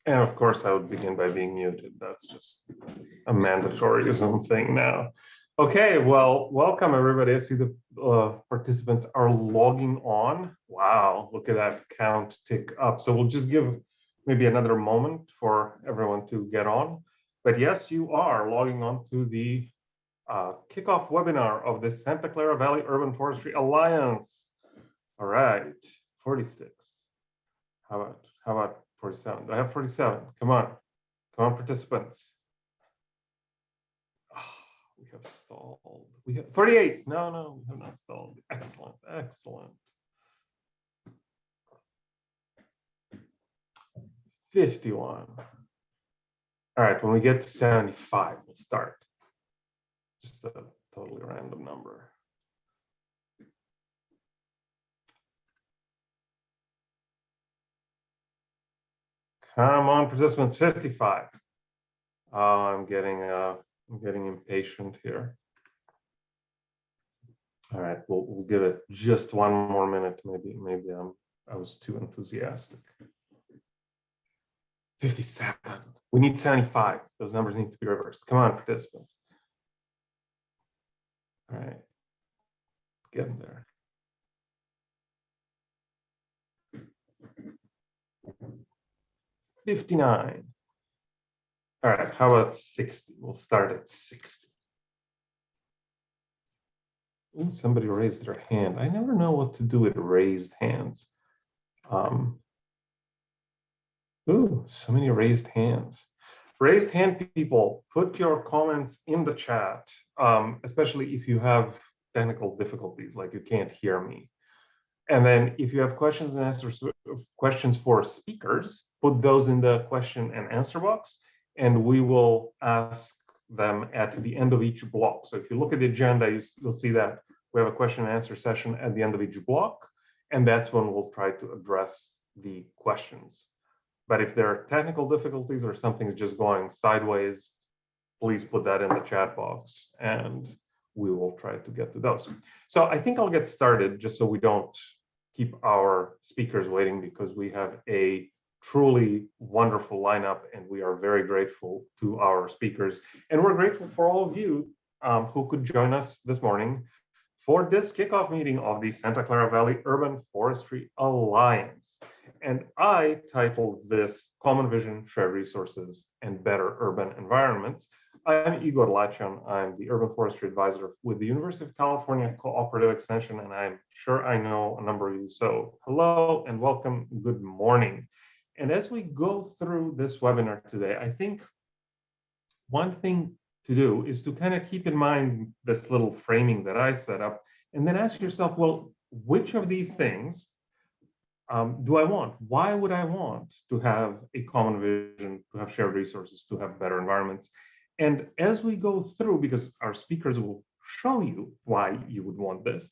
And of course, I would begin by being muted. That's just a mandatory Zoom thing now. Okay, well, welcome everybody. I see the participants are logging on. Wow, look at that count tick up. So we'll just give maybe another moment for everyone to get on. But yes, you are logging on to the kickoff webinar of the Santa Clara Valley Urban Forestry Alliance. All right, 46. How about 47? I have 47. Come on, participants. Oh, we have stalled. We have 48. No, we have not stalled. Excellent. 51. All right, when we get to 75, we'll start. Just a totally random number. Come on, participants, 55. Oh, I'm getting impatient here. All right, we'll give it just one more minute. Maybe I was too enthusiastic. 57. We need 75. Those numbers need to be reversed. Come on, participants. All right, getting there. $59. All right, how about 60? We'll start at 60. Ooh, somebody raised their hand. I never know what to do with raised hands. Ooh, so many raised hands. Raised hand people, put your comments in the chat, especially if you have technical difficulties, like you can't hear me. And then if you have questions and answers, questions for speakers, put those in the question and answer box, and we will ask them at the end of each block. So if you look at the agenda, you'll see that we have a question and answer session at the end of each block, and that's when we'll try to address the questions. But if there are technical difficulties or something's just going sideways, please put that in the chat box and we will try to get to those. So I think I'll get started just so we don't keep our speakers waiting, because we have a truly wonderful lineup and we are very grateful to our speakers. And we're grateful for all of you who could join us this morning for this kickoff meeting of the Santa Clara Valley Urban Forestry Alliance. And I titled this Common Vision, Shared Resources, and Better Urban Environments. I'm Igor Lachon. I'm the Urban Forestry Advisor with the University of California Cooperative Extension, and I'm sure I know a number of you. So hello and welcome, good morning. And as we go through this webinar today, I think one thing to do is to kind of keep in mind this little framing that I set up, and then ask yourself, well, which of these things do I want? Why would I want to have a common vision, to have shared resources, to have better environments? And as we go through, because our speakers will show you why you would want this,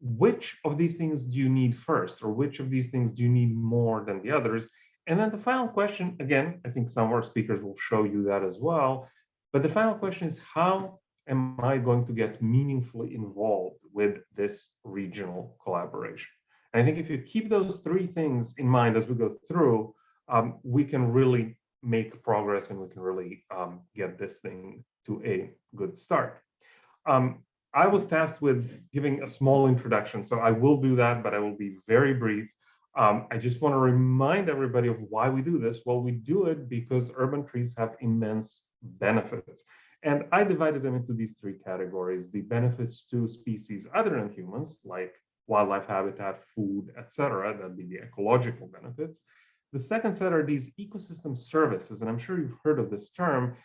which of these things do you need first, or which of these things do you need more than the others? And then the final question, again, I think some of our speakers will show you that as well, but the final question is, how am I going to get meaningfully involved with this regional collaboration? And I think if you keep those three things in mind as we go through, we can really make progress and we can really get this thing to a good start. I was tasked with giving a small introduction, so I will do that, but I will be very brief. I just want to remind everybody of why we do this. Well, we do it because urban trees have immense benefits. And I divided them into these three categories: the benefits to species other than humans, like wildlife habitat, food, etc. That'd be the ecological benefits. The second set are these ecosystem services, and I'm sure you've heard of this term.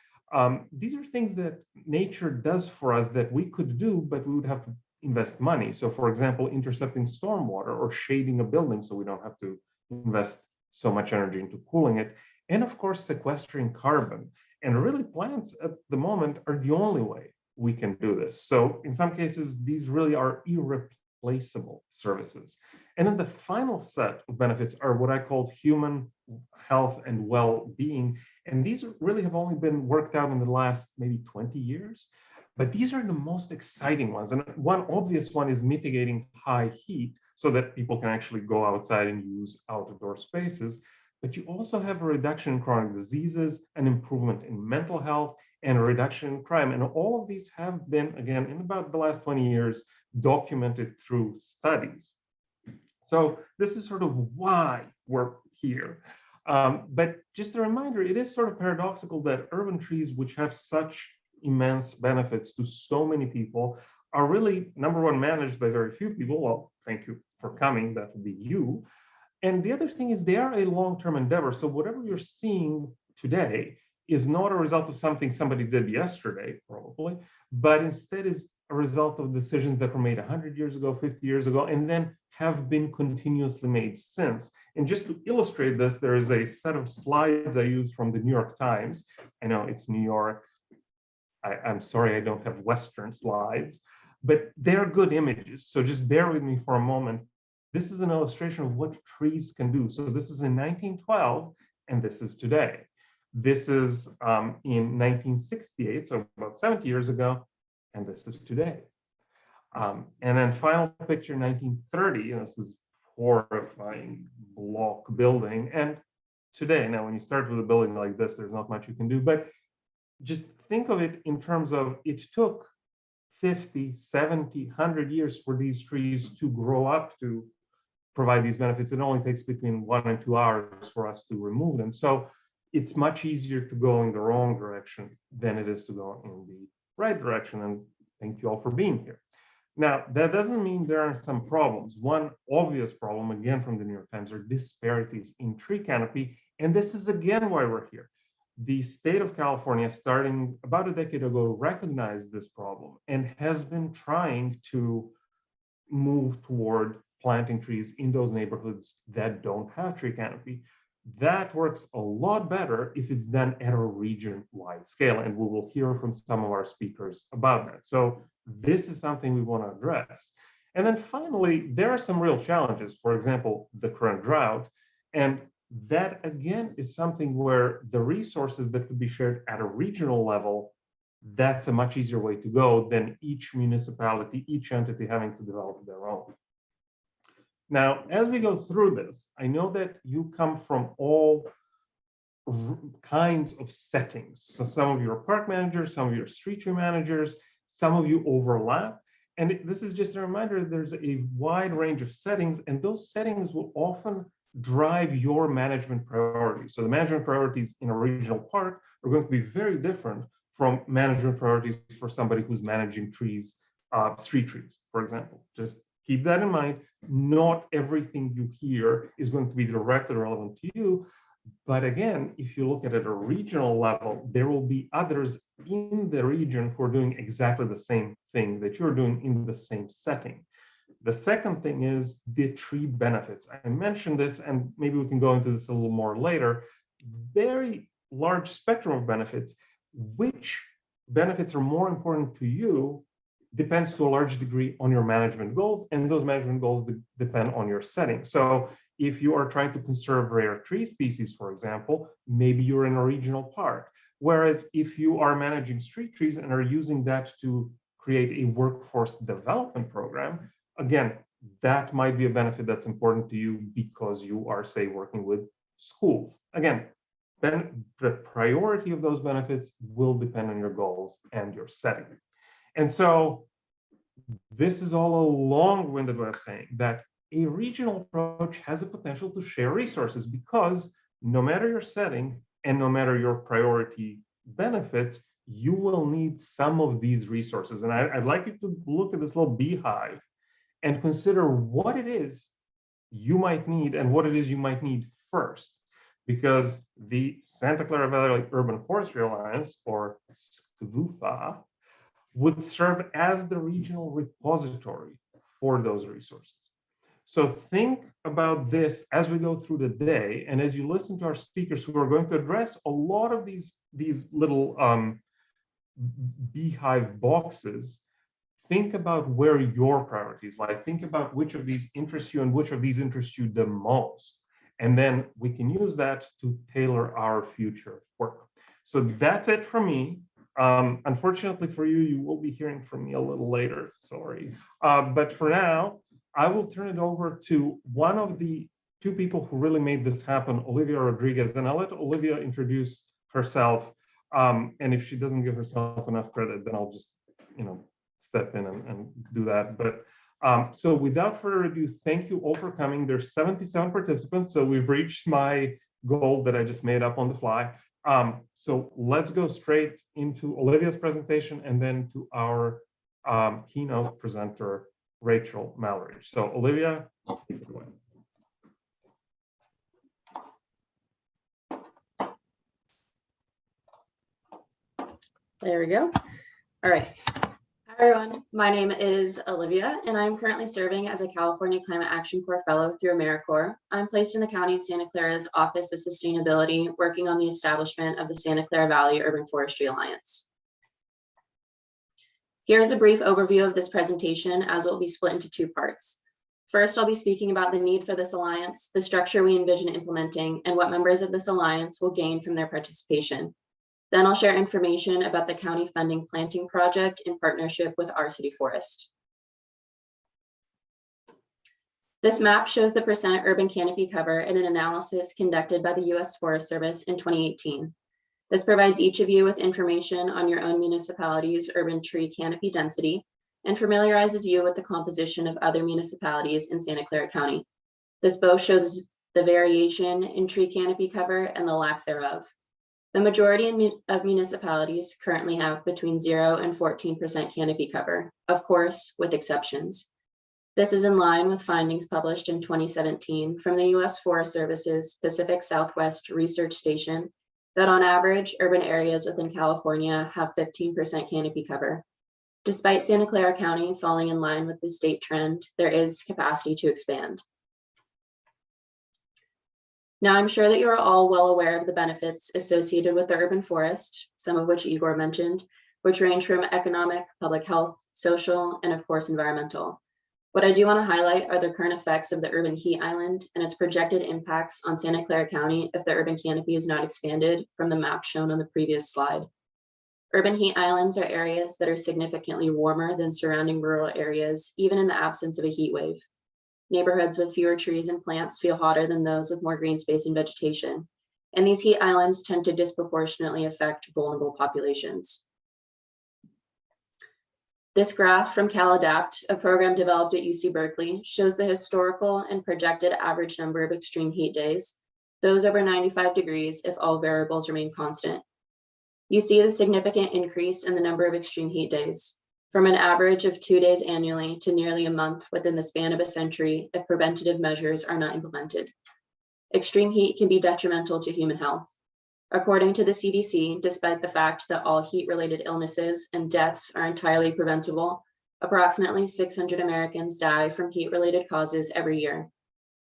These are things that nature does for us that we could do, but we would have to invest money. So for example, intercepting stormwater or shading a building so we don't have to invest so much energy into cooling it. And of course, sequestering carbon. And really, plants at the moment are the only way we can do this. So in some cases, these really are irreplaceable services. And then the final set of benefits are what I call human health and well-being. And these really have only been worked out in the last maybe 20 years. But these are the most exciting ones. And one obvious one is mitigating high heat so that people can actually go outside and use outdoor spaces. but you also have a reduction in chronic diseases, an improvement in mental health, and a reduction in crime. And all of these have been, again, in about the last 20 years, documented through studies. So this is sort of why we're here. But just a reminder, it is sort of paradoxical that urban trees, which have such immense benefits to so many people, are really, number one, managed by very few people. Well, thank you for coming, that would be you. And the other thing is they are a long-term endeavor. So whatever you're seeing today is not a result of something somebody did yesterday, probably, but instead is a result of decisions that were made 100 years ago, 50 years ago, and then have been continuously made since. And just to illustrate this, there is a set of slides I used from the New York Times. I know it's New York. I'm sorry I don't have Western slides, but they're good images. So just bear with me for a moment. This is an illustration of what trees can do. So this is in 1912, and this is today. This is in 1968, so about 70 years ago, and this is today. And then final picture, 1930, and this is horrifying block building. And today, now when you start with a building like this, there's not much you can do, but just think of it in terms of it took 50, 70, 100 years for these trees to grow up to provide these benefits. It only takes between 1 and 2 hours for us to remove them. So it's much easier to go in the wrong direction than it is to go in the right direction. And thank you all for being here. Now, that doesn't mean there aren't some problems. One obvious problem, again from the New York Times, are disparities in tree canopy. And this is again why we're here. The state of California, starting about a decade ago, recognized this problem and has been trying to move toward planting trees in those neighborhoods that don't have tree canopy. That works a lot better if it's done at a region-wide scale, and we will hear from some of our speakers about that. So this is something we want to address. And then finally, there are some real challenges. For example, the current drought. And that, again, is something where the resources that could be shared at a regional level, that's a much easier way to go than each municipality, each entity having to develop their own. Now, as we go through this, I know that you come from all kinds of settings. So some of you are park managers, some of you are street tree managers, some of you overlap. And this is just a reminder, there's a wide range of settings, and those settings will often drive your management priorities. So the management priorities in a regional park are going to be very different from management priorities for somebody who's managing trees, street trees, for example. Just keep that in mind. Not everything you hear is going to be directly relevant to you. But again, if you look at it at a regional level, there will be others in the region who are doing exactly the same thing that you're doing in the same setting. The second thing is the tree benefits. I mentioned this, and maybe we can go into this a little more later. Very large spectrum of benefits. Which benefits are more important to you depends to a large degree on your management goals, and those management goals depend on your setting. So if you are trying to conserve rare tree species, for example, maybe you're in a regional park. Whereas if you are managing street trees and are using that to create a workforce development program, again, that might be a benefit that's important to you because you are, say, working with schools. Again, then the priority of those benefits will depend on your goals and your setting. And so this is all a long-winded way of saying that a regional approach has a potential to share resources, because no matter your setting and no matter your priority benefits, you will need some of these resources. And I'd like you to look at this little beehive and consider what it is you might need and what it is you might need first. Because the Santa Clara Valley Urban Forestry Alliance, or SCVUFA, would serve as the regional repository for those resources. So think about this as we go through the day, and as you listen to our speakers who are going to address a lot of these little beehive boxes. Think about where your priorities lie. Think about which of these interest you and which of these interest you the most. And then we can use that to tailor our future work. So that's it for me. Unfortunately for you, you will be hearing from me a little later, sorry. But for now, I will turn it over to one of the two people who really made this happen, Olivia Rodriguez, and I'll let Olivia introduce herself. And if she doesn't give herself enough credit, then I'll just, step in and do that. But so without further ado, thank you all for coming. There's 77 participants, so we've reached my goal that I just made up on the fly. So let's go straight into Olivia's presentation and then to our keynote presenter, Rachel Maldridge. So Olivia, take it away. There we go. All right. Hi, everyone. My name is Olivia, and I'm currently serving as a California Climate Action Corps Fellow through AmeriCorps. I'm placed in the County of Santa Clara's Office of Sustainability, working on the establishment of the Santa Clara Valley Urban Forestry Alliance. Here is a brief overview of this presentation, as it will be split into two parts. First, I'll be speaking about the need for this alliance, the structure we envision implementing, and what members of this alliance will gain from their participation. Then I'll share information about the county funding planting project in partnership with our city forest. This map shows the % urban canopy cover in an analysis conducted by the U.S. Forest Service in 2018. This provides each of you with information on your own municipality's urban tree canopy density and familiarizes you with the composition of other municipalities in Santa Clara County. This both shows the variation in tree canopy cover and the lack thereof. The majority of municipalities currently have between 0 and 14% canopy cover, of course, with exceptions. This is in line with findings published in 2017 from the U.S. Forest Service's Pacific Southwest Research Station that on average, urban areas within California have 15% canopy cover. Despite Santa Clara County falling in line with the state trend, there is capacity to expand. Now, I'm sure that you're all well aware of the benefits associated with the urban forest, some of which Igor mentioned, which range from economic, public health, social, and of course, environmental. What I do want to highlight are the current effects of the urban heat island and its projected impacts on Santa Clara County if the urban canopy is not expanded from the map shown on the previous slide. Urban heat islands are areas that are significantly warmer than surrounding rural areas, even in the absence of a heat wave. Neighborhoods with fewer trees and plants feel hotter than those with more green space and vegetation. And these heat islands tend to disproportionately affect vulnerable populations. This graph from CalAdapt, a program developed at UC Berkeley, shows the historical and projected average number of extreme heat days, those over 95 degrees if all variables remain constant. You see the significant increase in the number of extreme heat days, from an average of 2 days annually to nearly a month within the span of a century if preventative measures are not implemented. Extreme heat can be detrimental to human health. According to the CDC, despite the fact that all heat-related illnesses and deaths are entirely preventable, approximately 600 Americans die from heat-related causes every year,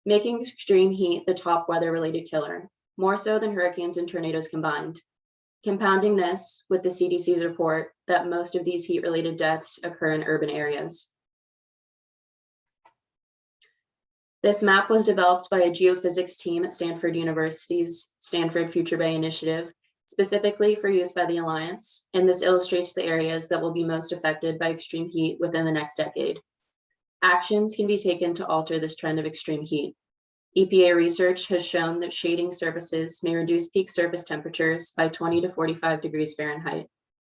making extreme heat the top weather-related killer, more so than hurricanes and tornadoes combined. Compounding this with the CDC's report that most of these heat-related deaths occur in urban areas. This map was developed by a geophysics team at Stanford University's Stanford Future Bay Initiative, specifically for use by the Alliance, and this illustrates the areas that will be most affected by extreme heat within the next decade. Actions can be taken to alter this trend of extreme heat. EPA research has shown that shading surfaces may reduce peak surface temperatures by 20 to 45 degrees Fahrenheit.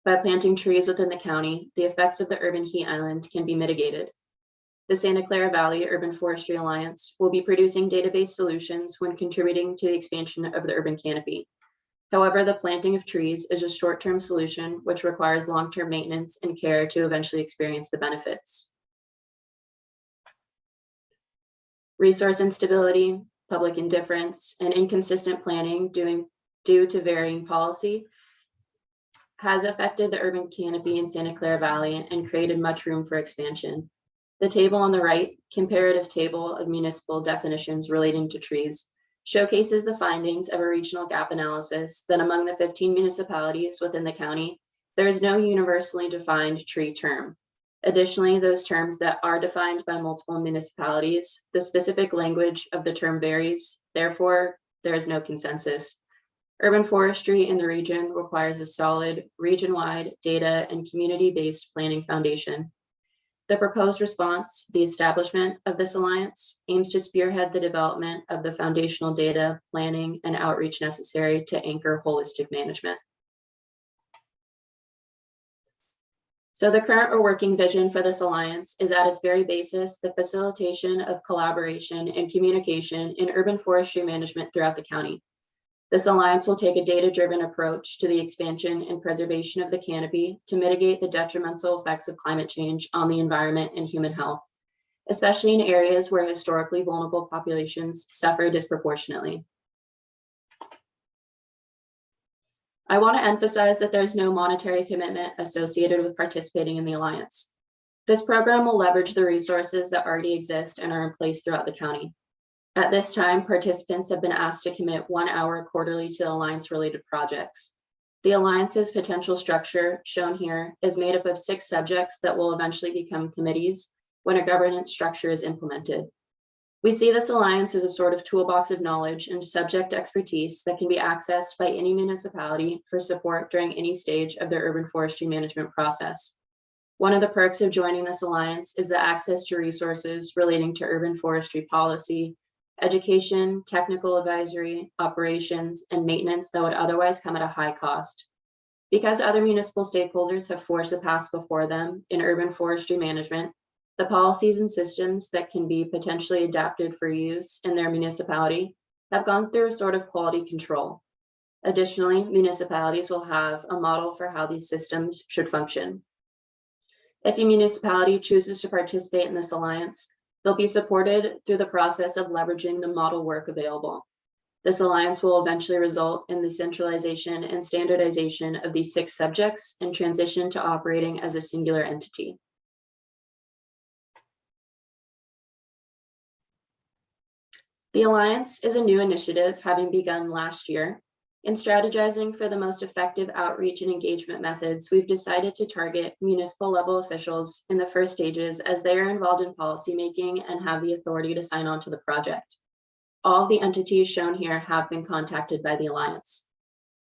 By planting trees within the county, the effects of the urban heat island can be mitigated. The Santa Clara Valley Urban Forestry Alliance will be producing database solutions when contributing to the expansion of the urban canopy. However, the planting of trees is a short-term solution which requires long-term maintenance and care to eventually experience the benefits. Resource instability, public indifference, and inconsistent planning due to varying policy has affected the urban canopy in Santa Clara Valley and created much room for expansion. The table on the right, comparative table of municipal definitions relating to trees, showcases the findings of a regional gap analysis that among the 15 municipalities within the county, there is no universally defined tree term. Additionally, those terms that are defined by multiple municipalities, the specific language of the term varies, therefore, there is no consensus. Urban forestry in the region requires a solid region-wide data and community-based planning foundation. The proposed response, the establishment of this alliance, aims to spearhead the development of the foundational data, planning, and outreach necessary to anchor holistic management. So the current or working vision for this alliance is at its very basis the facilitation of collaboration and communication in urban forestry management throughout the county. This alliance will take a data-driven approach to the expansion and preservation of the canopy to mitigate the detrimental effects of climate change on the environment and human health, especially in areas where historically vulnerable populations suffer disproportionately. I want to emphasize that there's no monetary commitment associated with participating in the alliance. This program will leverage the resources that already exist and are in place throughout the county. At this time, participants have been asked to commit 1 hour quarterly to alliance-related projects. The alliance's potential structure, shown here, is made up of 6 subjects that will eventually become committees when a governance structure is implemented. We see this alliance as a sort of toolbox of knowledge and subject expertise that can be accessed by any municipality for support during any stage of their urban forestry management process. One of the perks of joining this alliance is the access to resources relating to urban forestry policy, education, technical advisory, operations, and maintenance that would otherwise come at a high cost. Because other municipal stakeholders have forged the path before them in urban forestry management, the policies and systems that can be potentially adapted for use in their municipality have gone through a sort of quality control. Additionally, municipalities will have a model for how these systems should function. If a municipality chooses to participate in this alliance, they'll be supported through the process of leveraging the model work available. This alliance will eventually result in the centralization and standardization of these 6 subjects and transition to operating as a singular entity. The Alliance is a new initiative having begun last year. In strategizing for the most effective outreach and engagement methods, we've decided to target municipal level officials in the first stages as they are involved in policymaking and have the authority to sign on to the project. All of the entities shown here have been contacted by the Alliance.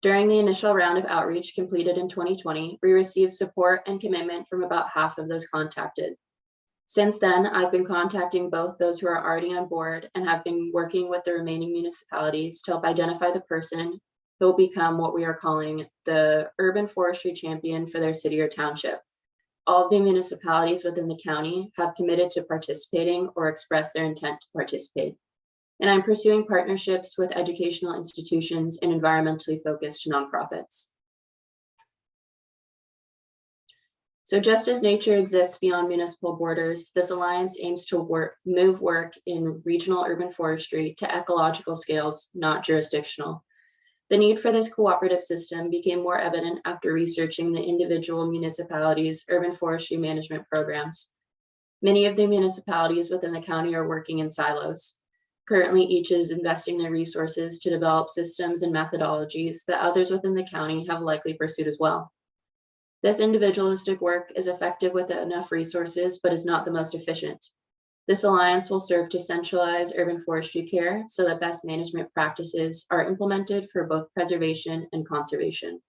During the initial round of outreach completed in 2020, we received support and commitment from about half of those contacted. Since then, I've been contacting both those who are already on board and have been working with the remaining municipalities to help identify the person who will become what we are calling the urban forestry champion for their city or township. All of the municipalities within the county have committed to participating or expressed their intent to participate. And I'm pursuing partnerships with educational institutions and environmentally focused nonprofits. So just as nature exists beyond municipal borders, this alliance aims to move work in regional urban forestry to ecological scales, not jurisdictional. The need for this cooperative system became more evident after researching the individual municipalities' urban forestry management programs. Many of the municipalities within the county are working in silos. Currently, each is investing their resources to develop systems and methodologies that others within the county have likely pursued as well. This individualistic work is effective with enough resources, but is not the most efficient. This alliance will serve to centralize urban forestry care so that best management practices are implemented for both preservation and conservation.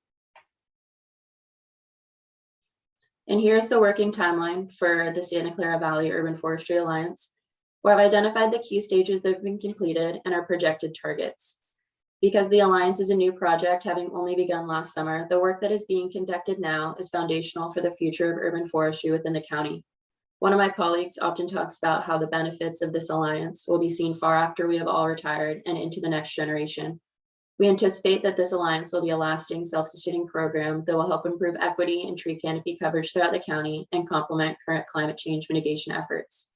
And here's the working timeline for the Santa Clara Valley Urban Forestry Alliance, where I've identified the key stages that have been completed and our projected targets. Because the Alliance is a new project, having only begun last summer, the work that is being conducted now is foundational for the future of urban forestry within the county. One of my colleagues often talks about how the benefits of this alliance will be seen far after we have all retired and into the next generation. We anticipate that this alliance will be a lasting, self-sustaining program that will help improve equity and tree canopy coverage throughout the county and complement current climate change mitigation efforts.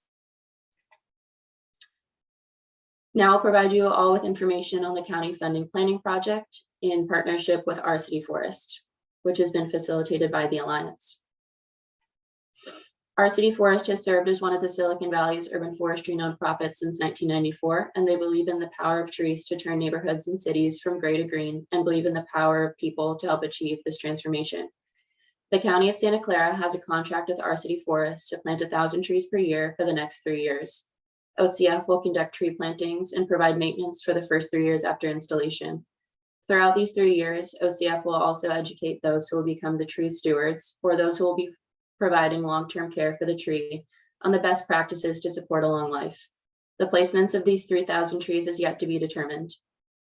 Now I'll provide you all with information on the county funding planning project in partnership with our city forest, which has been facilitated by the Alliance. Our city forest has served as one of the Silicon Valley's urban forestry nonprofits since 1994, and they believe in the power of trees to turn neighborhoods and cities from gray to green, and believe in the power of people to help achieve this transformation. The County of Santa Clara has a contract with our city forest to plant 1,000 trees per year for the next 3 years. OCF will conduct tree plantings and provide maintenance for the first 3 years after installation. Throughout these 3 years, OCF will also educate those who will become the tree stewards, or those who will be providing long-term care for the tree, on the best practices to support a long life. The placements of these 3,000 trees is yet to be determined.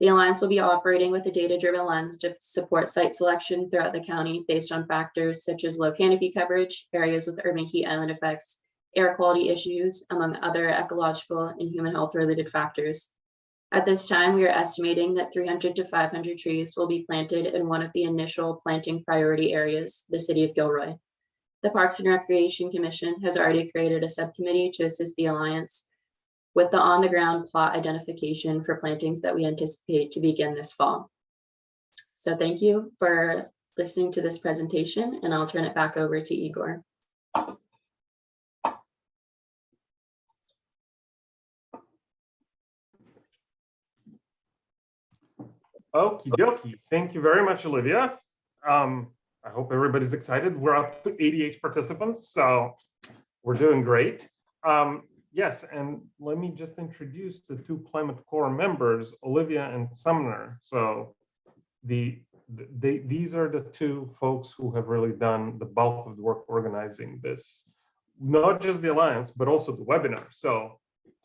The Alliance will be operating with a data-driven lens to support site selection throughout the county based on factors such as low canopy coverage, areas with urban heat island effects, air quality issues, among other ecological and human health related factors. At this time, we are estimating that 300 to 500 trees will be planted in one of the initial planting priority areas, the city of Gilroy. The Parks and Recreation Commission has already created a subcommittee to assist the Alliance with the on-the-ground plot identification for plantings that we anticipate to begin this fall. So thank you for listening to this presentation, and I'll turn it back over to Igor. Okie dokie. Thank you very much, Olivia. I hope everybody's excited. We're up to 88 participants, so we're doing great. Yes, and let me just introduce the two Climate Corps members, Olivia and Sumner. So these are the two folks who have really done the bulk of the work organizing this, not just the Alliance, but also the webinar. So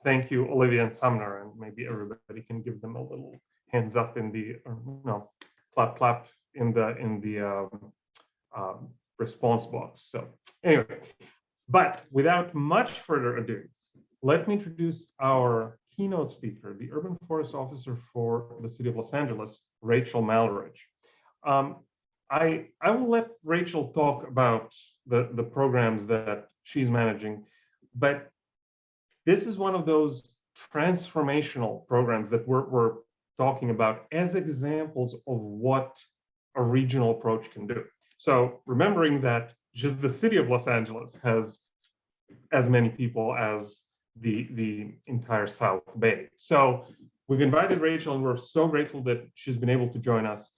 thank you, Olivia and Sumner, and maybe everybody can give them a little hands up in the, no, clap, clap in the response box. So anyway, but without much further ado, let me introduce our keynote speaker, the Urban Forest Officer for the City of Los Angeles, Rachel Maldridge. I will let Rachel talk about the programs that she's managing, but this is one of those transformational programs that we're talking about as examples of what a regional approach can do. So remembering that just the city of Los Angeles has as many people as the entire South Bay. So we've invited Rachel, and we're so grateful that she's been able to join us.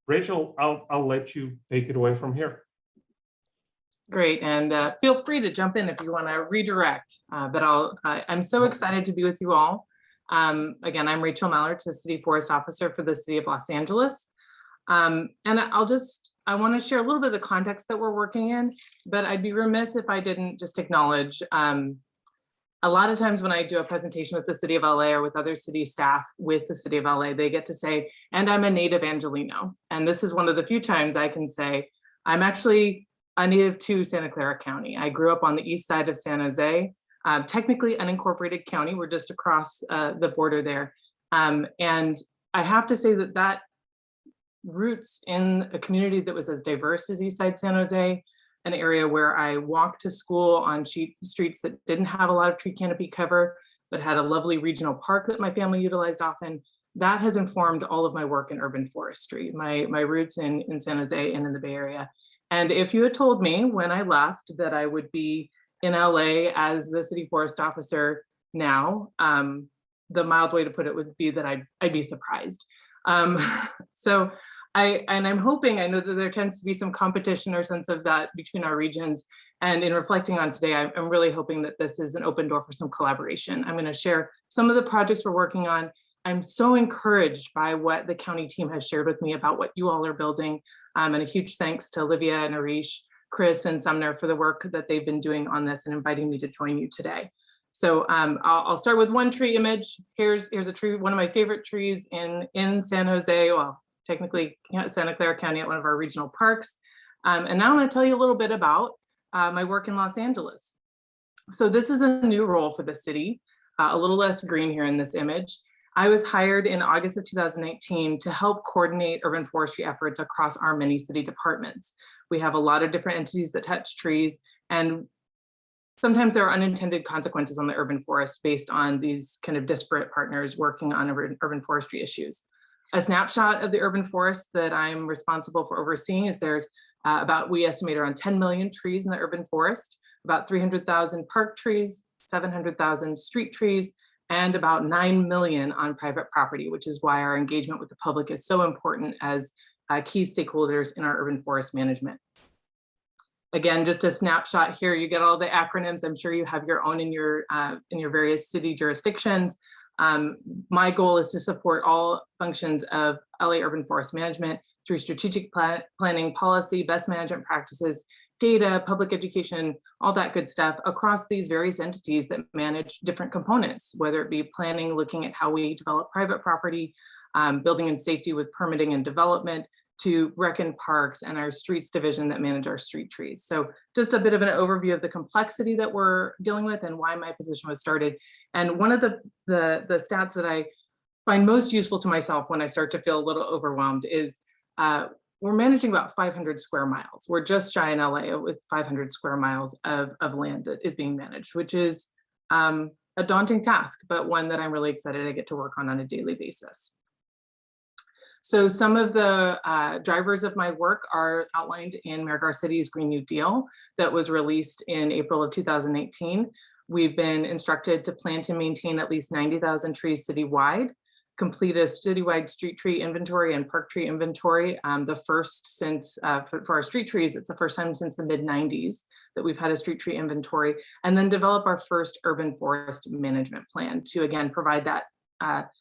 Rachel, I'll let you take it away from here. Great, and feel free to jump in if you want to redirect, but I'm so excited to be with you all. Again, I'm Rachel Maldridge, the City Forest Officer for the City of Los Angeles. And I want to share a little bit of the context that we're working in, but I'd be remiss if I didn't just acknowledge a lot of times when I do a presentation with the City of LA or with other city staff with the City of LA, they get to say, and I'm a native Angelino. And this is one of the few times I can say, I'm actually a native to Santa Clara County. I grew up on the east side of San Jose, technically unincorporated county. We're just across the border there. And I have to say that roots in a community that was as diverse as East Side San Jose, an area where I walked to school on streets that didn't have a lot of tree canopy cover, but had a lovely regional park that my family utilized often. That has informed all of my work in urban forestry, my roots in San Jose and in the Bay Area. And if you had told me when I left that I would be in LA as the city forest officer now, the mild way to put it would be that I'd be surprised. So I'm hoping, I know that there tends to be some competition or sense of that between our regions. And in reflecting on today, I'm really hoping that this is an open door for some collaboration. I'm going to share some of the projects we're working on. I'm so encouraged by what the county team has shared with me about what you all are building. And a huge thanks to Olivia and Arish, Chris and Sumner for the work that they've been doing on this and inviting me to join you today. So I'll start with one tree image. Here's a tree, one of my favorite trees in San Jose, well, technically Santa Clara County at one of our regional parks. And now I'm going to tell you a little bit about my work in Los Angeles. So this is a new role for the city, a little less green here in this image. I was hired in August of 2019 to help coordinate urban forestry efforts across our many city departments. We have a lot of different entities that touch trees, and sometimes there are unintended consequences on the urban forest based on these kind of disparate partners working on urban forestry issues. A snapshot of the urban forest that I'm responsible for overseeing is there's we estimate around 10 million trees in the urban forest, about 300,000 park trees, 700,000 street trees, and about 9 million on private property, which is why our engagement with the public is so important as key stakeholders in our urban forest management. Again, just a snapshot here, you get all the acronyms. I'm sure you have your own in your various city jurisdictions. My goal is to support all functions of LA urban forest management through strategic planning, policy, best management practices, data, public education, all that good stuff across these various entities that manage different components, whether it be planning, looking at how we develop private property, building and safety with permitting and development, to rec and parks and our streets division that manage our street trees. So just a bit of an overview of the complexity that we're dealing with and why my position was started. And one of the stats that I find most useful to myself when I start to feel a little overwhelmed is we're managing about 500 square miles. We're just shy in LA with 500 square miles of land that is being managed, which is a daunting task, but one that I'm really excited to get to work on a daily basis. So some of the drivers of my work are outlined in Mayor Garcetti's Green New Deal that was released in April of 2018. We've been instructed to plant and maintain at least 90,000 trees citywide, complete a citywide street tree inventory and park tree inventory. The first since, for our street trees, it's the first time since the mid-90s that we've had a street tree inventory, and then develop our first urban forest management plan to, again, provide that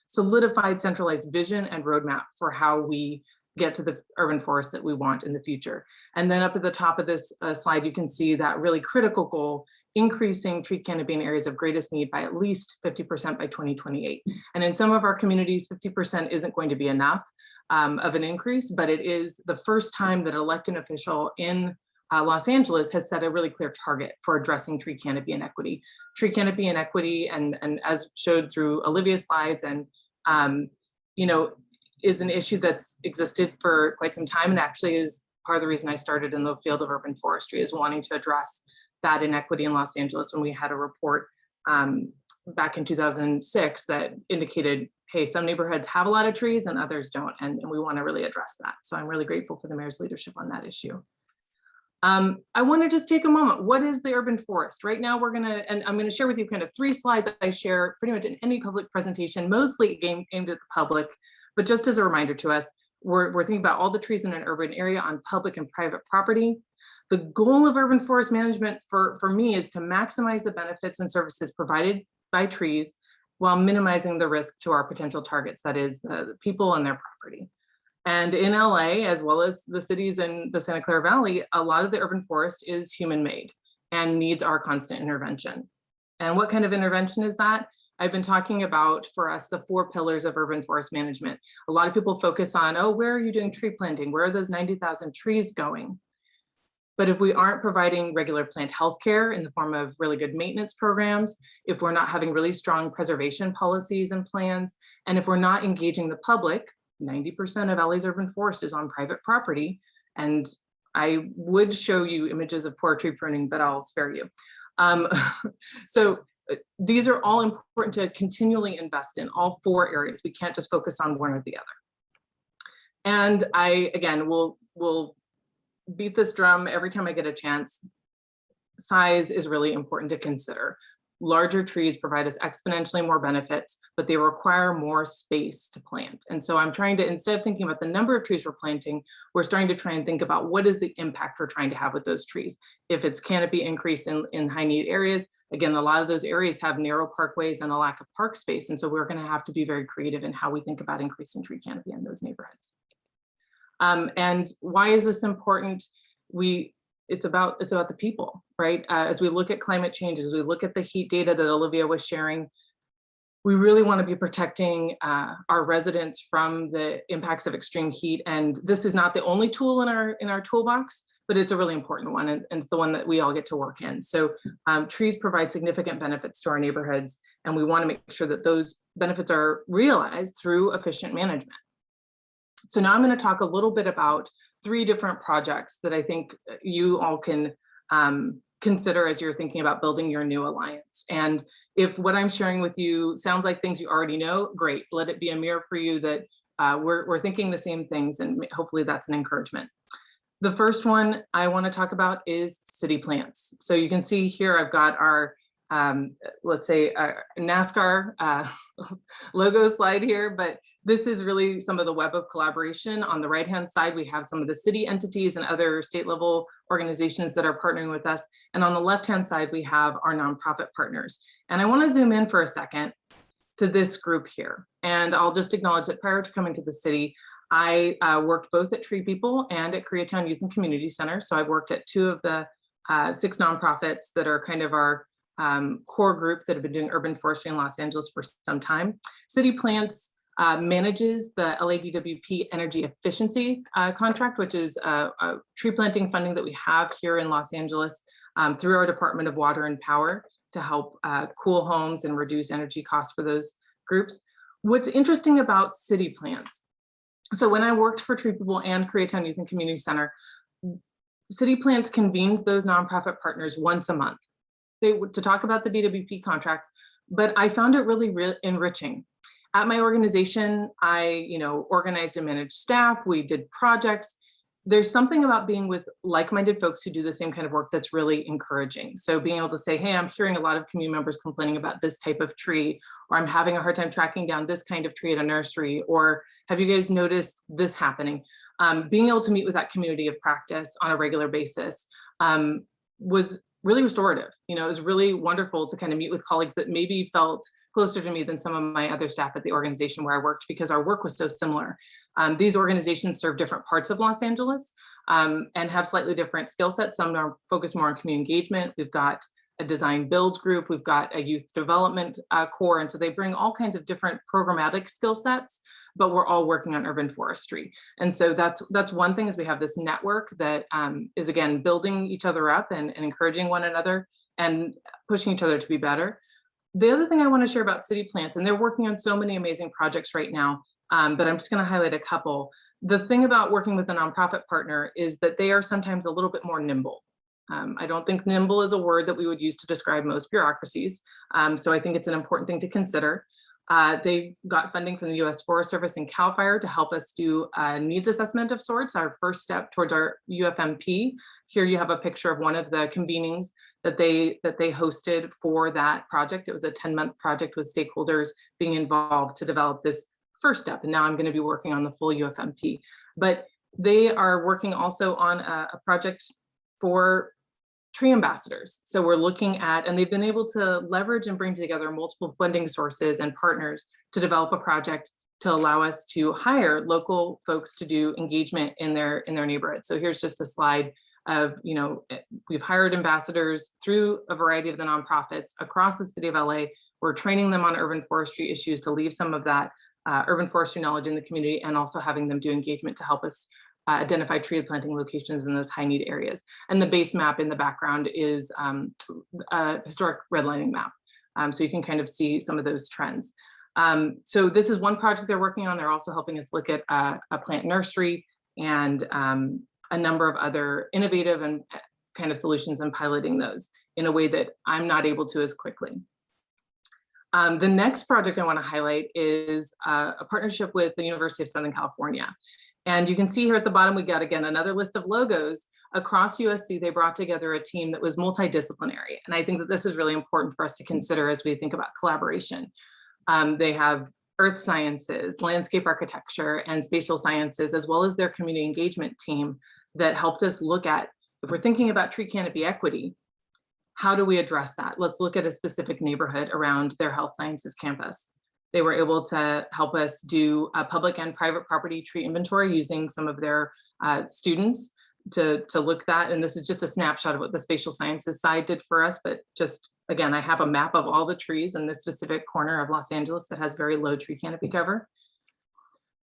solidified centralized vision and roadmap for how we get to the urban forest that we want in the future. And then up at the top of this slide, you can see that really critical goal, increasing tree canopy in areas of greatest need by at least 50% by 2028. And in some of our communities, 50% isn't going to be enough of an increase, but it is the first time that an elected official in Los Angeles has set a really clear target for addressing tree canopy inequity. Tree canopy inequity, and as showed through Olivia's slides, and you know, is an issue that's existed for quite some time, and actually is part of the reason I started in the field of urban forestry, is wanting to address that inequity in Los Angeles. When we had a report back in 2006 that indicated, hey, some neighborhoods have a lot of trees and others don't, and we want to really address that. So I'm really grateful for the mayor's leadership on that issue. I want to just take a moment. What is the urban forest? Right now, I'm going to share with you kind of 3 slides that I share pretty much in any public presentation, mostly aimed at the public, but just as a reminder to us, we're thinking about all the trees in an urban area on public and private property. The goal of urban forest management for me is to maximize the benefits and services provided by trees while minimizing the risk to our potential targets, that is the people and their property. And in LA, as well as the cities in the Santa Clara Valley, a lot of the urban forest is human-made and needs our constant intervention. And what kind of intervention is that? I've been talking about, for us, the 4 pillars of urban forest management. A lot of people focus on, oh, where are you doing tree planting? Where are those 90,000 trees going? But if we aren't providing regular plant health care in the form of really good maintenance programs, if we're not having really strong preservation policies and plans, and if we're not engaging the public, 90% of LA's urban forest is on private property. And I would show you images of poor tree pruning, but I'll spare you. So these are all important to continually invest in, all 4 areas. We can't just focus on one or the other. And I, again, will beat this drum every time I get a chance. Size is really important to consider. Larger trees provide us exponentially more benefits, but they require more space to plant. And so I'm trying to, instead of thinking about the number of trees we're planting, we're starting to try and think about what is the impact we're trying to have with those trees. If it's canopy increase in high need areas, again, a lot of those areas have narrow parkways and a lack of park space. And so we're going to have to be very creative in how we think about increasing tree canopy in those neighborhoods. And why is this important? It's about the people, right? As we look at climate change, as we look at the heat data that Olivia was sharing, we really want to be protecting our residents from the impacts of extreme heat. And this is not the only tool in our toolbox, but it's a really important one, and it's the one that we all get to work in. So trees provide significant benefits to our neighborhoods, and we want to make sure that those benefits are realized through efficient management. So now I'm going to talk a little bit about 3 different projects that I think you all can consider as you're thinking about building your new alliance. And if what I'm sharing with you sounds like things you already know, great. Let it be a mirror for you that we're thinking the same things, and hopefully that's an encouragement. The first one I want to talk about is city plants. So you can see here I've got our, let's say, NASCAR logo slide here, but this is really some of the web of collaboration. On the right-hand side, we have some of the city entities and other state level organizations that are partnering with us. And on the left-hand side, we have our nonprofit partners. And I want to zoom in for a second to this group here. And I'll just acknowledge that prior to coming to the city, I worked both at Tree People and at Koreatown Youth and Community Center. So I've worked at 2 of the 6 nonprofits that are kind of our core group that have been doing urban forestry in Los Angeles for some time. City Plants manages the LADWP energy efficiency contract, which is a tree planting funding that we have here in Los Angeles through our Department of Water and Power to help cool homes and reduce energy costs for those groups. What's interesting about City Plants, so when I worked for Tree People and Koreatown Youth and Community Center, City Plants convenes those nonprofit partners once a month to talk about the DWP contract, but I found it really enriching. At my organization, I organized and managed staff, we did projects. There's something about being with like-minded folks who do the same kind of work that's really encouraging. So being able to say, hey, I'm hearing a lot of community members complaining about this type of tree, or I'm having a hard time tracking down this kind of tree at a nursery, or have you guys noticed this happening? Being able to meet with that community of practice on a regular basis was really restorative. It was really wonderful to kind of meet with colleagues that maybe felt closer to me than some of my other staff at the organization where I worked, because our work was so similar. These organizations serve different parts of Los Angeles and have slightly different skill sets. Some are focused more on community engagement. We've got a design build group. We've got a youth development core. And so they bring all kinds of different programmatic skill sets, but we're all working on urban forestry. And so that's one thing, is we have this network that is, again, building each other up and encouraging one another and pushing each other to be better. The other thing I want to share about City Plants, and they're working on so many amazing projects right now, but I'm just going to highlight a couple. The thing about working with a nonprofit partner is that they are sometimes a little bit more nimble. I don't think nimble is a word that we would use to describe most bureaucracies. So I think it's an important thing to consider. They got funding from the U.S. Forest Service and CAL FIRE to help us do a needs assessment of sorts, our first step towards our UFMP. Here you have a picture of one of the convenings that they hosted for that project. It was a 10-month project with stakeholders being involved to develop this first step. And now I'm going to be working on the full UFMP. But they are working also on a project for tree ambassadors. So we're looking at, and they've been able to leverage and bring together multiple funding sources and partners to develop a project to allow us to hire local folks to do engagement in their neighborhood. So here's just a slide of, we've hired ambassadors through a variety of the nonprofits across the city of LA. We're training them on urban forestry issues to leave some of that urban forestry knowledge in the community, and also having them do engagement to help us identify tree planting locations in those high need areas. And the base map in the background is a historic redlining map. So you can kind of see some of those trends. So this is one project they're working on. They're also helping us look at a plant nursery and a number of other innovative and kind of solutions, and piloting those in a way that I'm not able to as quickly. The next project I want to highlight is a partnership with the University of Southern California. And you can see here at the bottom, we got, again, another list of logos. Across USC, they brought together a team that was multidisciplinary. And I think that this is really important for us to consider as we think about collaboration. They have earth sciences, landscape architecture, and spatial sciences, as well as their community engagement team that helped us look at, if we're thinking about tree canopy equity, how do we address that? Let's look at a specific neighborhood around their health sciences campus. They were able to help us do a public and private property tree inventory using some of their students to look at that. And this is just a snapshot of what the spatial sciences side did for us. But just, again, I have a map of all the trees in this specific corner of Los Angeles that has very low tree canopy cover.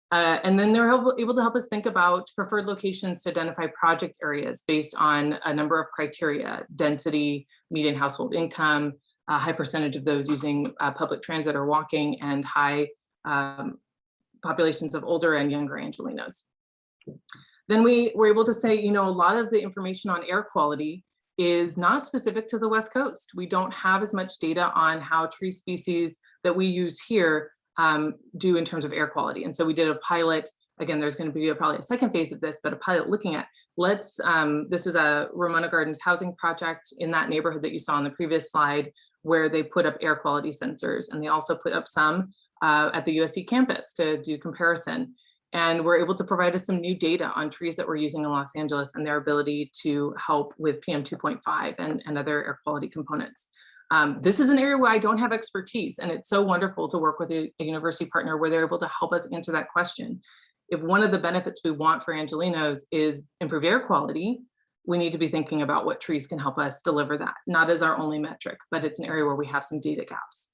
And then they're able to help us think about preferred locations to identify project areas based on a number of criteria: density, median household income, a high percentage of those using public transit or walking, and high populations of older and younger Angelenos. Then we were able to say, a lot of the information on air quality is not specific to the West Coast. We don't have as much data on how tree species that we use here do in terms of air quality. And so we did a pilot. Again, there's going to be probably a second phase of this, but a pilot looking at, this is a Ramona Gardens housing project in that neighborhood that you saw on the previous slide, where they put up air quality sensors, and they also put up some at the USC campus to do comparison. And we're able to provide us some new data on trees that we're using in Los Angeles and their ability to help with PM 2.5 and other air quality components. This is an area where I don't have expertise, and it's so wonderful to work with a university partner where they're able to help us answer that question. if one of the benefits we want for Angelenos is improve air quality, we need to be thinking about what trees can help us deliver that, not as our only metric, but it's an area where we have some data gaps.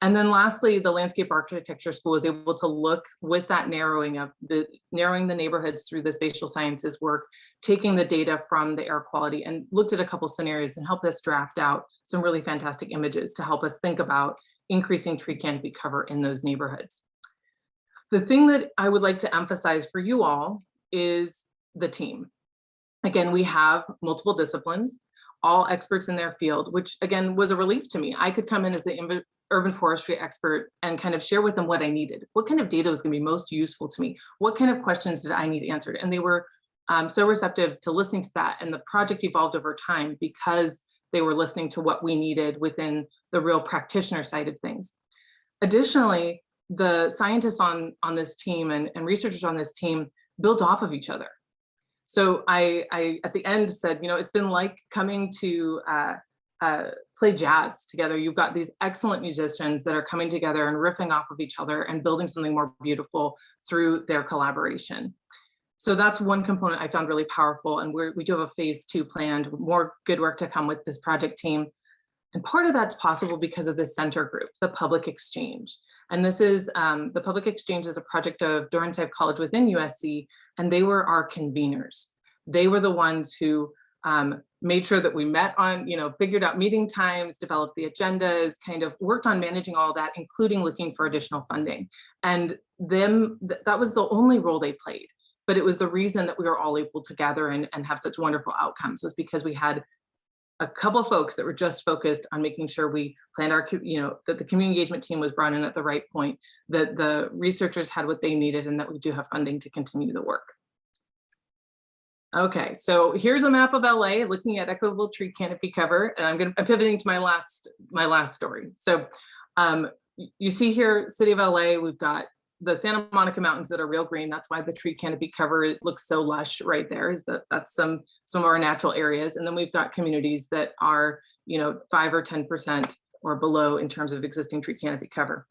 And then lastly, the landscape architecture school was able to look with that narrowing the neighborhoods through the spatial sciences work, taking the data from the air quality and looked at a couple scenarios and helped us draft out some really fantastic images to help us think about increasing tree canopy cover in those neighborhoods. The thing that I would like to emphasize for you all is the team. Again, we have multiple disciplines, all experts in their field, which again was a relief to me. I could come in as the urban forestry expert and kind of share with them what I needed. What kind of data was going to be most useful to me? What kind of questions did I need answered? And they were so receptive to listening to that. And the project evolved over time because they were listening to what we needed within the real practitioner side of things. Additionally, the scientists on this team and researchers on this team built off of each other. So I at the end said, you know, it's been like coming to play jazz together. You've got these excellent musicians that are coming together and riffing off of each other and building something more beautiful through their collaboration. So that's one component I found really powerful. And we do have a phase 2 planned, more good work to come with this project team. And part of that's possible because of this center group, the Public Exchange. And this is, the Public Exchange is a project of Dorrance College within USC, and they were our conveners. They were the ones who made sure that we met on, you know, figured out meeting times, developed the agendas, kind of worked on managing all that, including looking for additional funding. And that was the only role they played. But it was the reason that we were all able to gather and have such wonderful outcomes, was because we had a couple of folks that were just focused on making sure we planned our, you know, that the community engagement team was brought in at the right point, that the researchers had what they needed, and that we do have funding to continue the work. Okay, so here's a map of LA looking at equitable tree canopy cover, and I'm pivoting to my last story. So you see here, city of LA, we've got the Santa Monica Mountains that are real green. That's why the tree canopy cover, it looks so lush right there, is that's some of our natural areas. And then we've got communities that are, you know, 5 or 10% or below in terms of existing tree canopy cover.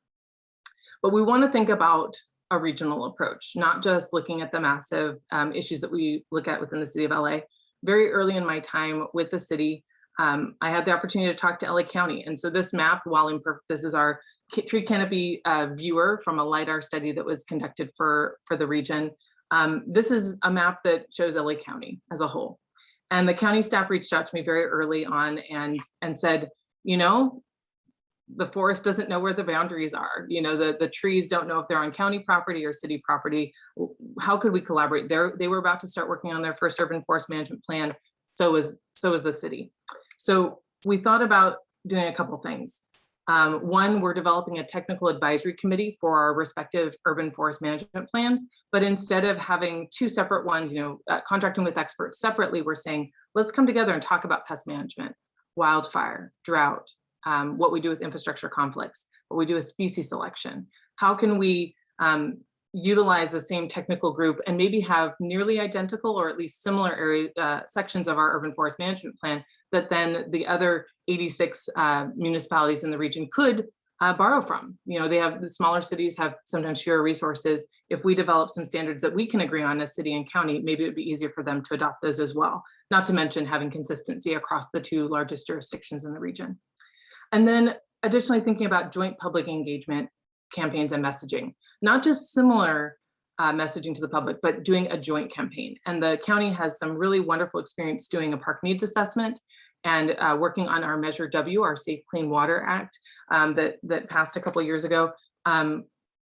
But we want to think about a regional approach, not just looking at the massive issues that we look at within the city of LA. Very early in my time with the city, I had the opportunity to talk to LA County. And so this map, while imperfect, this is our tree canopy viewer from a Lidar study that was conducted for the region. This is a map that shows LA County as a whole. And the county staff reached out to me very early on and said, you know, the forest doesn't know where the boundaries are. You know, the trees don't know if they're on county property or city property. How could we collaborate? They were about to start working on their first urban forest management plan. So was the city. So we thought about doing a couple things. One, we're developing a technical advisory committee for our respective urban forest management plans, but instead of having two separate ones, you know, contracting with experts separately, we're saying, let's come together and talk about pest management, wildfire, drought, what we do with infrastructure conflicts, what we do with species selection. How can we utilize the same technical group and maybe have nearly identical or at least similar area sections of our urban forest management plan that then the other 86 municipalities in the region could borrow from. You know, the smaller cities have sometimes fewer resources. If we develop some standards that we can agree on as city and county, maybe it would be easier for them to adopt those as well. Not to mention having consistency across the two largest jurisdictions in the region. And then additionally thinking about joint public engagement campaigns and messaging, not just similar messaging to the public, but doing a joint campaign. And the county has some really wonderful experience doing a park needs assessment and working on our Measure W, our Safe Clean Water Act that passed a couple of years ago,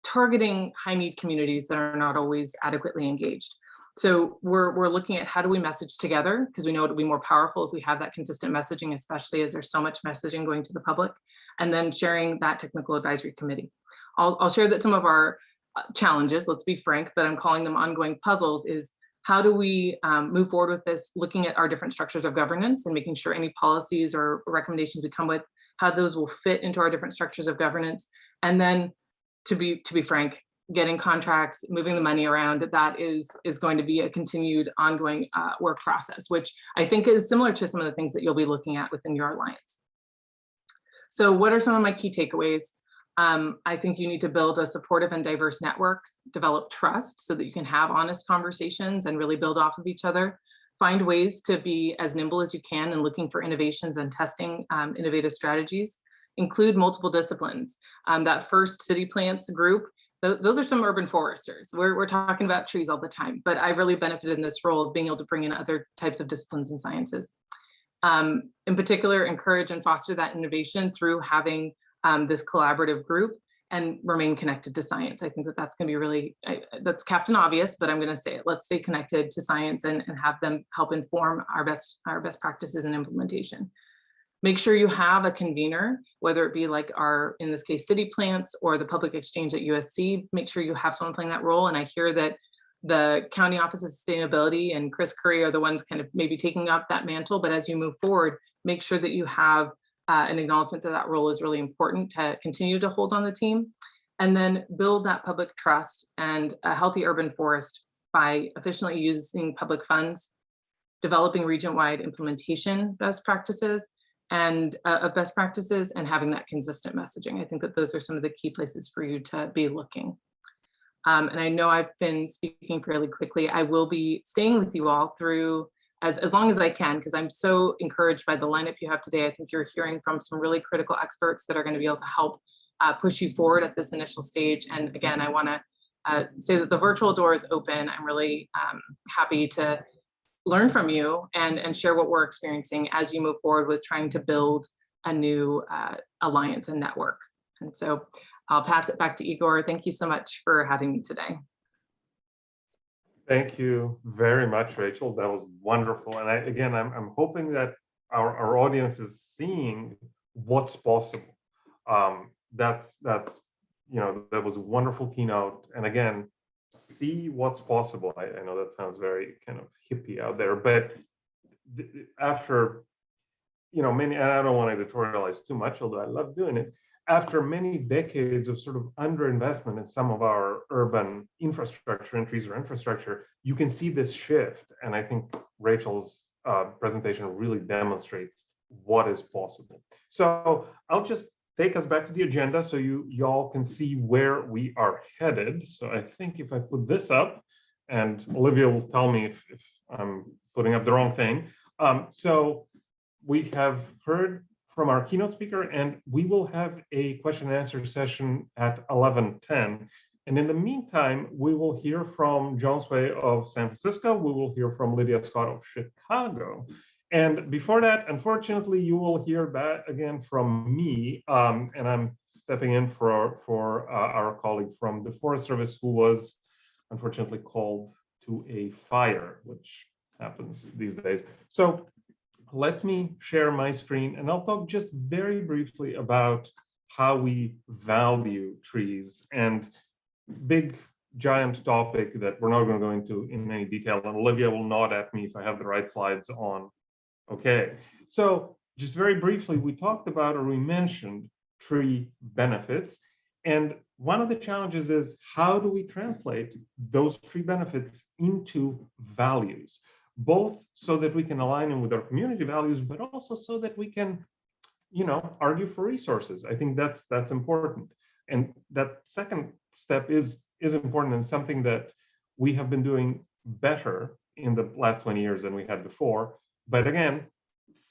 targeting high need communities that are not always adequately engaged. So we're looking at how do we message together, because we know it'll be more powerful if we have that consistent messaging, especially as there's so much messaging going to the public, and then sharing that technical advisory committee. I'll share that some of our challenges, let's be frank, but I'm calling them ongoing puzzles, is how do we move forward with this, looking at our different structures of governance and making sure any policies or recommendations we come with, how those will fit into our different structures of governance. And then to be frank, getting contracts, moving the money around, that is going to be a continued ongoing work process, which I think is similar to some of the things that you'll be looking at within your alliance. So what are some of my key takeaways? I think you need to build a supportive and diverse network, develop trust so that you can have honest conversations and really build off of each other. Find ways to be as nimble as you can in looking for innovations and testing innovative strategies. Include multiple disciplines. That first city plants group, those are some urban foresters. We're talking about trees all the time, but I really benefited in this role of being able to bring in other types of disciplines and sciences. In particular, encourage and foster that innovation through having this collaborative group and remain connected to science. I think that that's going to be really, that's Captain Obvious, but I'm going to say it. Let's stay connected to science and have them help inform our best practices and implementation. Make sure you have a convener, whether it be like our, in this case, city plants or the public exchange at USC. Make sure you have someone playing that role. And I hear that the County Office of Sustainability and Chris Curry are the ones kind of maybe taking up that mantle. But as you move forward, make sure that you have an acknowledgement that that role is really important to continue to hold on the team, and then build that public trust and a healthy urban forest by efficiently using public funds, developing region-wide implementation best practices and having that consistent messaging. I think that those are some of the key places for you to be looking. And I know I've been speaking fairly quickly. I will be staying with you all through as long as I can, because I'm so encouraged by the lineup you have today. I think you're hearing from some really critical experts that are going to be able to help push you forward at this initial stage. And again, I want to say that the virtual door is open. I'm really happy to learn from you and share what we're experiencing as you move forward with trying to build a new alliance and network. And so I'll pass it back to Igor. Thank you so much for having me today. Thank you very much, Rachel. That was wonderful. And I'm hoping that our audience is seeing what's possible. That was a wonderful keynote. And again, see what's possible. I know that sounds very kind of hippie out there, but after, many, and I don't want to editorialize too much, although I love doing it. After many decades of sort of underinvestment in some of our urban infrastructure and trees or infrastructure, you can see this shift. And I think Rachel's presentation really demonstrates what is possible. So I'll just take us back to the agenda so y'all can see where we are headed. So I think if I put this up, and Olivia will tell me if I'm putting up the wrong thing. So we have heard from our keynote speaker, and we will have a question and answer session at 11:10. And in the meantime, we will hear from John Sway of San Francisco. We will hear from Lydia Scott of Chicago. And before that, unfortunately, you will hear that again from me. And I'm stepping in for our colleague from the Forest Service, who was unfortunately called to a fire, which happens these days. So let me share my screen, and I'll talk just very briefly about how we value trees, and big giant topic that we're not going to go into in any detail. And Olivia will nod at me if I have the right slides on. Okay, so just very briefly, we talked about, or we mentioned, tree benefits. And one of the challenges is, how do we translate those tree benefits into values? Both so that we can align them with our community values, but also so that we can, argue for resources. I think that's important. And that second step is important, and something that we have been doing better in the last 20 years than we had before. But again,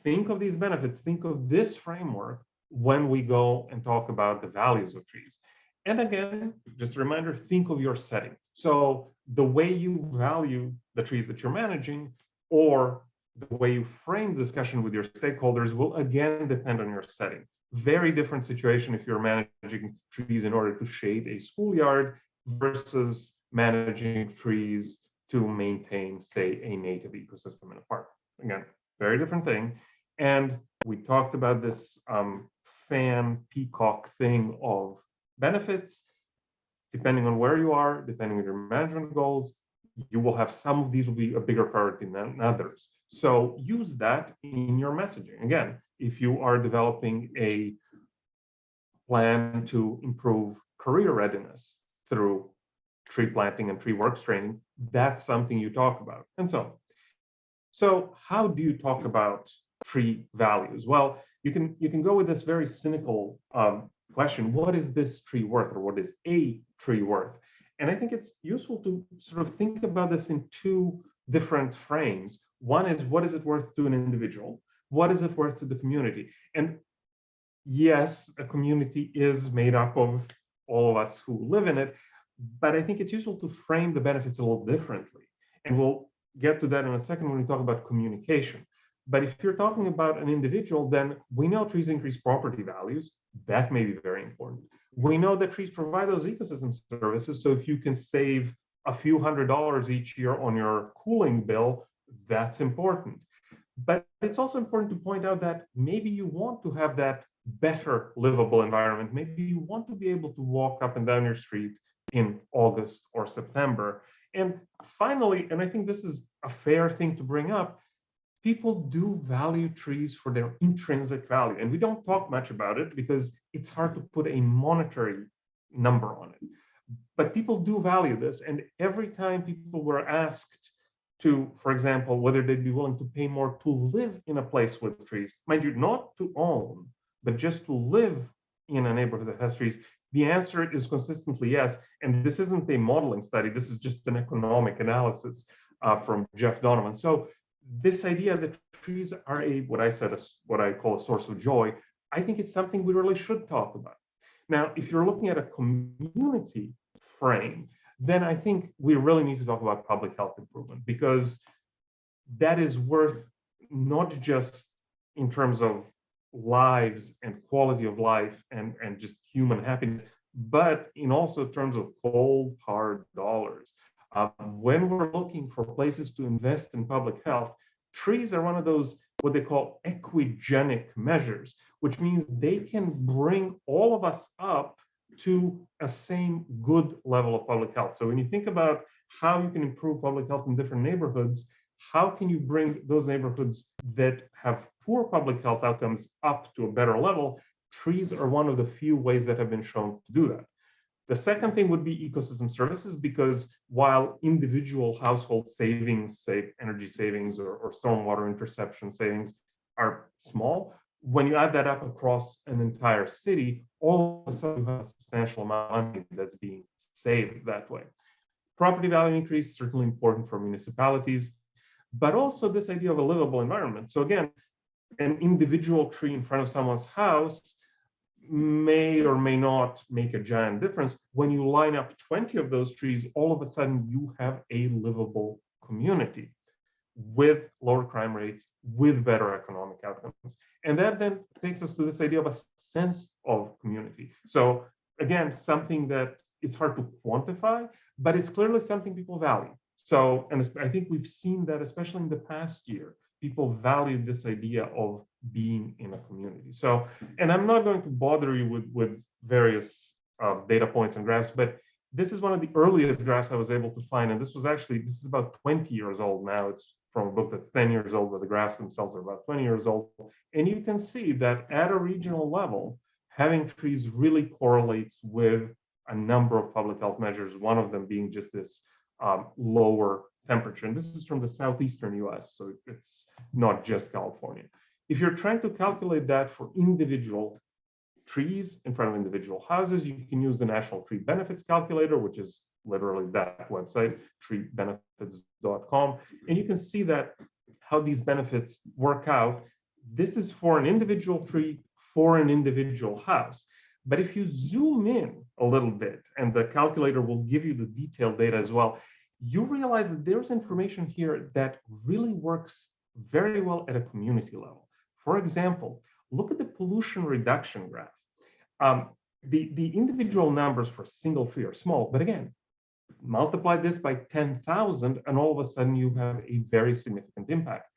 think of these benefits, think of this framework when we go and talk about the values of trees. And again, just a reminder, think of your setting. So the way you value the trees that you're managing, or the way you frame the discussion with your stakeholders, will again depend on your setting. Very different situation if you're managing trees in order to shade a schoolyard versus managing trees to maintain, say, a native ecosystem in a park. Again, very different thing. And we talked about this fan peacock thing of benefits. Depending on where you are, depending on your management goals, you will have some of these will be a bigger priority than others. So use that in your messaging. Again, if you are developing a plan to improve career readiness through tree planting and tree works training, that's something you talk about. And so how do you talk about tree values? Well, you can go with this very cynical question, what is this tree worth, or what is a tree worth? And I think it's useful to sort of think about this in two different frames. One is, what is it worth to an individual? What is it worth to the community? And yes, a community is made up of all of us who live in it, but I think it's useful to frame the benefits a little differently. And we'll get to that in a second when we talk about communication. But if you're talking about an individual, then we know trees increase property values. That may be very important. We know that trees provide those ecosystem services. So if you can save a few $100s each year on your cooling bill, that's important. But it's also important to point out that maybe you want to have that better livable environment. Maybe you want to be able to walk up and down your street in August or September. And finally, and I think this is a fair thing to bring up, people do value trees for their intrinsic value. And we don't talk much about it because it's hard to put a monetary number on it. But people do value this. And every time people were asked to, for example, whether they'd be willing to pay more to live in a place with trees, mind you, not to own, but just to live in a neighborhood that has trees, the answer is consistently yes. And this isn't a modeling study. This is just an economic analysis from Jeff Donovan. So this idea that trees are what I call a source of joy, I think it's something we really should talk about. Now, if you're looking at a community frame, then I think we really need to talk about public health improvement, because that is worth not just in terms of lives and quality of life and just human happiness, but in also terms of cold, hard dollars. When we're looking for places to invest in public health, trees are one of those, what they call equigenic measures, which means they can bring all of us up to a same good level of public health. So when you think about how you can improve public health in different neighborhoods, how can you bring those neighborhoods that have poor public health outcomes up to a better level? Trees are one of the few ways that have been shown to do that. The second thing would be ecosystem services, because while individual household savings, say energy savings or stormwater interception savings, are small, when you add that up across an entire city, all of a sudden you have a substantial amount of money that's being saved that way. Property value increase is certainly important for municipalities, but also this idea of a livable environment. So again, an individual tree in front of someone's house may or may not make a giant difference. When you line up 20 of those trees, all of a sudden you have a livable community with lower crime rates, with better economic outcomes. And that then takes us to this idea of a sense of community. So again, something that is hard to quantify, but it's clearly something people value. So, and I think we've seen that, especially in the past year, people value this idea of being in a community. So, and I'm not going to bother you with various data points and graphs, but this is one of the earliest graphs I was able to find. And this is about 20 years old now. It's from a book that's 10 years old, but the graphs themselves are about 20 years old. And you can see that at a regional level, having trees really correlates with a number of public health measures, one of them being just this lower temperature. And this is from the southeastern US, so it's not just California. If you're trying to calculate that for individual trees in front of individual houses, you can use the National Tree Benefits Calculator, which is literally that website, treebenefits.com. And you can see that how these benefits work out. This is for an individual tree for an individual house. But if you zoom in a little bit, and the calculator will give you the detailed data as well, you realize that there's information here that really works very well at a community level. For example, look at the pollution reduction graph. The individual numbers for single tree are small, but again, multiply this by 10,000 and all of a sudden you have a very significant impact.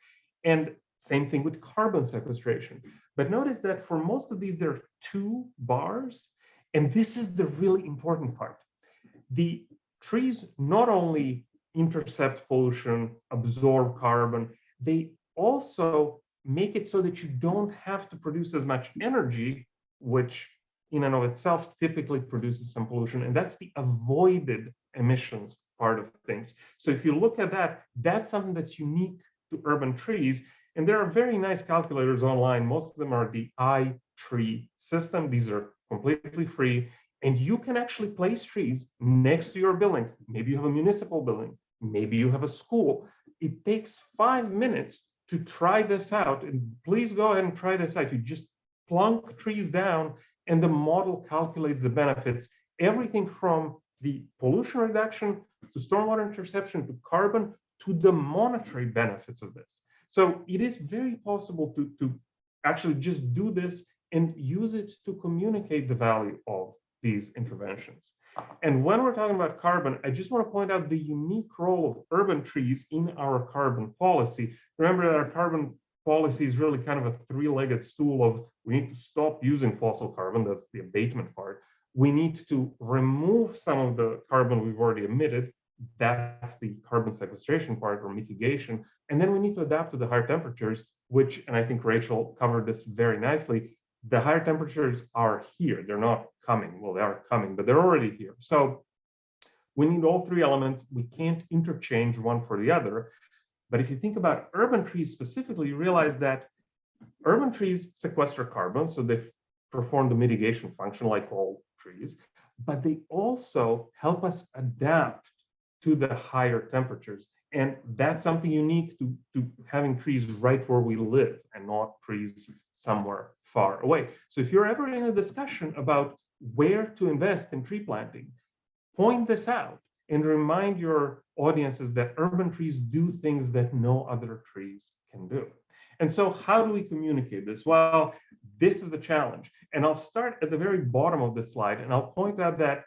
And same thing with carbon sequestration. But notice that for most of these, there are 2 bars, and this is the really important part. The trees not only intercept pollution, absorb carbon, they also make it so that you don't have to produce as much energy, which in and of itself typically produces some pollution. And that's the avoided emissions part of things. So if you look at that, that's something that's unique to urban trees. And there are very nice calculators online. Most of them are the tree system. These are completely free, and you can actually place trees next to your building. Maybe you have a municipal building, maybe you have a school. It takes 5 minutes to try this out, and please go ahead and try this out. You just plunk trees down, and the model calculates the benefits, everything from the pollution reduction to stormwater interception to carbon to the monetary benefits of this. So it is very possible to actually just do this and use it to communicate the value of these interventions. And when we're talking about carbon, I just want to point out the unique role of urban trees in our carbon policy. Remember that our carbon policy is really kind of a three-legged stool of we need to stop using fossil carbon, that's the abatement part. We need to remove some of the carbon we've already emitted, that's the carbon sequestration part or mitigation. And then we need to adapt to the higher temperatures, which, and I think Rachel covered this very nicely, the higher temperatures are here. They're not coming. Well, they are coming, but they're already here. So we need all three elements. We can't interchange one for the other. But if you think about urban trees specifically, you realize that urban trees sequester carbon, so they perform the mitigation function like all trees, but they also help us adapt to the higher temperatures. And that's something unique to having trees right where we live and not trees somewhere far away. So if you're ever in a discussion about where to invest in tree planting, point this out and remind your audiences that urban trees do things that no other trees can do. And so how do we communicate this? Well, this is the challenge. And I'll start at the very bottom of this slide, and I'll point out that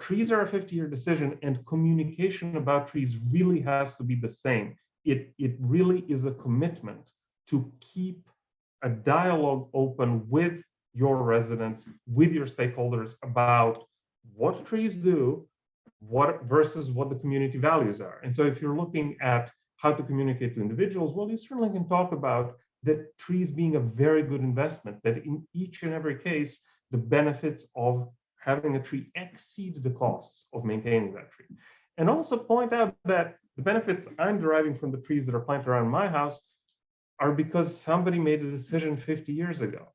trees are a 50-year decision, and communication about trees really has to be the same. It really is a commitment to keep a dialogue open with your residents, with your stakeholders about what trees do, versus what the community values are. And so if you're looking at how to communicate to individuals, well, you certainly can talk about that trees being a very good investment, that in each and every case, the benefits of having a tree exceed the costs of maintaining that tree. And also point out that the benefits I'm deriving from the trees that are planted around my house are because somebody made a decision 50 years ago.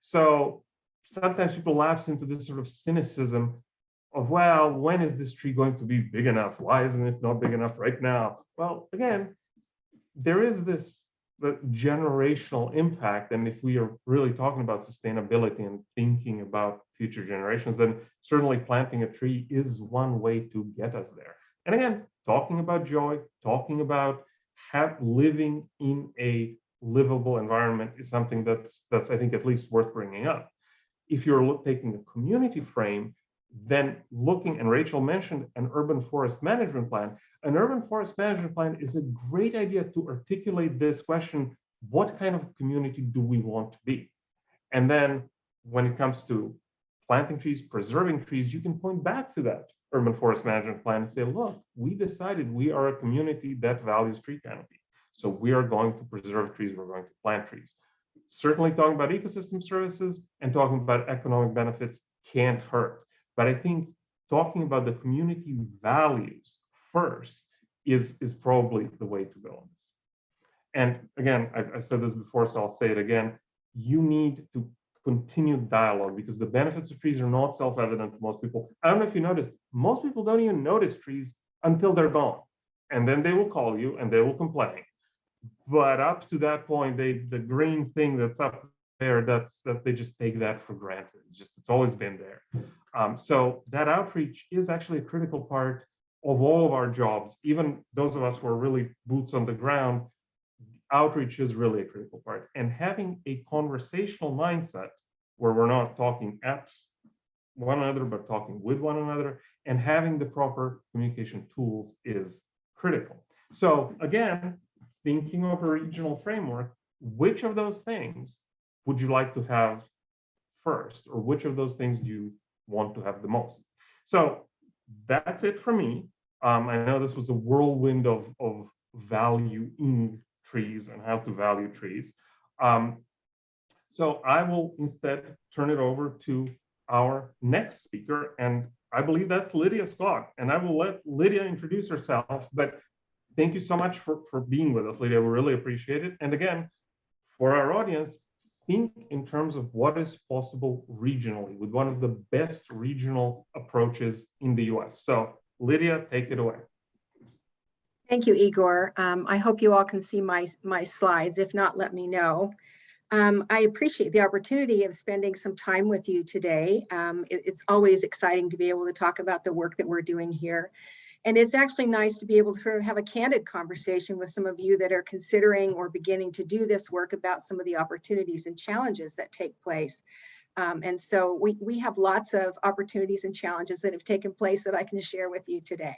So sometimes people lapse into this sort of cynicism of, well, when is this tree going to be big enough? Why isn't it not big enough right now? Well, again, there is this generational impact. And if we are really talking about sustainability and thinking about future generations, then certainly planting a tree is one way to get us there. And again, talking about joy, talking about living in a livable environment is something that's I think at least worth bringing up. If you're taking a community frame, then looking, and Rachel mentioned an urban forest management plan. An urban forest management plan is a great idea to articulate this question: what kind of community do we want to be? And then when it comes to planting trees, preserving trees, you can point back to that urban forest management plan and say, look, we decided we are a community that values tree canopy. So we are going to preserve trees, we're going to plant trees. Certainly talking about ecosystem services and talking about economic benefits can't hurt. But I think talking about the community values first is probably the way to go on this. And again, I said this before, so I'll say it again. You need to continue dialogue because the benefits of trees are not self-evident to most people. I don't know if you noticed, most people don't even notice trees until they're gone. And then they will call you and they will complain. But up to that point, the green thing that's up there, that they just take that for granted. It's always been there. So that outreach is actually a critical part of all of our jobs. Even those of us who are really boots on the ground, outreach is really a critical part. And having a conversational mindset where we're not talking at one another, but talking with one another, and having the proper communication tools is critical. So again, thinking of a regional framework, which of those things would you like to have first, or which of those things do you want to have the most? So that's it for me. I know this was a whirlwind of valuing trees and how to value trees. So I will instead turn it over to our next speaker, and I believe that's Lydia Scott. And I will let Lydia introduce herself, but thank you so much for being with us, Lydia. We really appreciate it. And again, for our audience, think in terms of what is possible regionally with one of the best regional approaches in the US. So Lydia, take it away. Thank you, Igor. I hope you all can see my slides. If not, let me know. I appreciate the opportunity of spending some time with you today. It's always exciting to be able to talk about the work that we're doing here. And it's actually nice to be able to have a candid conversation with some of you that are considering or beginning to do this work about some of the opportunities and challenges that take place. And so we have lots of opportunities and challenges that have taken place that I can share with you today.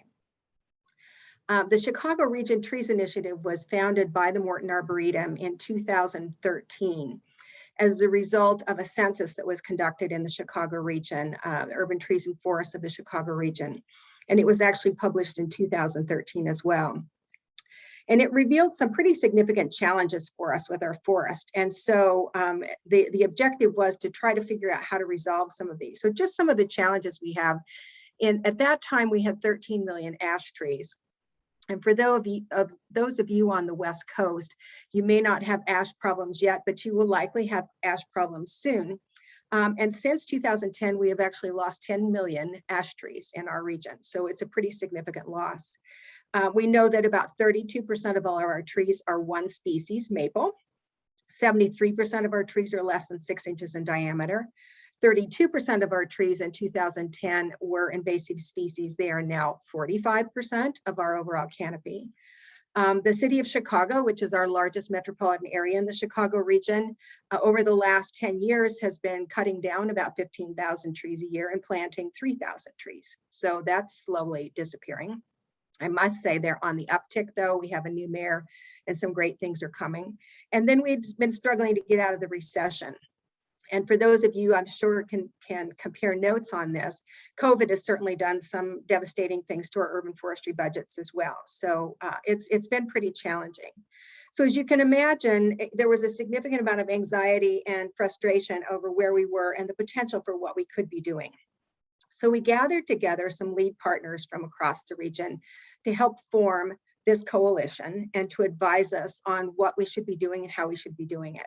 The Chicago Region Trees Initiative was founded by the Morton Arboretum in 2013 as a result of a census that was conducted in the Chicago region, the urban trees and forests of the Chicago region. And it was actually published in 2013 as well. And it revealed some pretty significant challenges for us with our forest. And so the objective was to try to figure out how to resolve some of these. So just some of the challenges we have. At that time, we had 13 million ash trees. And for those of you on the West Coast, you may not have ash problems yet, but you will likely have ash problems soon. And since 2010, we have actually lost 10 million ash trees in our region. So it's a pretty significant loss. We know that about 32% of all of our trees are one species, maple. 73% of our trees are less than 6 inches in diameter. 32% of our trees in 2010 were invasive species. They are now 45% of our overall canopy. The city of Chicago, which is our largest metropolitan area in the Chicago region, over the last 10 years has been cutting down about 15,000 trees a year and planting 3,000 trees. So that's slowly disappearing. I must say they're on the uptick though. We have a new mayor and some great things are coming. And then we've been struggling to get out of the recession. And for those of you, I'm sure can compare notes on this, COVID has certainly done some devastating things to our urban forestry budgets as well. So it's been pretty challenging. So as you can imagine, there was a significant amount of anxiety and frustration over where we were and the potential for what we could be doing. So we gathered together some lead partners from across the region to help form this coalition and to advise us on what we should be doing and how we should be doing it.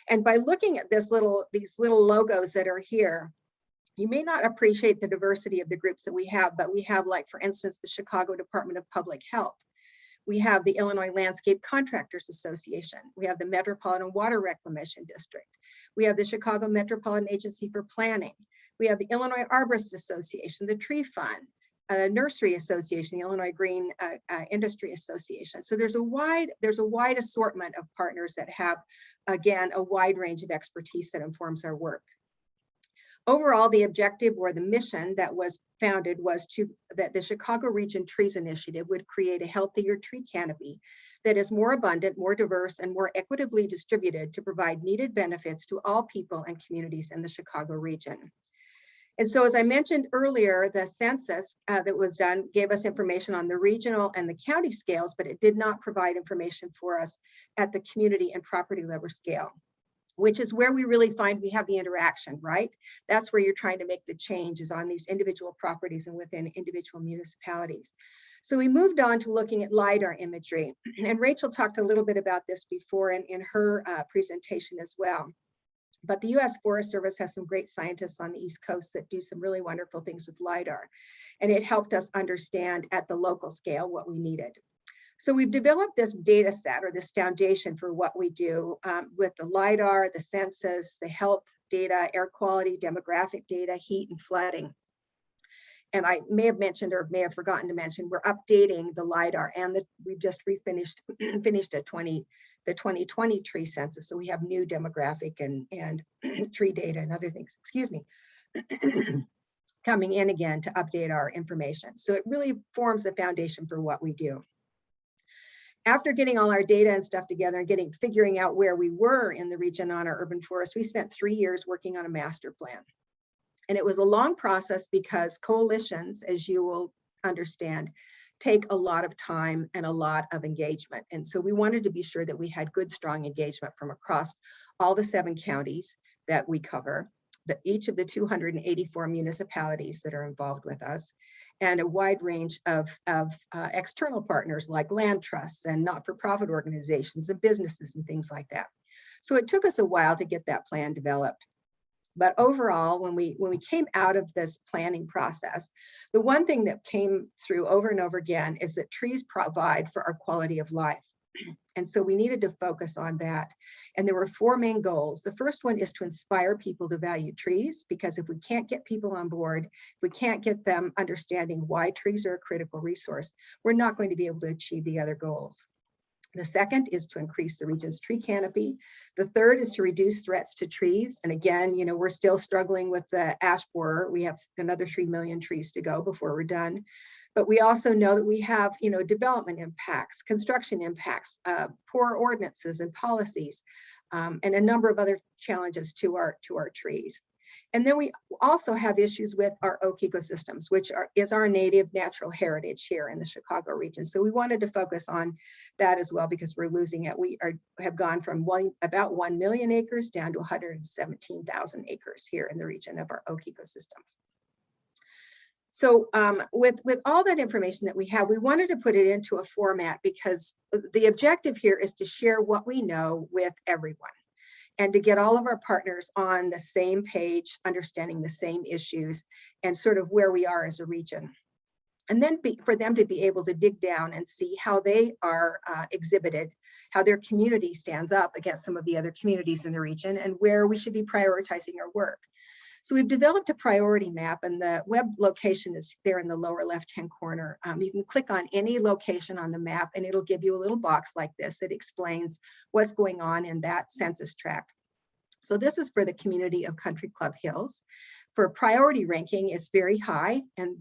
And by looking at these little logos that are here, you may not appreciate the diversity of the groups that we have, but we have, like, for instance, the Chicago Department of Public Health. We have the Illinois Landscape Contractors Association. We have the Metropolitan Water Reclamation District. We have the Chicago Metropolitan Agency for Planning. We have the Illinois Arborist Association, the Tree Fund, Nursery Association, the Illinois Green Industry Association. So there's a wide assortment of partners that have, again, a wide range of expertise that informs our work. Overall, the objective or the mission that was founded was that the Chicago Region Trees Initiative would create a healthier tree canopy that is more abundant, more diverse, and more equitably distributed to provide needed benefits to all people and communities in the Chicago region. And so, as I mentioned earlier, the census that was done gave us information on the regional and the county scales, but it did not provide information for us at the community and property level scale, which is where we really find we have the interaction, right? That's where you're trying to make the changes on these individual properties and within individual municipalities. So we moved on to looking at Lidar imagery. And Rachel talked a little bit about this before in her presentation as well. But the US Forest Service has some great scientists on the East Coast that do some really wonderful things with Lidar. And it helped us understand at the local scale what we needed. So we've developed this data set or this foundation for what we do with the Lidar, the census, the health data, air quality, demographic data, heat and flooding. And I may have mentioned or may have forgotten to mention, we're updating the Lidar and we've just finished the 2020 tree census. So we have new demographic and tree data and other things, excuse me, coming in again to update our information. So it really forms the foundation for what we do. After getting all our data and stuff together and figuring out where we were in the region on our urban forest, we spent 3 years working on a master plan. And it was a long process because coalitions, as you will understand, take a lot of time and a lot of engagement. And so we wanted to be sure that we had good, strong engagement from across all the 7 counties that we cover, each of the 284 municipalities that are involved with us, and a wide range of external partners like land trusts and not-for-profit organizations and businesses and things like that. So it took us a while to get that plan developed. But overall, when we came out of this planning process, the one thing that came through over and over again is that trees provide for our quality of life. And so we needed to focus on that. And there were 4 main goals. The first one is to inspire people to value trees, because if we can't get people on board, we can't get them understanding why trees are a critical resource, we're not going to be able to achieve the other goals. The second is to increase the region's tree canopy. The third is to reduce threats to trees. And again, you know, we're still struggling with the ash borer. We have another 3 million trees to go before we're done. But we also know that we have, you know, development impacts, construction impacts, poor ordinances and policies, and a number of other challenges to our trees. And then we also have issues with our oak ecosystems, which is our native natural heritage here in the Chicago region. So we wanted to focus on that as well, because we're losing it. We have gone from about 1 million acres down to 117,000 acres here in the region of our oak ecosystems. So with all that information that we have, we wanted to put it into a format, because the objective here is to share what we know with everyone, and to get all of our partners on the same page, understanding the same issues and sort of where we are as a region. And then for them to be able to dig down and see how they are exhibited, how their community stands up against some of the other communities in the region, and where we should be prioritizing our work. So we've developed a priority map, and the web location is there in the lower left-hand corner. You can click on any location on the map and it'll give you a little box like this. It explains what's going on in that census tract. So this is for the community of Country Club Hills. For priority ranking, it's very high, and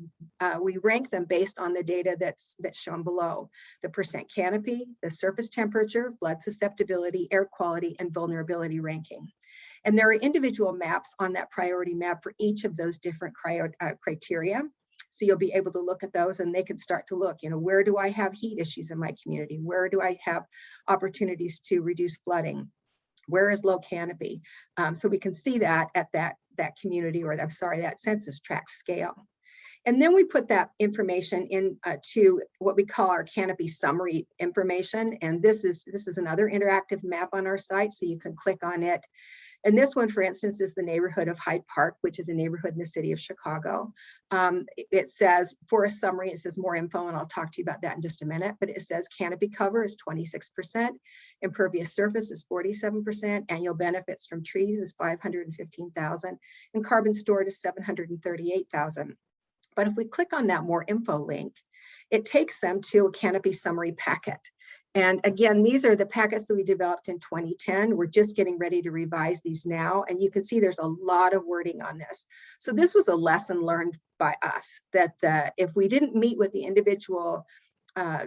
we rank them based on the data that's shown below: the percent canopy, the surface temperature, flood susceptibility, air quality, and vulnerability ranking. And there are individual maps on that priority map for each of those different criteria. So you'll be able to look at those, and they can start to look, you know, where do I have heat issues in my community? Where do I have opportunities to reduce flooding? Where is low canopy? So we can see that at that community, or that census tract scale. And then we put that information in to what we call our canopy summary information. And this is another interactive map on our site, so you can click on it. And this one, for instance, is the neighborhood of Hyde Park, which is a neighborhood in the city of Chicago. It says, for a summary, it says more info, and I'll talk to you about that in just a minute, but it says canopy cover is 26%, impervious surface is 47%, annual benefits from trees is 515,000, and carbon stored is 738,000. But if we click on that more info link, it takes them to a canopy summary packet. And again, these are the packets that we developed in 2010. We're just getting ready to revise these now. And you can see there's a lot of wording on this. So this was a lesson learned by us, that if we didn't meet with the individual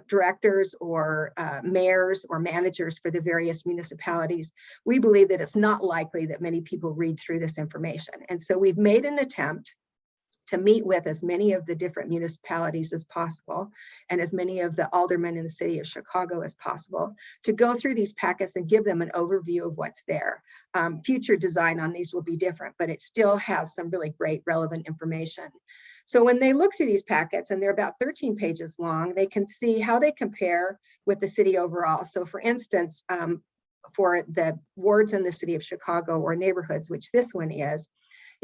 directors or mayors or managers for the various municipalities, we believe that it's not likely that many people read through this information. And so we've made an attempt to meet with as many of the different municipalities as possible, and as many of the aldermen in the city of Chicago as possible, to go through these packets and give them an overview of what's there. Future design on these will be different, but it still has some really great relevant information. So when they look through these packets, and they're about 13 pages long, they can see how they compare with the city overall. So for instance, for the wards in the city of Chicago, or neighborhoods, which this one is,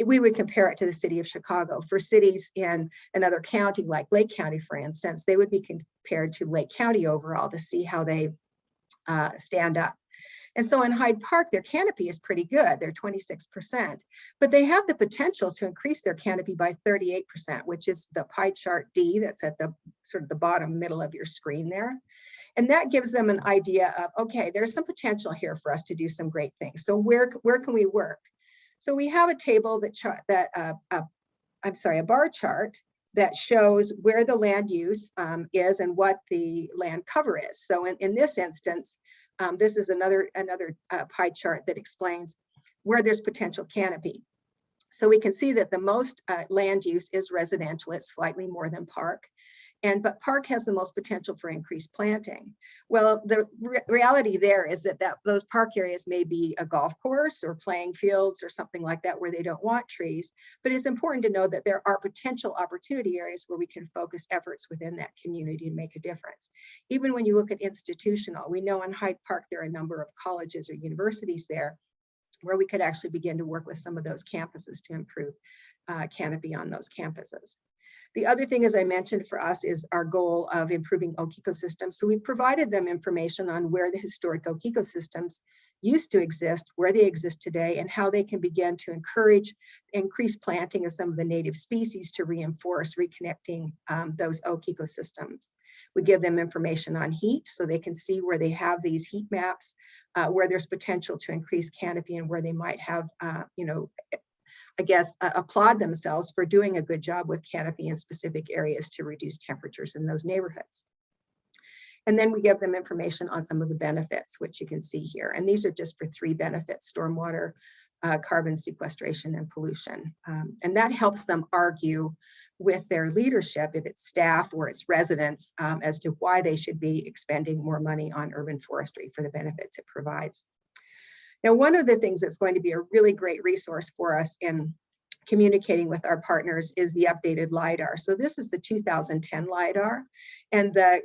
we would compare it to the city of Chicago. For cities in another county, like Lake County, for instance, they would be compared to Lake County overall to see how they stand up. And so in Hyde Park, their canopy is pretty good. They're 26%, but they have the potential to increase their canopy by 38%, which is the pie chart D that's at the sort of the bottom middle of your screen there. And that gives them an idea of, okay, there's some potential here for us to do some great things. So where can we work? So we have a table a bar chart that shows where the land use is and what the land cover is. So in this instance, this is another pie chart that explains where there's potential canopy. So we can see that the most land use is residential. It's slightly more than park. But park has the most potential for increased planting. Well, the reality there is that those park areas may be a golf course or playing fields or something like that where they don't want trees. But it's important to know that there are potential opportunity areas where we can focus efforts within that community and make a difference. Even when you look at institutional, we know in Hyde Park there are a number of colleges or universities there where we could actually begin to work with some of those campuses to improve canopy on those campuses. The other thing, as I mentioned, for us is our goal of improving oak ecosystems. So we've provided them information on where the historic oak ecosystems used to exist, where they exist today, and how they can begin to encourage increased planting of some of the native species to reinforce reconnecting those oak ecosystems. We give them information on heat so they can see where they have these heat maps, where there's potential to increase canopy and where they might have, I guess, applaud themselves for doing a good job with canopy in specific areas to reduce temperatures in those neighborhoods. And then we give them information on some of the benefits, which you can see here. And these are just for 3 benefits: stormwater, carbon sequestration, and pollution. And that helps them argue with their leadership, if it's staff or it's residents, as to why they should be expending more money on urban forestry for the benefits it provides. Now, one of the things that's going to be a really great resource for us in communicating with our partners is the updated Lidar. So this is the 2010 Lidar, and the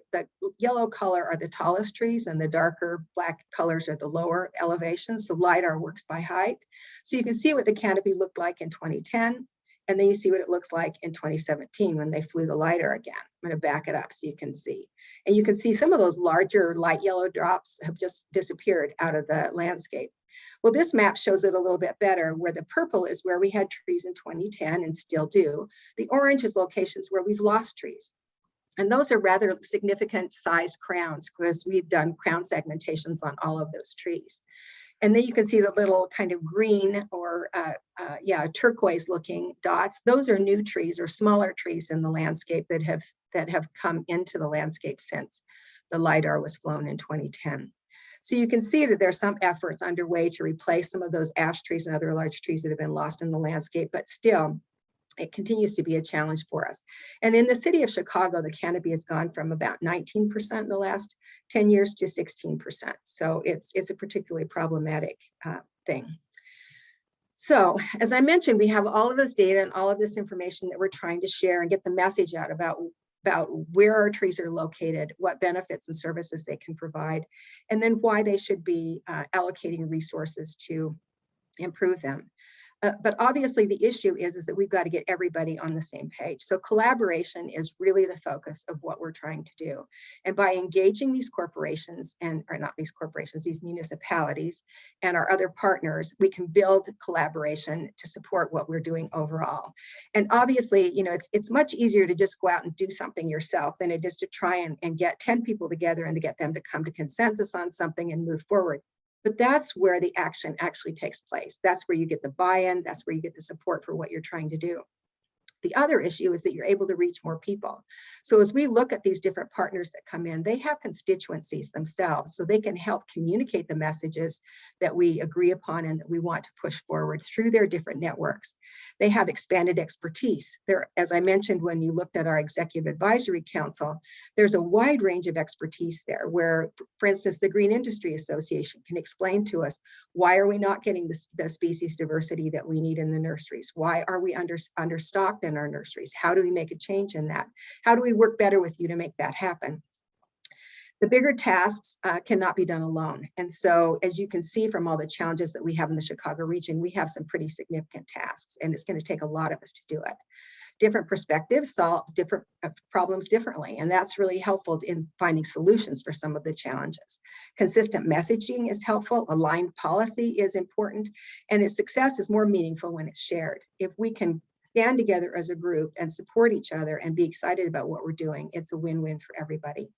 yellow color are the tallest trees and the darker black colors are the lower elevations. So Lidar works by height. So you can see what the canopy looked like in 2010, and then you see what it looks like in 2017 when they flew the Lidar again. I'm going to back it up so you can see. And you can see some of those larger light yellow drops have just disappeared out of the landscape. Well, this map shows it a little bit better, where the purple is where we had trees in 2010 and still do. The orange is locations where we've lost trees. And those are rather significant sized crowns because we've done crown segmentations on all of those trees. And then you can see the little kind of green or turquoise looking dots. Those are new trees or smaller trees in the landscape that have come into the landscape since the Lidar was flown in 2010. So you can see that there's some efforts underway to replace some of those ash trees and other large trees that have been lost in the landscape, but still, it continues to be a challenge for us. And in the city of Chicago, the canopy has gone from about 19% in the last 10 years to 16%. So it's a particularly problematic thing. So as I mentioned, we have all of this data and all of this information that we're trying to share and get the message out about where our trees are located, what benefits and services they can provide, and then why they should be allocating resources to improve them. But obviously the issue is that we've got to get everybody on the same page. So collaboration is really the focus of what we're trying to do. And by engaging these corporations these municipalities and our other partners, we can build collaboration to support what we're doing overall. And obviously, it's much easier to just go out and do something yourself than it is to try and get 10 people together and to get them to come to consensus on something and move forward. But that's where the action actually takes place. That's where you get the buy-in. That's where you get the support for what you're trying to do. The other issue is that you're able to reach more people. So as we look at these different partners that come in, they have constituencies themselves, so they can help communicate the messages that we agree upon and that we want to push forward through their different networks. They have expanded expertise. There, as I mentioned, when you looked at our Executive Advisory Council, there's a wide range of expertise there where, for instance, the Green Industry Association can explain to us, why are we not getting the species diversity that we need in the nurseries? Why are we understocked in our nurseries? How do we make a change in that? How do we work better with you to make that happen? The bigger tasks cannot be done alone. And so as you can see from all the challenges that we have in the Chicago region, we have some pretty significant tasks, and it's going to take a lot of us to do it. Different perspectives solve different problems differently, and that's really helpful in finding solutions for some of the challenges. Consistent messaging is helpful, aligned policy is important, and its success is more meaningful when it's shared. If we can stand together as a group and support each other and be excited about what we're doing, it's a win-win for everybody.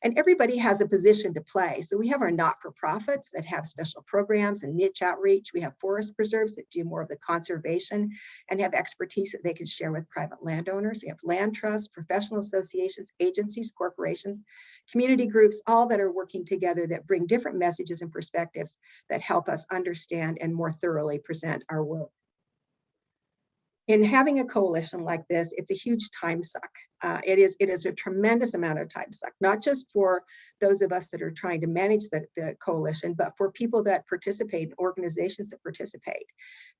And everybody has a position to play. So we have our not-for-profits that have special programs and niche outreach. We have forest preserves that do more of the conservation and have expertise that they can share with private landowners. We have land trusts, professional associations, agencies, corporations, community groups, all that are working together that bring different messages and perspectives that help us understand and more thoroughly present our work. In having a coalition like this, it's a huge time suck. It is a tremendous amount of time suck, not just for those of us that are trying to manage the coalition, but for people that participate, organizations that participate.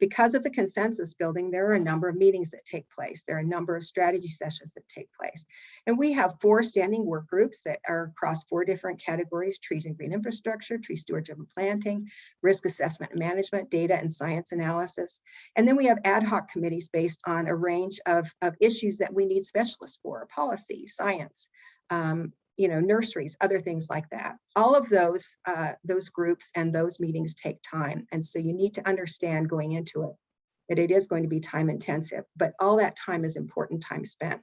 Because of the consensus building, there are a number of meetings that take place. There are a number of strategy sessions that take place. And we have 4 standing work groups that are across 4 different categories: trees and green infrastructure, tree stewardship and planting, risk assessment and management, data and science analysis. And then we have ad hoc committees based on a range of issues that we need specialists for: policy, science, nurseries, other things like that. All of those groups and those meetings take time. And so you need to understand going into it that it is going to be time intensive, but all that time is important time spent.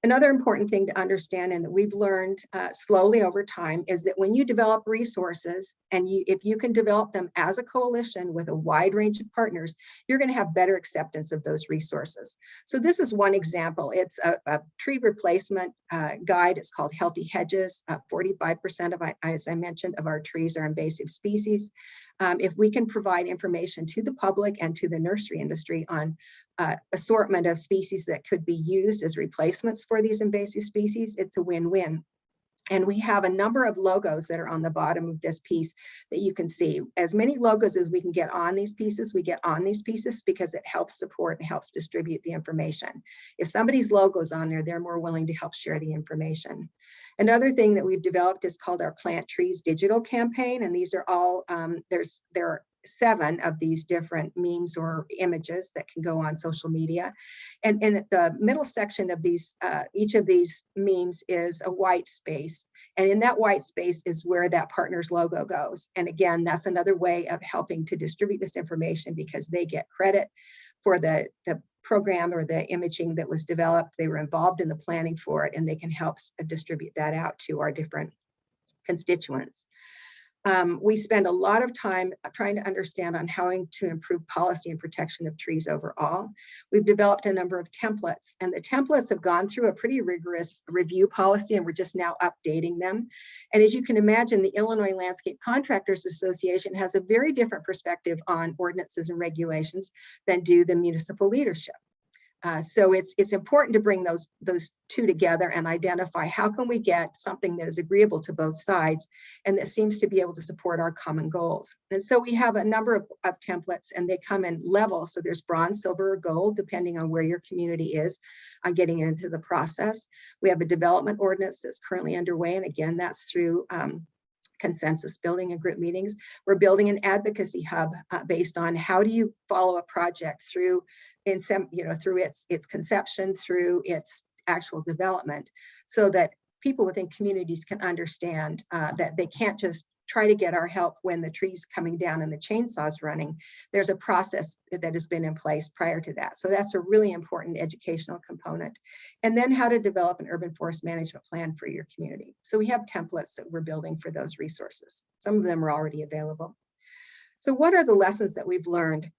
Another important thing to understand, and that we've learned slowly over time, is that when you develop resources, and if you can develop them as a coalition with a wide range of partners, you're going to have better acceptance of those resources. So this is one example. It's a tree replacement guide. It's called Healthy Hedges. 45% of, as I mentioned, of our trees are invasive species. If we can provide information to the public and to the nursery industry on assortment of species that could be used as replacements for these invasive species, it's a win-win. And we have a number of logos that are on the bottom of this piece that you can see. As many logos as we can get on these pieces, we get on these pieces because it helps support and helps distribute the information. If somebody's logo's on there, they're more willing to help share the information. Another thing that we've developed is called our Plant Trees digital campaign. And these are all, there are 7 of these different memes or images that can go on social media. And in the middle section of these, each of these memes is a white space. And in that white space is where that partner's logo goes. And again, that's another way of helping to distribute this information, because they get credit for the program or the imaging that was developed. They were involved in the planning for it, and they can help distribute that out to our different constituents. We spend a lot of time trying to understand on how to improve policy and protection of trees overall. We've developed a number of templates, and the templates have gone through a pretty rigorous review policy, and we're just now updating them. And as you can imagine, the Illinois Landscape Contractors Association has a very different perspective on ordinances and regulations than do the municipal leadership. So it's important to bring those 2 together and identify how can we get something that is agreeable to both sides and that seems to be able to support our common goals. And so we have a number of templates, and they come in levels. So there's bronze, silver, or gold, depending on where your community is on getting into the process. We have a development ordinance that's currently underway. And again, that's through consensus building and group meetings. We're building an advocacy hub based on how do you follow a project through through its conception, through its actual development, so that people within communities can understand that they can't just try to get our help when the tree's coming down and the chainsaw's running. There's a process that has been in place prior to that. So that's a really important educational component. And then how to develop an urban forest management plan for your community. So we have templates that we're building for those resources. Some of them are already available. So what are the lessons that we've learned?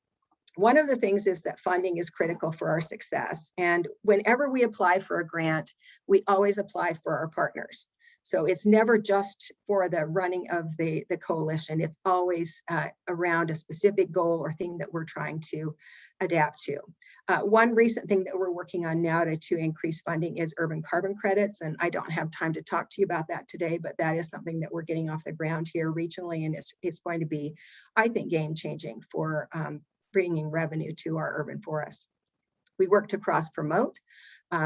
One of the things is that funding is critical for our success. And whenever we apply for a grant, we always apply for our partners. So it's never just for the running of the coalition. It's always around a specific goal or thing that we're trying to adapt to. One recent thing that we're working on now to increase funding is urban carbon credits. And I don't have time to talk to you about that today, but that is something that we're getting off the ground here regionally. And it's going to be, I think, game changing for bringing revenue to our urban forest. We work to cross promote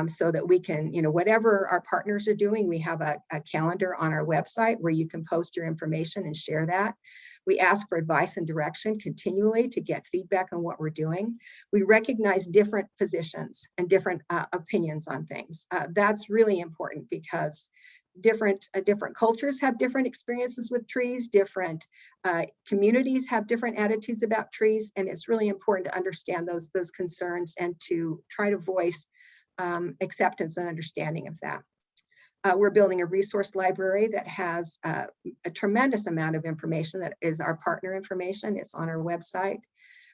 so that we can, whatever our partners are doing, we have a calendar on our website where you can post your information and share that. We ask for advice and direction continually to get feedback on what we're doing. We recognize different positions and different opinions on things. That's really important because different cultures have different experiences with trees, different communities have different attitudes about trees, and it's really important to understand those concerns and to try to voice acceptance and understanding of that. We're building a resource library that has a tremendous amount of information that is our partner information. It's on our website.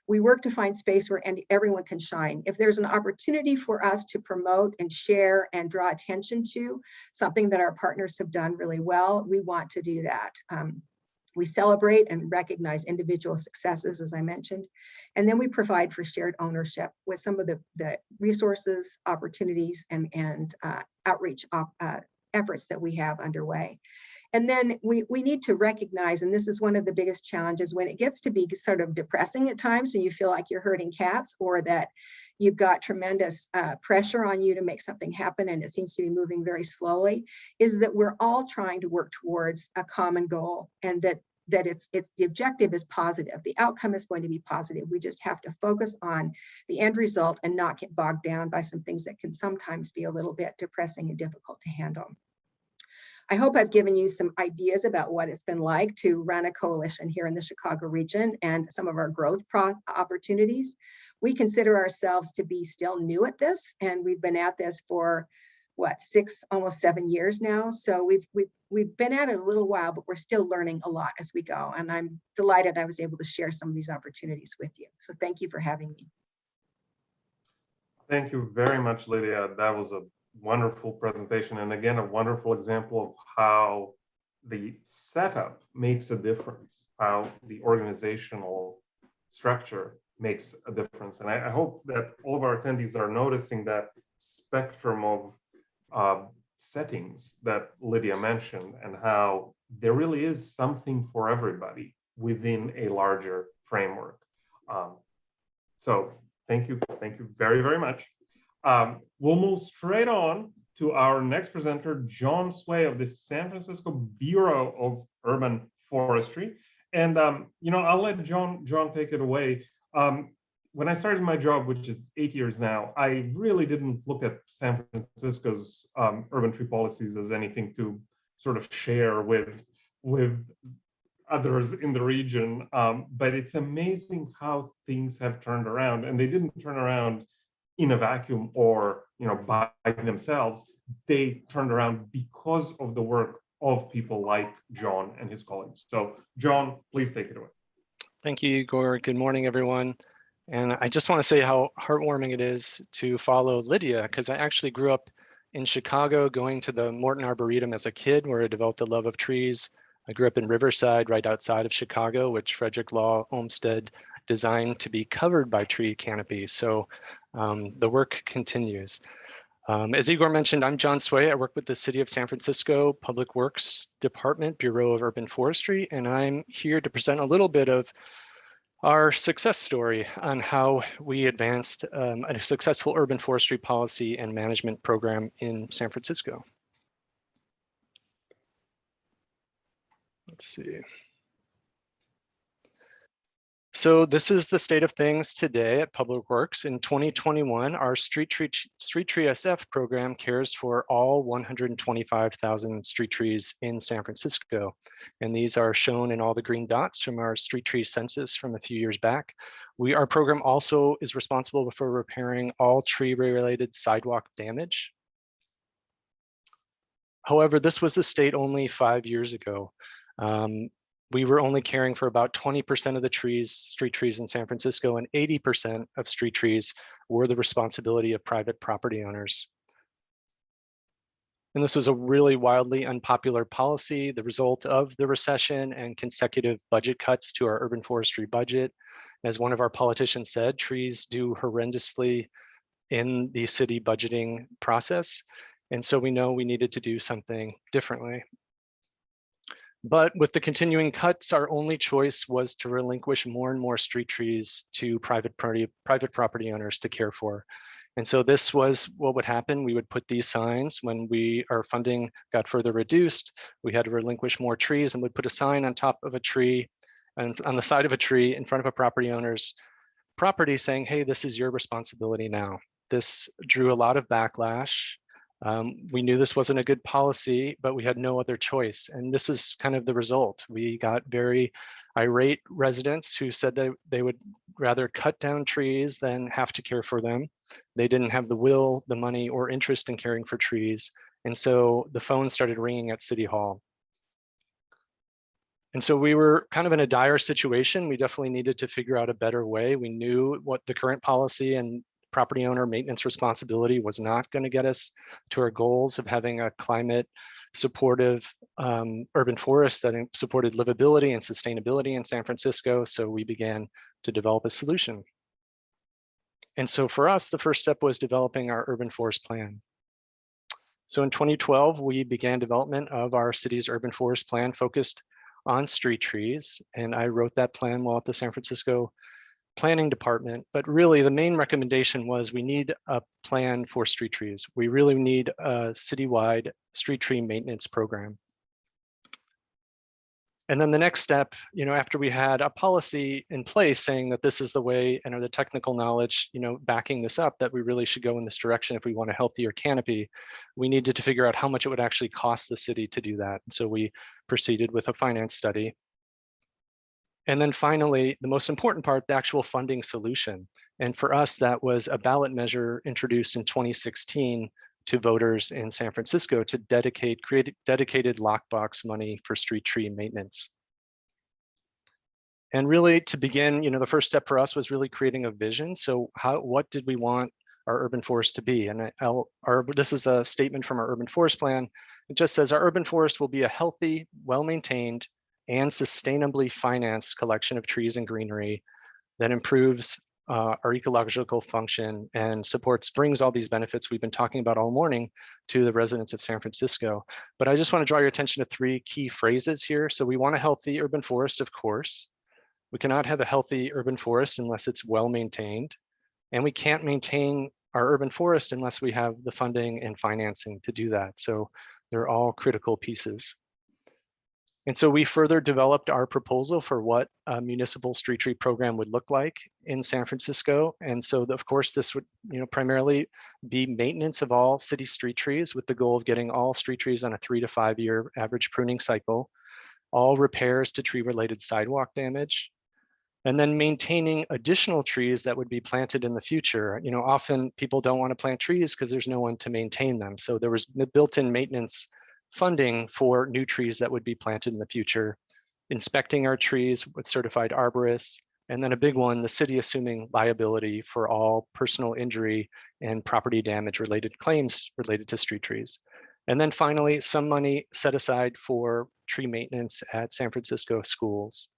We work to find space where everyone can shine. If there's an opportunity for us to promote and share and draw attention to something that our partners have done really well, we want to do that. We celebrate and recognize individual successes, as I mentioned, and then we provide for shared ownership with some of the resources, opportunities, and outreach efforts that we have underway. And then we need to recognize, and this is one of the biggest challenges, when it gets to be sort of depressing at times, when you feel like you're herding cats, or that you've got tremendous pressure on you to make something happen and it seems to be moving very slowly, is that we're all trying to work towards a common goal, and that it's the objective is positive. The outcome is going to be positive. We just have to focus on the end result and not get bogged down by some things that can sometimes be a little bit depressing and difficult to handle. I hope I've given you some ideas about what it's been like to run a coalition here in the Chicago region and some of our growth opportunities. We consider ourselves to be still new at this, and we've been at this for what, 6, almost 7 years now. So we've been at it a little while, but we're still learning a lot as we go. And I'm delighted I was able to share some of these opportunities with you. So thank you for having me. Thank you very much, Lydia. That was a wonderful presentation, and again, a wonderful example of how the setup makes a difference, how the organizational structure makes a difference. And I hope that all of our attendees are noticing that spectrum of settings that Lydia mentioned, and how there really is something for everybody within a larger framework. So thank you very, very much. We'll move straight on to our next presenter, John Sway of the San Francisco Bureau of Urban Forestry. And I'll let John take it away. When I started my job, which is 8 years now, I really didn't look at San Francisco's urban tree policies as anything to sort of share with others in the region. But it's amazing how things have turned around, and they didn't turn around in a vacuum or by themselves. They turned around because of the work of people like John and his colleagues. So John, please take it away. Thank you, Igor. Good morning, everyone. And I just want to say how heartwarming it is to follow Lydia, because I actually grew up in Chicago, going to the Morton Arboretum as a kid, where I developed a love of trees. I grew up in Riverside, right outside of Chicago, which Frederick Law Olmsted designed to be covered by tree canopy. So the work continues. As Igor mentioned, I'm John Sway. I work with the City of San Francisco Public Works Department, Bureau of Urban Forestry, and I'm here to present a little bit of our success story on how we advanced a successful urban forestry policy and management program in San Francisco. Let's see. So this is the state of things today at Public Works. In 2021, our Street Tree SF program cares for all 125,000 street trees in San Francisco. And these are shown in all the green dots from our street tree census from a few years back. Our program also is responsible for repairing all tree-related sidewalk damage. However, this was the state only 5 years ago. We were only caring for about 20% of the street trees in San Francisco, and 80% of street trees were the responsibility of private property owners. And this was a really wildly unpopular policy, the result of the recession and consecutive budget cuts to our urban forestry budget. As one of our politicians said, trees do horrendously in the city budgeting process. And so we know we needed to do something differently. But with the continuing cuts, our only choice was to relinquish more and more street trees to private property owners to care for. And so this was what would happen. We would put these signs when our funding got further reduced. We had to relinquish more trees, and would put a sign on top of a tree and on the side of a tree in front of a property owner's property saying, hey, this is your responsibility now. This drew a lot of backlash. We knew this wasn't a good policy, but we had no other choice. And this is kind of the result. We got very irate residents who said that they would rather cut down trees than have to care for them. They didn't have the will, the money, or interest in caring for trees. And so the phone started ringing at City Hall. And so we were kind of in a dire situation. We definitely needed to figure out a better way. We knew what the current policy and property owner maintenance responsibility was not going to get us to our goals of having a climate supportive urban forests that supported livability and sustainability in San Francisco. So we began to develop a solution. And so for us, the first step was developing our urban forest plan. So in 2012, we began development of our city's urban forest plan focused on street trees. And I wrote that plan while at the San Francisco Planning Department. But really the main recommendation was we need a plan for street trees. We really need a citywide street tree maintenance program. And then the next step, after we had a policy in place saying that this is the way, and the technical knowledge, backing this up, that we really should go in this direction if we want a healthier canopy, we needed to figure out how much it would actually cost the city to do that. And so we proceeded with a finance study. And then finally, the most important part, the actual funding solution. And for us, that was a ballot measure introduced in 2016 to voters in San Francisco to create dedicated lockbox money for street tree maintenance. And really to begin, the first step for us was really creating a vision. So what did we want our urban forest to be? And this is a statement from our urban forest plan. It just says our urban forest will be a healthy, well-maintained, and sustainably financed collection of trees and greenery that improves our ecological function and brings all these benefits we've been talking about all morning to the residents of San Francisco. But I just want to draw your attention to 3 key phrases here. So we want a healthy urban forest, of course. We cannot have a healthy urban forest unless it's well maintained. And we can't maintain our urban forest unless we have the funding and financing to do that. So they're all critical pieces. And so we further developed our proposal for what a municipal street tree program would look like in San Francisco. And so of course, this would primarily be maintenance of all city street trees with the goal of getting all street trees on a 3 to 5 year average pruning cycle, all repairs to tree related sidewalk damage, and then maintaining additional trees that would be planted in the future. Often people don't want to plant trees because there's no one to maintain them. So there was built-in maintenance funding for new trees that would be planted in the future, inspecting our trees with certified arborists, and then a big one, the city assuming liability for all personal injury and property damage related claims related to street trees. And then finally, some money set aside for tree maintenance at San Francisco schools.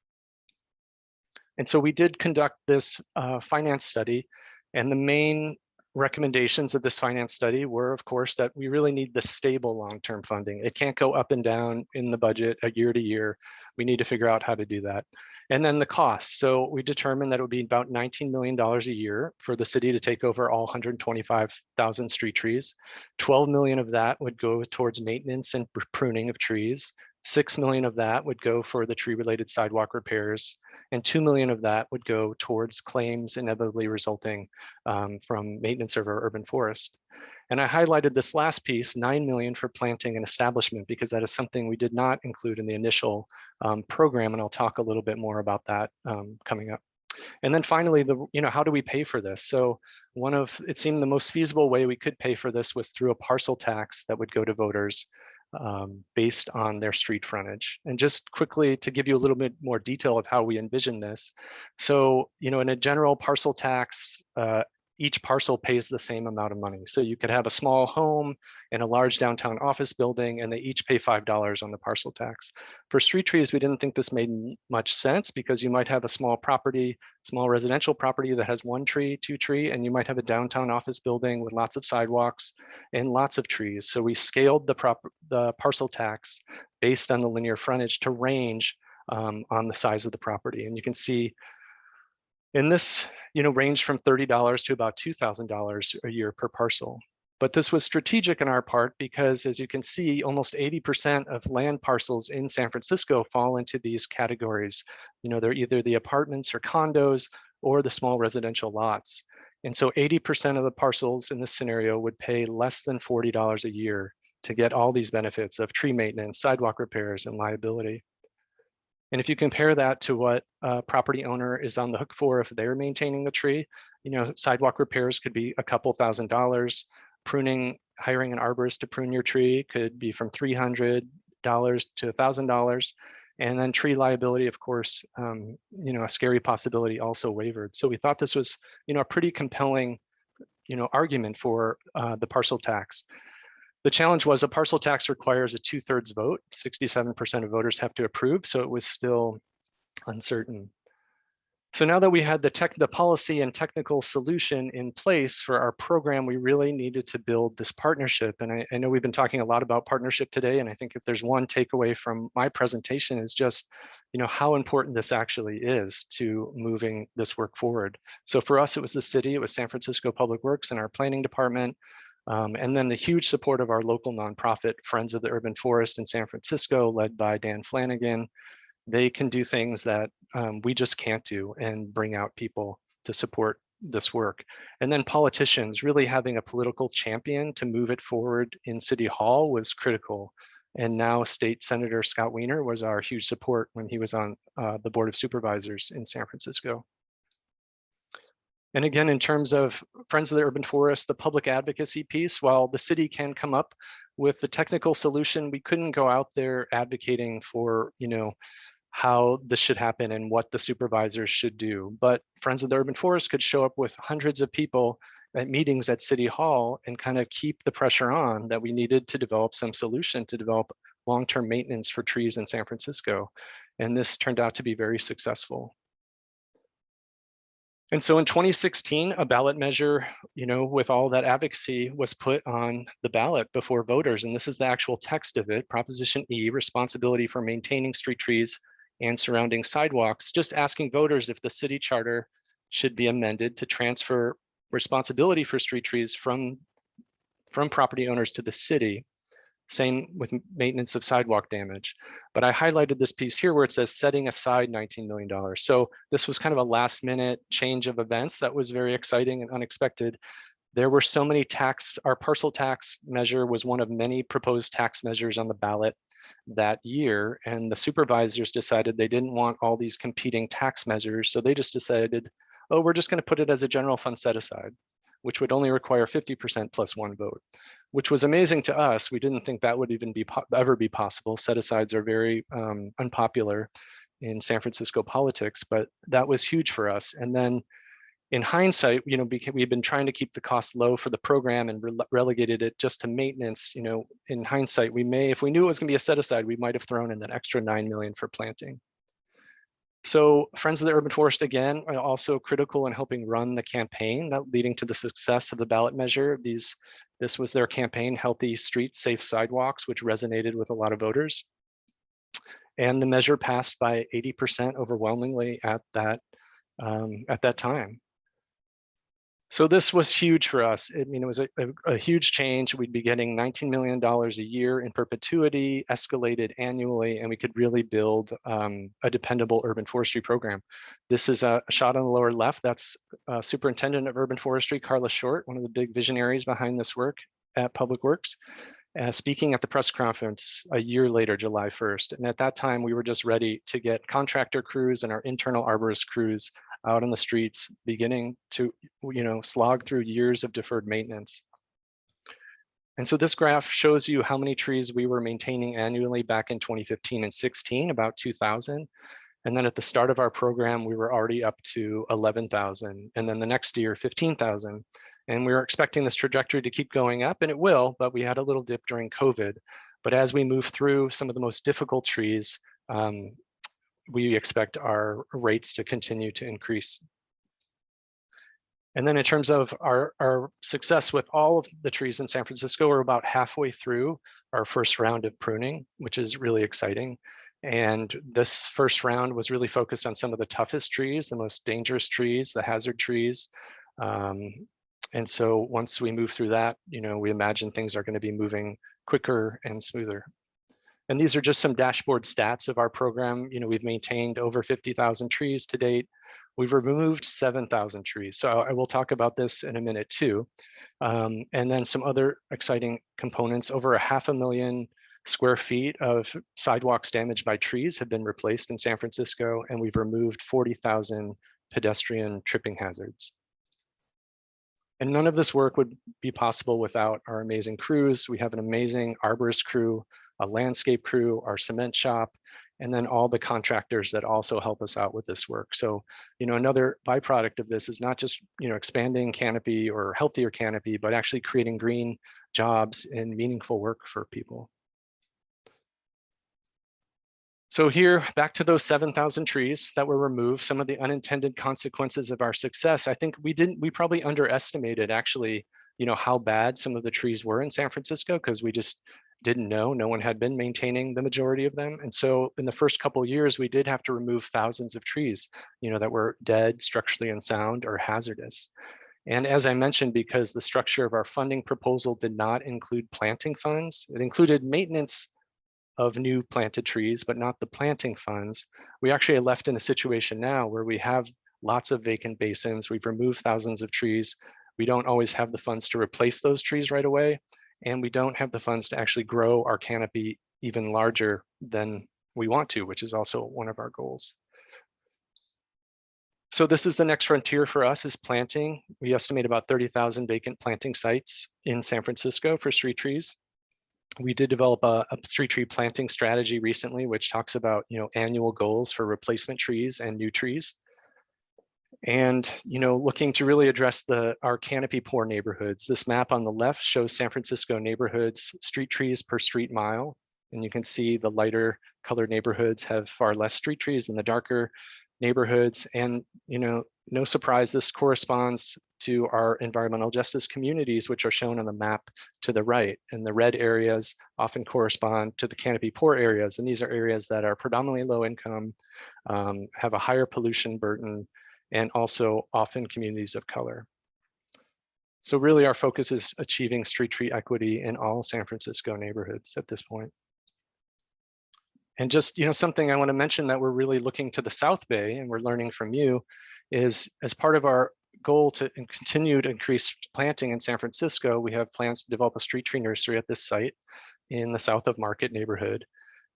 And so we did conduct this finance study, and the main recommendations of this finance study were, of course, that we really need the stable long-term funding. It can't go up and down in the budget year to year. We need to figure out how to do that. And then the costs. So we determined that it would be about $19 million a year for the city to take over all 125,000 street trees. 12 million of that would go towards maintenance and pruning of trees. 6 million of that would go for the tree related sidewalk repairs, and 2 million of that would go towards claims inevitably resulting from maintenance of our urban forest. And I highlighted this last piece, 9 million for planting and establishment, because that is something we did not include in the initial program. And I'll talk a little bit more about that coming up. And then finally, how do we pay for this? So it seemed the most feasible way we could pay for this was through a parcel tax that would go to voters based on their street frontage. And just quickly to give you a little bit more detail of how we envision this. So, in a general parcel tax, each parcel pays the same amount of money. So you could have a small home and a large downtown office building, and they each pay $5 on the parcel tax. For street trees, we didn't think this made much sense because you might have a small residential property that has 1 tree, 2 tree, and you might have a downtown office building with lots of sidewalks and lots of trees. So we scaled the parcel tax based on the linear frontage to range on the size of the property. And you can see in this, ranged from $30 to about $2,000 a year per parcel. But this was strategic in our part because, as you can see, almost 80% of land parcels in San Francisco fall into these categories. They're either the apartments or condos or the small residential lots. And so 80% of the parcels in this scenario would pay less than $40 a year to get all these benefits of tree maintenance, sidewalk repairs, and liability. And if you compare that to what a property owner is on the hook for if they're maintaining the tree, sidewalk repairs could be a couple $1,000s. Pruning, hiring an arborist to prune your tree could be from $300 to $1,000. And then tree liability, of course, a scary possibility also wavered. So we thought this was, a pretty compelling, argument for the parcel tax. The challenge was a parcel tax requires a 2/3 vote. 67% of voters have to approve, so it was still uncertain. So now that we had the policy and technical solution in place for our program, we really needed to build this partnership. And I know we've been talking a lot about partnership today, and I think if there's one takeaway from my presentation is just, how important this actually is to moving this work forward. So for us, it was the city, it was San Francisco Public Works and our planning department, and then the huge support of our local nonprofit, Friends of the Urban Forest in San Francisco, led by Dan Flanagan. They can do things that we just can't do and bring out people to support this work. And then politicians really having a political champion to move it forward in City Hall was critical. And now State Senator Scott Wiener was our huge support when he was on the Board of Supervisors in San Francisco. And again, in terms of Friends of the Urban Forest, the public advocacy piece, while the city can come up with the technical solution, we couldn't go out there advocating for, how this should happen and what the supervisors should do. But Friends of the Urban Forest could show up with hundreds of people at meetings at City Hall and kind of keep the pressure on that we needed to develop some solution to develop long-term maintenance for trees in San Francisco. And this turned out to be very successful. And so in 2016, a ballot measure, with all that advocacy was put on the ballot before voters. And this is the actual text of it, Proposition E, responsibility for maintaining street trees and surrounding sidewalks, just asking voters if the city charter should be amended to transfer responsibility for street trees from property owners to the city. Same with maintenance of sidewalk damage. But I highlighted this piece here where it says setting aside $19 million. So this was kind of a last minute change of events that was very exciting and unexpected. There were so many our parcel tax measure was one of many proposed tax measures on the ballot that year. And the supervisors decided they didn't want all these competing tax measures. So they just decided, oh, we're just going to put it as a general fund set aside, which would only require 50% plus one vote, which was amazing to us. We didn't think that would even ever be possible. Set asides are very unpopular in San Francisco politics, but that was huge for us. And then in hindsight, we've been trying to keep the cost low for the program and relegated it just to maintenance. In hindsight, if we knew it was going to be a set aside, we might have thrown in that extra $9 million for planting. So Friends of the Urban Forest, again, are also critical in helping run the campaign, that leading to the success of the ballot measure. This was their campaign, Healthy Streets, Safe Sidewalks, which resonated with a lot of voters. And the measure passed by 80% overwhelmingly at that time. So this was huge for us. It was a huge change. We'd be getting $19 million a year in perpetuity, escalated annually, and we could really build a dependable urban forestry program. This is a shot on the lower left. That's Superintendent of Urban Forestry, Carla Short, one of the big visionaries behind this work at Public Works, speaking at the press conference a year later, July 1st. And at that time, we were just ready to get contractor crews and our internal arborist crews out on the streets, beginning to slog through years of deferred maintenance. And so this graph shows you how many trees we were maintaining annually back in 2015 and 16, about 2,000. And then at the start of our program, we were already up to 11,000. And then the next year, 15,000. And we were expecting this trajectory to keep going up, and it will, but we had a little dip during COVID. But as we move through some of the most difficult trees, we expect our rates to continue to increase. And then in terms of our success with all of the trees in San Francisco, we're about halfway through our first round of pruning, which is really exciting. And this first round was really focused on some of the toughest trees, the most dangerous trees, the hazard trees. And so once we move through that, we imagine things are going to be moving quicker and smoother. And these are just some dashboard stats of our program. We've maintained over 50,000 trees to date. We've removed 7,000 trees. So I will talk about this in a minute too. And then some other exciting components. Over 500,000 square feet of sidewalks damaged by trees have been replaced in San Francisco, and we've removed 40,000 pedestrian tripping hazards. And none of this work would be possible without our amazing crews. We have an amazing arborist crew, a landscape crew, our cement shop, and then all the contractors that also help us out with this work. So, another byproduct of this is not just, expanding Canopy or healthier Canopy, but actually creating green jobs and meaningful work for people. So here, back to those 7,000 trees that were removed, some of the unintended consequences of our success. I think we probably underestimated actually, how bad some of the trees were in San Francisco, because we just didn't know. No one had been maintaining the majority of them. And so in the first couple of years, we did have to remove thousands of trees, that were dead, structurally unsound, or hazardous. And as I mentioned, because the structure of our funding proposal did not include planting funds, it included maintenance of new planted trees, but not the planting funds. We actually are left in a situation now where we have lots of vacant basins. We've removed thousands of trees. We don't always have the funds to replace those trees right away. And we don't have the funds to actually grow our canopy even larger than we want to, which is also one of our goals. So this is the next frontier for us, is planting. We estimate about 30,000 vacant planting sites in San Francisco for street trees. We did develop a street tree planting strategy recently, which talks about, annual goals for replacement trees and new trees. And, looking to really address our canopy poor neighborhoods. This map on the left shows San Francisco neighborhoods, street trees per street mile. And you can see the lighter colored neighborhoods have far less street trees than the darker neighborhoods. And, no surprise, this corresponds to our environmental justice communities, which are shown on the map to the right. And the red areas often correspond to the canopy poor areas. And these are areas that are predominantly low income, have a higher pollution burden, and also often communities of color. So really our focus is achieving street tree equity in all San Francisco neighborhoods at this point. And just, something I want to mention that we're really looking to the South Bay, and we're learning from you, is as part of our goal to continue to increase planting in San Francisco, we have plans to develop a street tree nursery at this site in the South of Market neighborhood.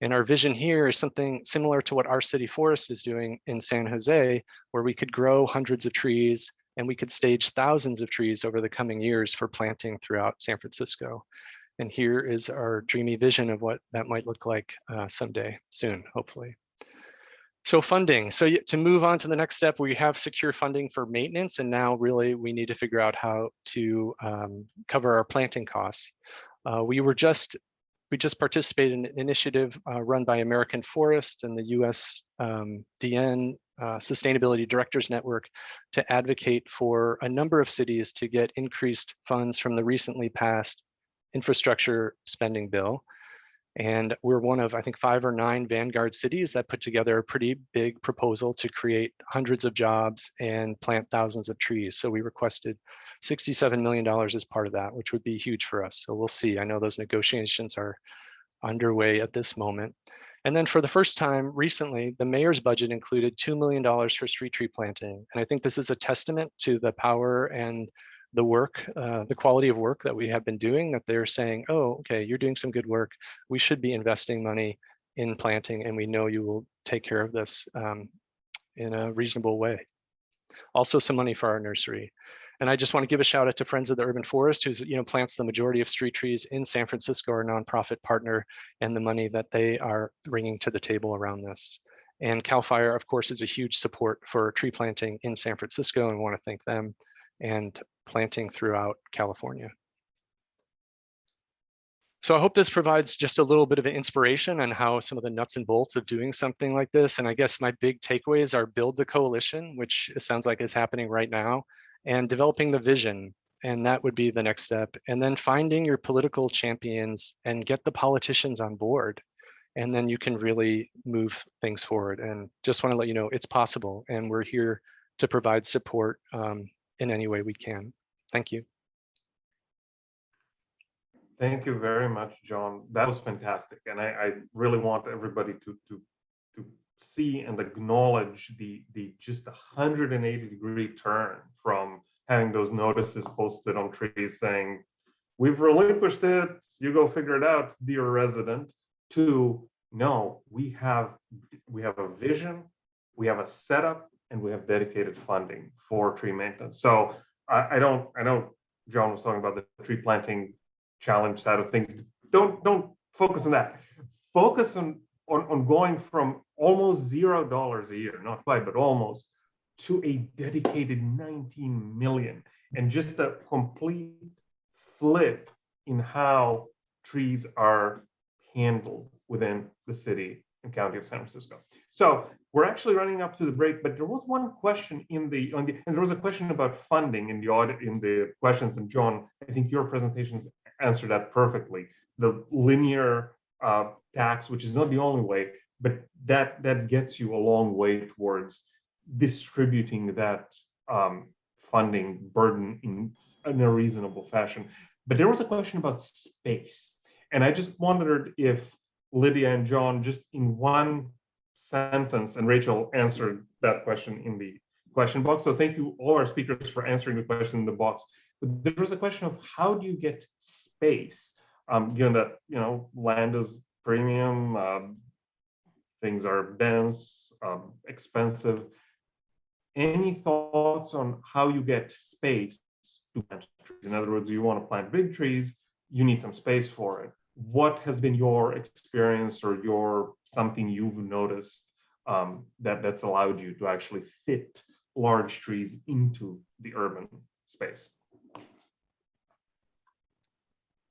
And our vision here is something similar to what our city forest is doing in San Jose, where we could grow hundreds of trees and we could stage thousands of trees over the coming years for planting throughout San Francisco. And here is our dreamy vision of what that might look like someday, soon, hopefully. So funding. So to move on to the next step, we have secure funding for maintenance, and now really we need to figure out how to cover our planting costs. We just participated in an initiative run by American Forest and the US DN Sustainability Directors Network to advocate for a number of cities to get increased funds from the recently passed infrastructure spending bill. And we're one of, I think, 5 or 9 vanguard cities that put together a pretty big proposal to create hundreds of jobs and plant thousands of trees. So we requested $67 million as part of that, which would be huge for us. So we'll see. I know those negotiations are underway at this moment. And then for the first time recently, the mayor's budget included $2 million for street tree planting. And I think this is a testament to the power and the work, the quality of work that we have been doing, that they're saying, oh, okay, you're doing some good work. We should be investing money in planting, and we know you will take care of this in a reasonable way. Also some money for our nursery. And I just want to give a shout out to Friends of the Urban Forest, who's plants the majority of street trees in San Francisco, our nonprofit partner, and the money that they are bringing to the table around this. And CAL FIRE, of course, is a huge support for tree planting in San Francisco, and we want to thank them, and planting throughout California. So I hope this provides just a little bit of an inspiration on how some of the nuts and bolts of doing something like this. And I guess my big takeaways are build the coalition, which it sounds like is happening right now, and developing the vision. And that would be the next step. And then finding your political champions and get the politicians on board. And then you can really move things forward. And just want to let you know it's possible. And we're here to provide support in any way we can. Thank you. Thank you very much, John. That was fantastic. And I really want everybody to see and acknowledge the just 180-degree turn from having those notices posted on trees saying, we've relinquished it, you go figure it out, dear resident, to no, we have a vision, we have a setup, and we have dedicated funding for tree maintenance. So I know John was talking about the tree planting challenge side of things. Don't focus on that. Focus on on going from almost $0 a year, not quite, but almost, to a dedicated 19 million, and just a complete flip in how trees are handled within the city and county of San Francisco. So we're actually running up to the break, but there was one question and there was a question about funding in the audit, in the questions, and John, I think your presentations answered that perfectly. The linear tax, which is not the only way, but that gets you a long way towards distributing that funding burden in a reasonable fashion. But there was a question about space. And I just wondered if Lydia and John, just in one sentence, and Rachel answered that question in the question box. So thank you all our speakers for answering the question in the box. But there was a question of how do you get space, given that, you know, land is premium, things are dense, expensive. Any thoughts on how you get space to plant trees? In other words, you want to plant big trees, you need some space for it. What has been your experience or something you've noticed that's allowed you to actually fit large trees into the urban space?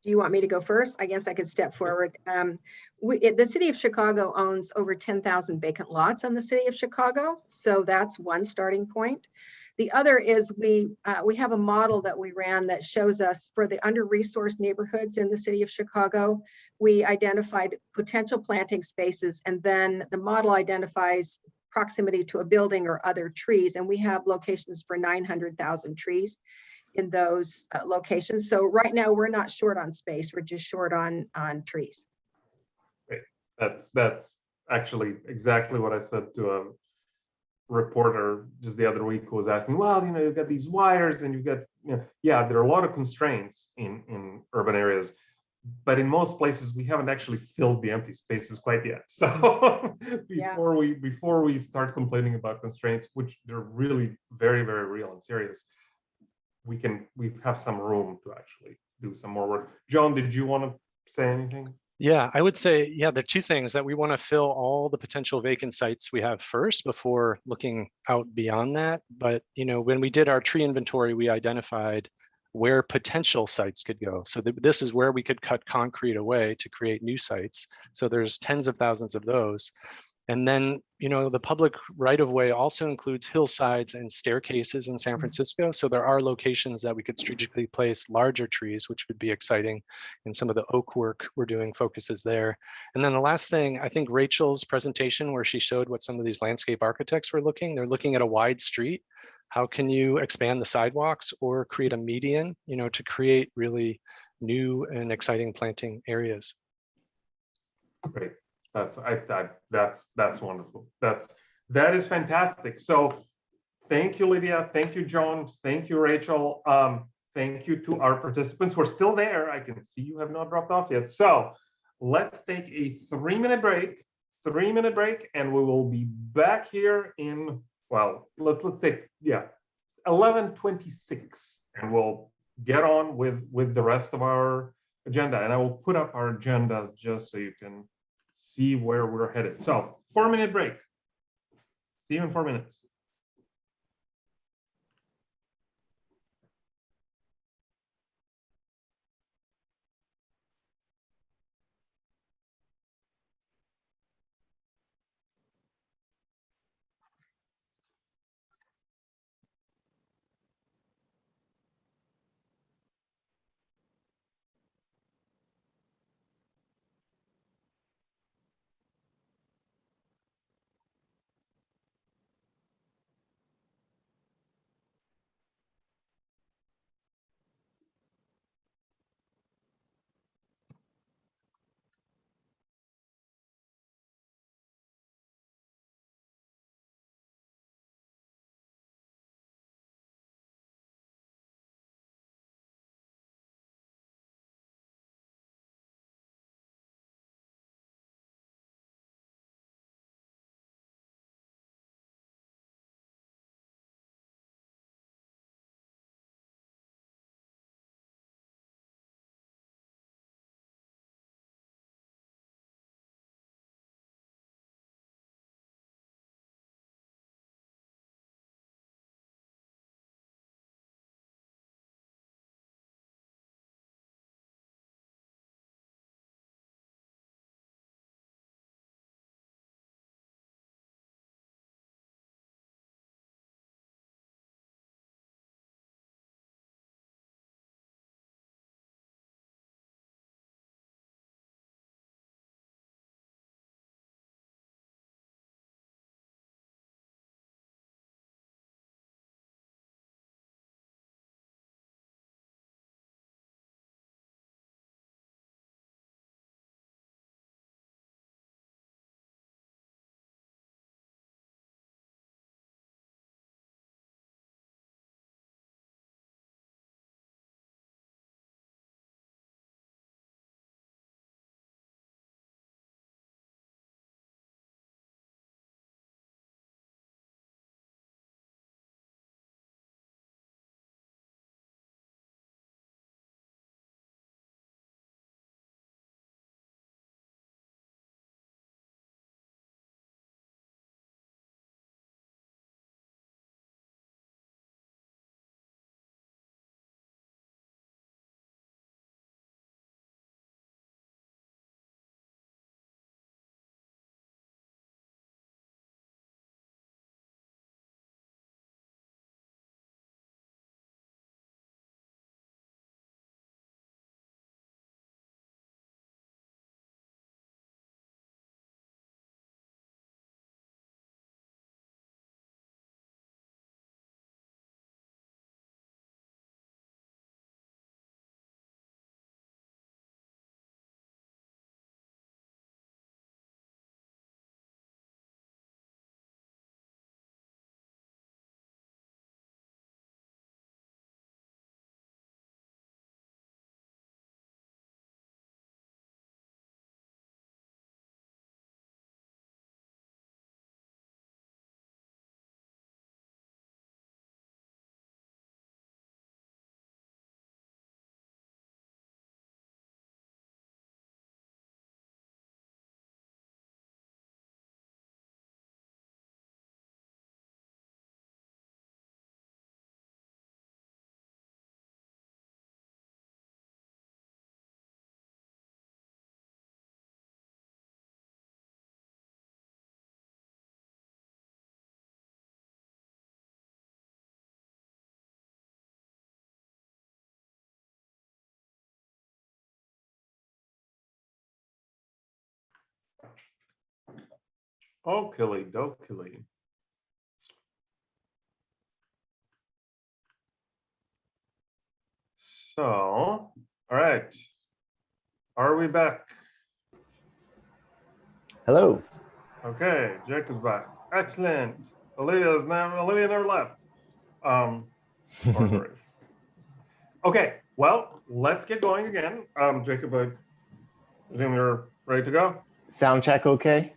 Do you want me to go first? I guess I could step forward. The city of Chicago owns over 10,000 vacant lots in the city of Chicago. So that's one starting point. The other is we have a model that we ran that shows us for the under-resourced neighborhoods in the city of Chicago, we identified potential planting spaces, and then the model identifies proximity to a building or other trees. And we have locations for 900,000 trees in those locations. So right now we're not short on space, we're just short on trees. Great. That's actually exactly what I said to a reporter just the other week who was asking, well, you know, you've got these wires and you've got, you know, yeah, there are a lot of constraints in urban areas, but in most places we haven't actually filled the empty spaces quite yet. So before we start complaining about constraints, which they're really very, very real and serious, we have some room to actually do some more work. John, did you want to say anything? Yeah, I would say, yeah, the two things that we want to fill all the potential vacant sites we have first before looking out beyond that. But, you know, when we did our tree inventory, we identified where potential sites could go. So this is where we could cut concrete away to create new sites. So there's tens of thousands of those. And then, you know, the public right of way also includes hillsides and staircases in San Francisco. So there are locations that we could strategically place larger trees, which would be exciting. And some of the oak work we're doing focuses there. And then the last thing, I think Rachel's presentation where she showed what some of these landscape architects were looking, they're looking at a wide street. How can you expand the sidewalks or create a median, you know, to create really new and exciting planting areas? Great. That's wonderful. That is fantastic. So thank you, Lydia. Thank you, John. Thank you, Rachel. Thank you to our participants who are still there. I can see you have not dropped off yet. So let's take a 3-minute break. 3-minute break, and we will be back here in, well, let's take 11:26, and we'll get on with the rest of our agenda. And I will put up our agendas just so you can see where we're headed. So 4-minute break. See you in 4 minutes. Okily dokily. So, all right. Are we back? Hello. Okay, Jake is back. Excellent. Olivia never left. Or her. Okay, well, let's get going again. Jacob, I presume you're ready to go? Sound check okay?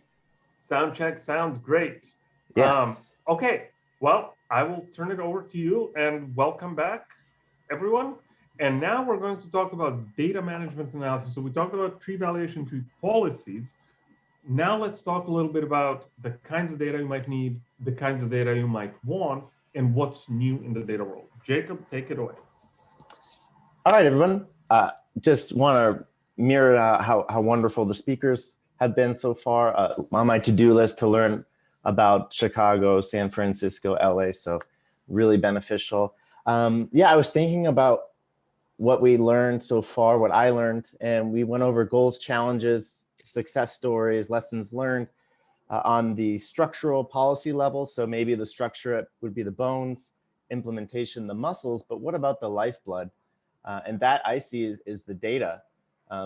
Sound check sounds great. Yes. Okay, well, I will turn it over to you and welcome back, everyone. And now we're going to talk about data management analysis. So we talked about tree valuation, tree policies. Now let's talk a little bit about the kinds of data you might need, the kinds of data you might want, and what's new in the data world. Jacob, take it away. All right, everyone. Just want to mirror how wonderful the speakers have been so far. On my to-do list to learn about Chicago, San Francisco, LA, so really beneficial. Yeah, I was thinking about what we learned so far, what I learned, and we went over goals, challenges, success stories, lessons learned on the structural policy level. So maybe the structure would be the bones, implementation, the muscles, but what about the lifeblood? And that I see is the data.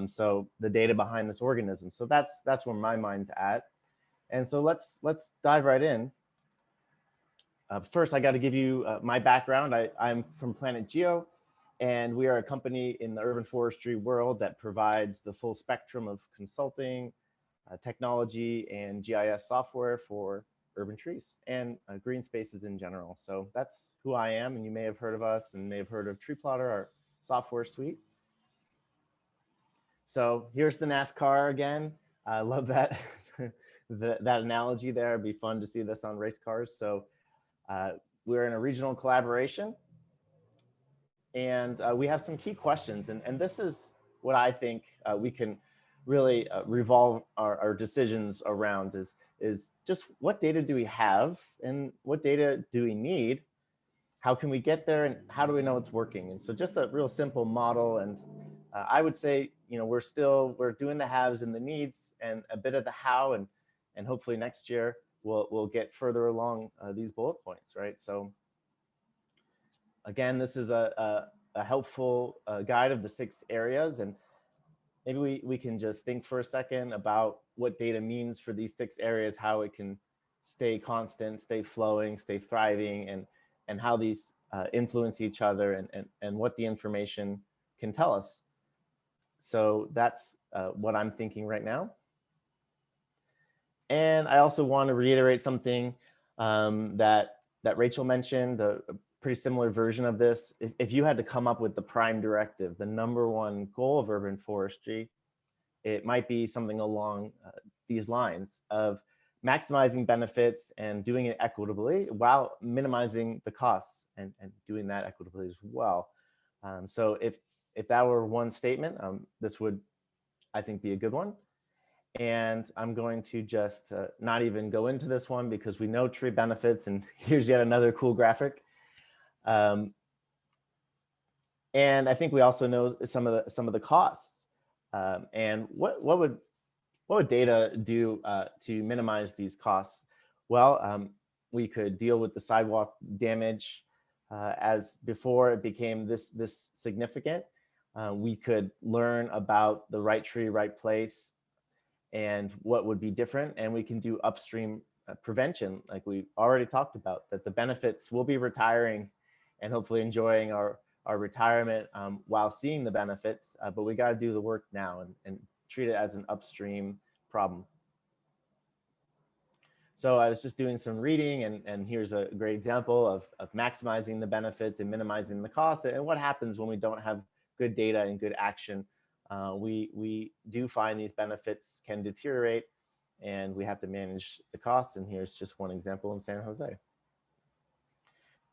So the data behind this organism. So that's where my mind's at. And so let's dive right in. First, I got to give you my background. I'm from Planet Geo, and we are a company in the urban forestry world that provides the full spectrum of consulting, technology, and GIS software for urban trees and green spaces in general. So that's who I am, and you may have heard of us and may have heard of Tree Plotter, our software suite. So here's the NASCAR again. I love that that analogy there. It'd be fun to see this on race cars. So we're in a regional collaboration, and we have some key questions. And this is what I think we can really revolve our decisions around is just what data do we have and what data do we need? How can we get there, and how do we know it's working? And so just a real simple model. And I would say, you know, we're doing the haves and the needs and a bit of the how, and hopefully next year we'll get further along these bullet points, right? So again, this is a helpful guide of the 6 areas, and maybe we can just think for a second about what data means for these 6 areas, how it can stay constant, stay flowing, stay thriving, and how these influence each other, and what the information can tell us. So that's what I'm thinking right now. And I also want to reiterate something that Rachel mentioned, a pretty similar version of this. If you had to come up with the prime directive, the #1 goal of urban forestry, it might be something along these lines of maximizing benefits and doing it equitably while minimizing the costs, and doing that equitably as well. So if that were one statement, this would, I think, be a good one. And I'm going to just not even go into this one because we know tree benefits, and here's yet another cool graphic. And I think we also know some of the costs. And what would data do to minimize these costs? Well, we could deal with the sidewalk damage as before it became this significant. We could learn about the right tree, right place, and what would be different. And we can do upstream prevention, like we already talked about, that the benefits will be retiring and hopefully enjoying our retirement while seeing the benefits. But we got to do the work now and treat it as an upstream problem. So I was just doing some reading, and here's a great example of maximizing the benefits and minimizing the costs, and what happens when we don't have good data and good action. We do find these benefits can deteriorate, and we have to manage the costs. And here's just one example in San Jose.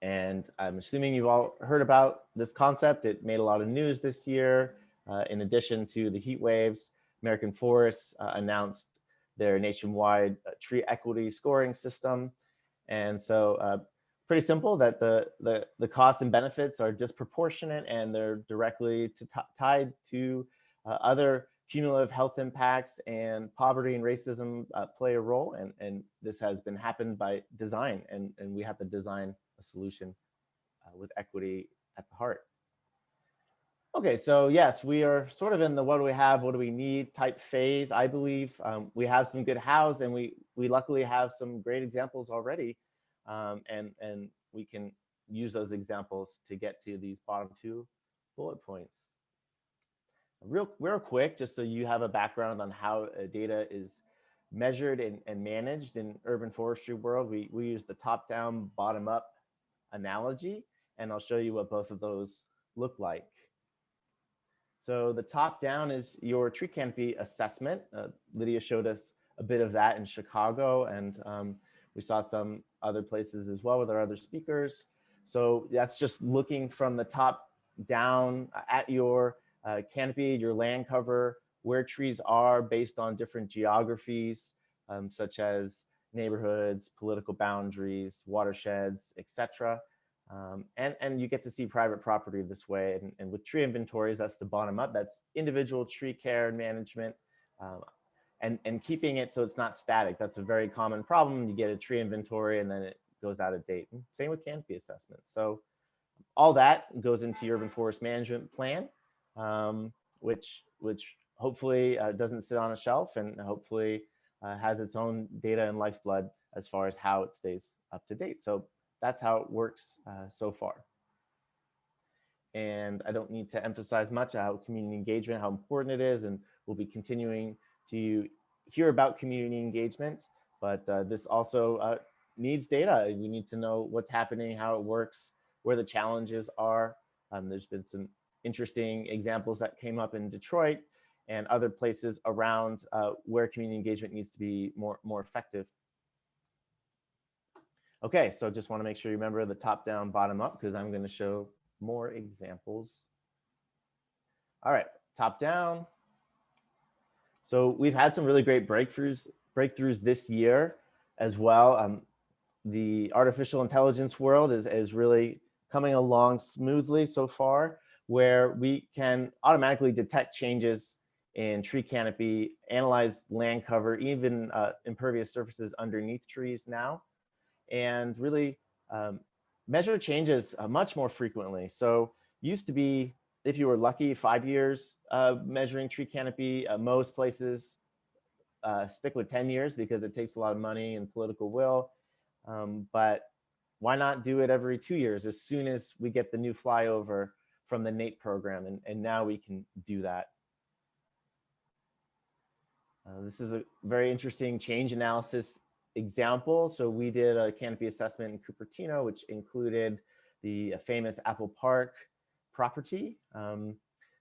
And I'm assuming you've all heard about this concept. It made a lot of news this year. In addition to the heat waves, American Forests announced their nationwide tree equity scoring system. And so pretty simple that the costs and benefits are disproportionate, and they're directly tied to other cumulative health impacts and poverty and racism play a role, and this has been happened by design, and we have to design a solution with equity at the heart. Okay, so yes, we are sort of in the what do we have, what do we need type phase, I believe. We have some good hows, and we luckily have some great examples already, and we can use those examples to get to these bottom 2 bullet points. Real quick, just so you have a background on how data is measured and managed in urban forestry world, we use the top-down, bottom-up analogy, and I'll show you what both of those look like. So the top down is your tree canopy assessment. Lydia showed us a bit of that in Chicago, and we saw some other places as well with our other speakers. So that's just looking from the top down at your canopy, your land cover, where trees are based on different geographies, such as neighborhoods, political boundaries, watersheds, etc. And you get to see private property this way. And with tree inventories, that's the bottom up. That's individual tree care and management, and keeping it so it's not static. That's a very common problem. You get a tree inventory and then it goes out of date. And same with canopy assessment. So all that goes into your urban forest management plan, which hopefully doesn't sit on a shelf, and hopefully has its own data and lifeblood as far as how it stays up to date. So that's how it works so far. And I don't need to emphasize much how community engagement, how important it is, and we'll be continuing to hear about community engagement, but this also needs data. We need to know what's happening, how it works, where the challenges are. There's been some interesting examples that came up in Detroit and other places around where community engagement needs to be more effective. Okay, so just want to make sure you remember the top down, bottom up, because I'm going to show more examples. All right, top down. So we've had some really great breakthroughs this year as well. The artificial intelligence world is really coming along smoothly so far, where we can automatically detect changes in tree canopy, analyze land cover, even impervious surfaces underneath trees now, and really measure changes much more frequently. So used to be, if you were lucky, 5 years measuring tree canopy. Most places stick with 10 years because it takes a lot of money and political will. But why not do it every 2 years as soon as we get the new flyover from the NAEP program? And now we can do that. This is a very interesting change analysis example. So we did a canopy assessment in Cupertino, which included the famous Apple Park property.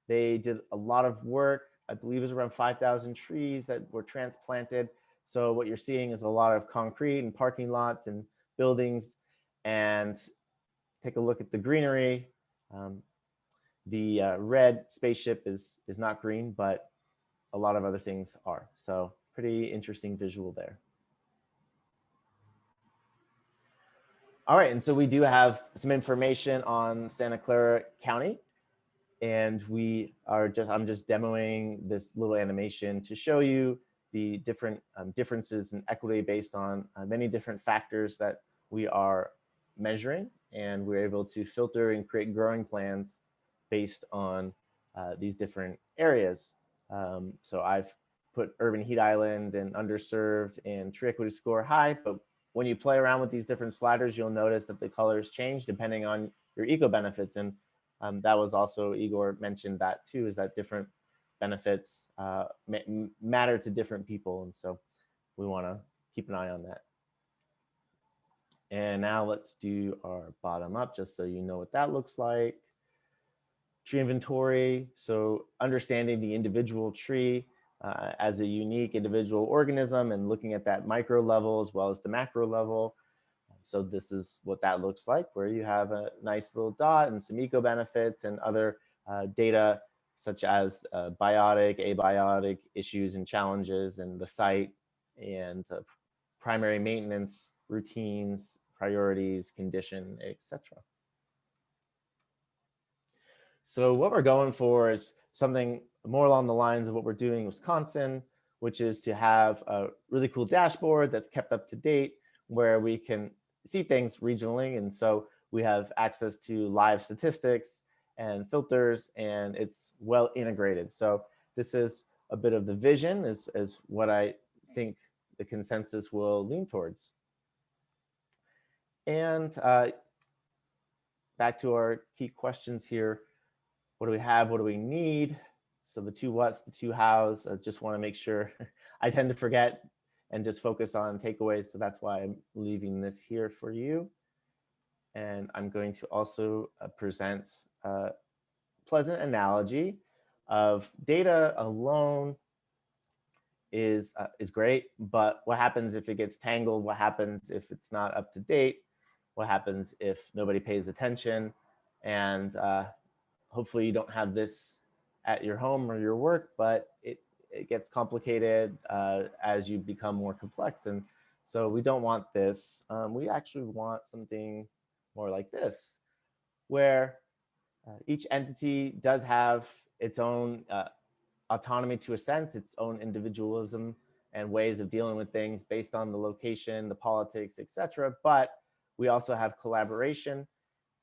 They did a lot of work. I believe it was around 5,000 trees that were transplanted. So what you're seeing is a lot of concrete and parking lots and buildings. And take a look at the greenery. The red spaceship is not green, but a lot of other things are. So pretty interesting visual there. All right, and so we do have some information on Santa Clara County, and I'm just demoing this little animation to show you the different differences in equity based on many different factors that we are measuring, and we're able to filter and create growing plans based on these different areas. So I've put urban heat island and underserved and tree equity score high, but when you play around with these different sliders, you'll notice that the colors change depending on your eco benefits. And that was also, Igor mentioned that too, is that different benefits matter to different people. And so we want to keep an eye on that. And now let's do our bottom up, just so you know what that looks like. Tree inventory, so understanding the individual tree as a unique individual organism and looking at that micro level as well as the macro level. So this is what that looks like, where you have a nice little dot and some eco benefits and other data such as biotic, abiotic issues and challenges and the site and primary maintenance routines, priorities, condition, etc. So what we're going for is something more along the lines of what we're doing in Wisconsin, which is to have a really cool dashboard that's kept up to date, where we can see things regionally. And so we have access to live statistics and filters, and it's well integrated. So this is a bit of the vision, is what I think the consensus will lean towards. And back to our key questions here. What do we have? What do we need? So the two whats, the two hows. I just want to make sure I tend to forget and just focus on takeaways. So that's why I'm leaving this here for you. And I'm going to also present a pleasant analogy of data alone is great, but what happens if it gets tangled? What happens if it's not up to date? What happens if nobody pays attention? And hopefully you don't have this at your home or your work, but it gets complicated as you become more complex. And so we don't want this. We actually want something more like this, where each entity does have its own autonomy to a sense, its own individualism and ways of dealing with things based on the location, the politics, etc. But we also have collaboration.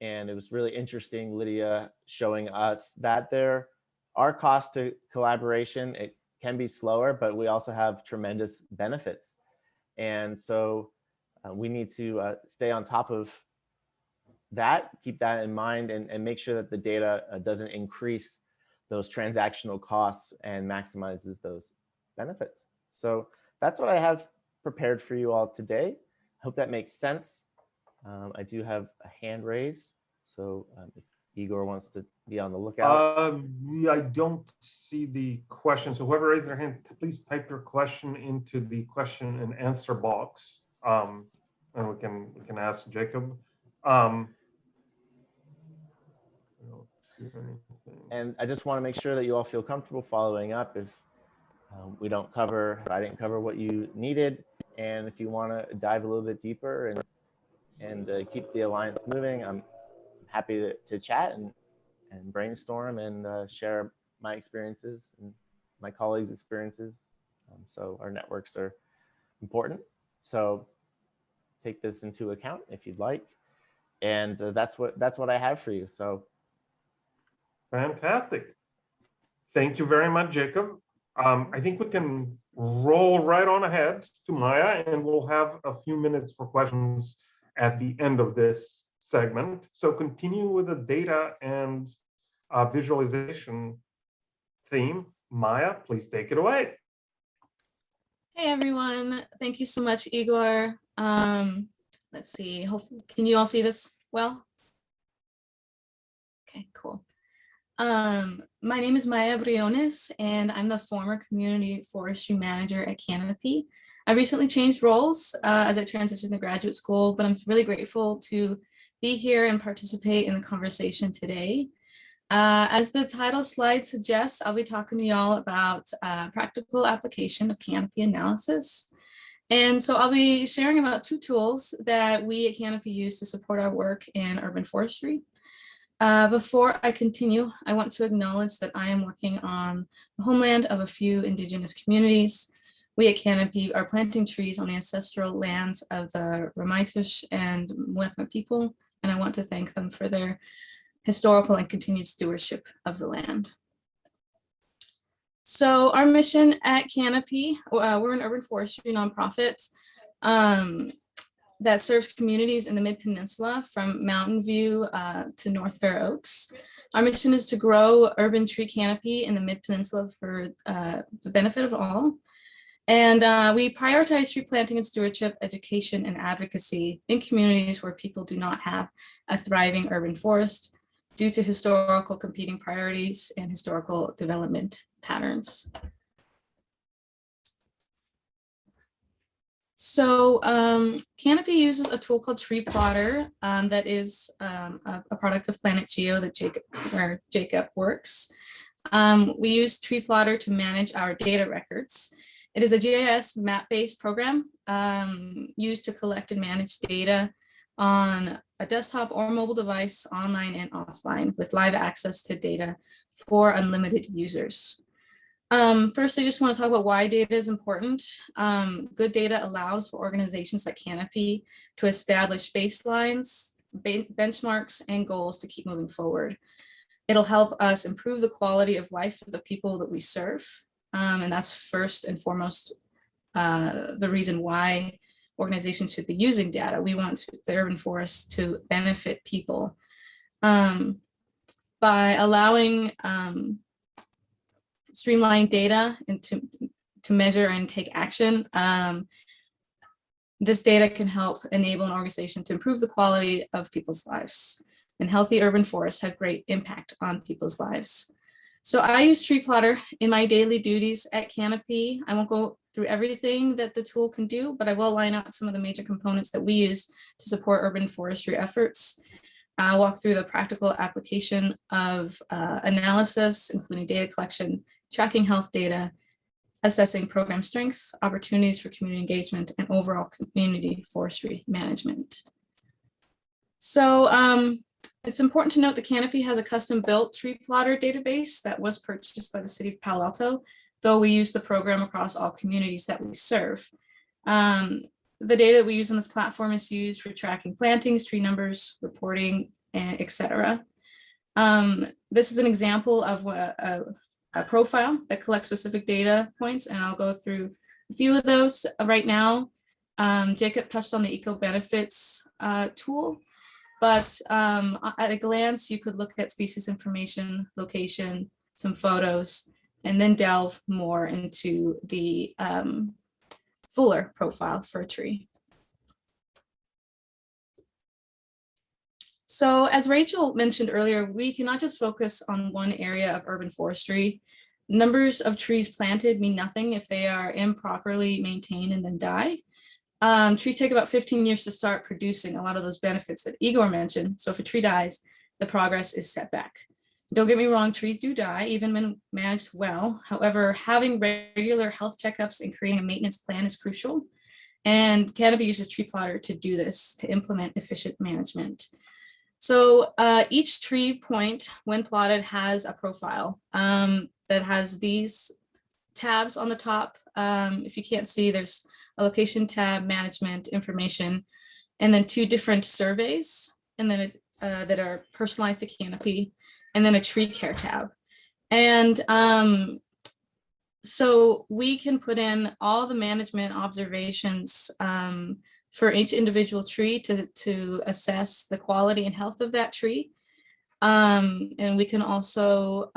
And it was really interesting, Lydia showing us that there are costs to collaboration. It can be slower, but we also have tremendous benefits. And so we need to stay on top of that, keep that in mind, and make sure that the data doesn't increase those transactional costs and maximizes those benefits. So that's what I have prepared for you all today. I hope that makes sense. I do have a hand raised, so if Igor wants to be on the lookout. Yeah, I don't see the question. So whoever raised their hand, please type your question into the question and answer box, and we can ask Jacob. And I just want to make sure that you all feel comfortable following up if we don't cover, I didn't cover what you needed. And if you want to dive a little bit deeper and keep the alliance moving, I'm happy to chat and brainstorm and share my experiences and my colleagues' experiences. So our networks are important. So take this into account if you'd like. And that's what I have for you. So. Fantastic. Thank you very much, Jacob. I think we can roll right on ahead to Maya, and we'll have a few minutes for questions at the end of this segment. So continue with the data and visualization theme. Maya, please take it away. Hey everyone, thank you so much, Igor. Let's see, hopefully, can you all see this well? Okay, cool. My name is Maya Briones, and I'm the former community forestry manager at Canopy. I recently changed roles as I transitioned to graduate school, but I'm really grateful to be here and participate in the conversation today. As the title slide suggests, I'll be talking to y'all about practical application of Canopy analysis. And so I'll be sharing about two tools that we at Canopy use to support our work in urban forestry. Before I continue, I want to acknowledge that I am working on the homeland of a few Indigenous communities. We at Canopy are planting trees on the ancestral lands of the Ramaytush and Muwekma people, and I want to thank them for their historical and continued stewardship of the land. So our mission at Canopy, we're an urban forestry nonprofit that serves communities in the Mid-Peninsula from Mountain View to North Fair Oaks. Our mission is to grow urban tree canopy in the Mid-Peninsula for the benefit of all. And we prioritize tree planting and stewardship, education, and advocacy in communities where people do not have a thriving urban forest due to historical competing priorities and historical development patterns. So Canopy uses a tool called Tree Plotter that is a product of Planet Geo that Jacob works. We use Tree Plotter to manage our data records. It is a GIS map-based program used to collect and manage data on a desktop or mobile device, online and offline, with live access to data for unlimited users. First, I just want to talk about why data is important. Good data allows for organizations like Canopy to establish baselines, benchmarks, and goals to keep moving forward. It'll help us improve the quality of life of the people that we serve. And that's first and foremost the reason why organizations should be using data. We want the urban forest to benefit people. By allowing streamlined data and to measure and take action, this data can help enable an organization to improve the quality of people's lives. And healthy urban forests have great impact on people's lives. So I use Tree Plotter in my daily duties at Canopy. I won't go through everything that the tool can do, but I will line out some of the major components that we use to support urban forestry efforts. I'll walk through the practical application of analysis, including data collection, tracking health data, assessing program strengths, opportunities for community engagement, and overall community forestry management. So it's important to note that Canopy has a custom-built tree plotter database that was purchased by the city of Palo Alto, though we use the program across all communities that we serve. The data that we use on this platform is used for tracking plantings, tree numbers, reporting, etc. This is an example of a profile that collects specific data points, and I'll go through a few of those right now. Jacob touched on the eco benefits tool, but at a glance, you could look at species information, location, some photos, and then delve more into the fuller profile for a tree. So as Rachel mentioned earlier, we cannot just focus on one area of urban forestry. Numbers of trees planted mean nothing if they are improperly maintained and then die. Trees take about 15 years to start producing a lot of those benefits that Igor mentioned. So if a tree dies, the progress is set back. Don't get me wrong, trees do die, even when managed well. However, having regular health checkups and creating a maintenance plan is crucial. And Canopy uses Tree Plotter to do this, to implement efficient management. So each tree point, when plotted, has a profile that has these tabs on the top. If you can't see, there's a location tab, management, information, and then two different surveys, and then that are personalized to Canopy, and then a tree care tab. And so we can put in all the management observations for each individual tree to assess the quality and health of that tree. And we can also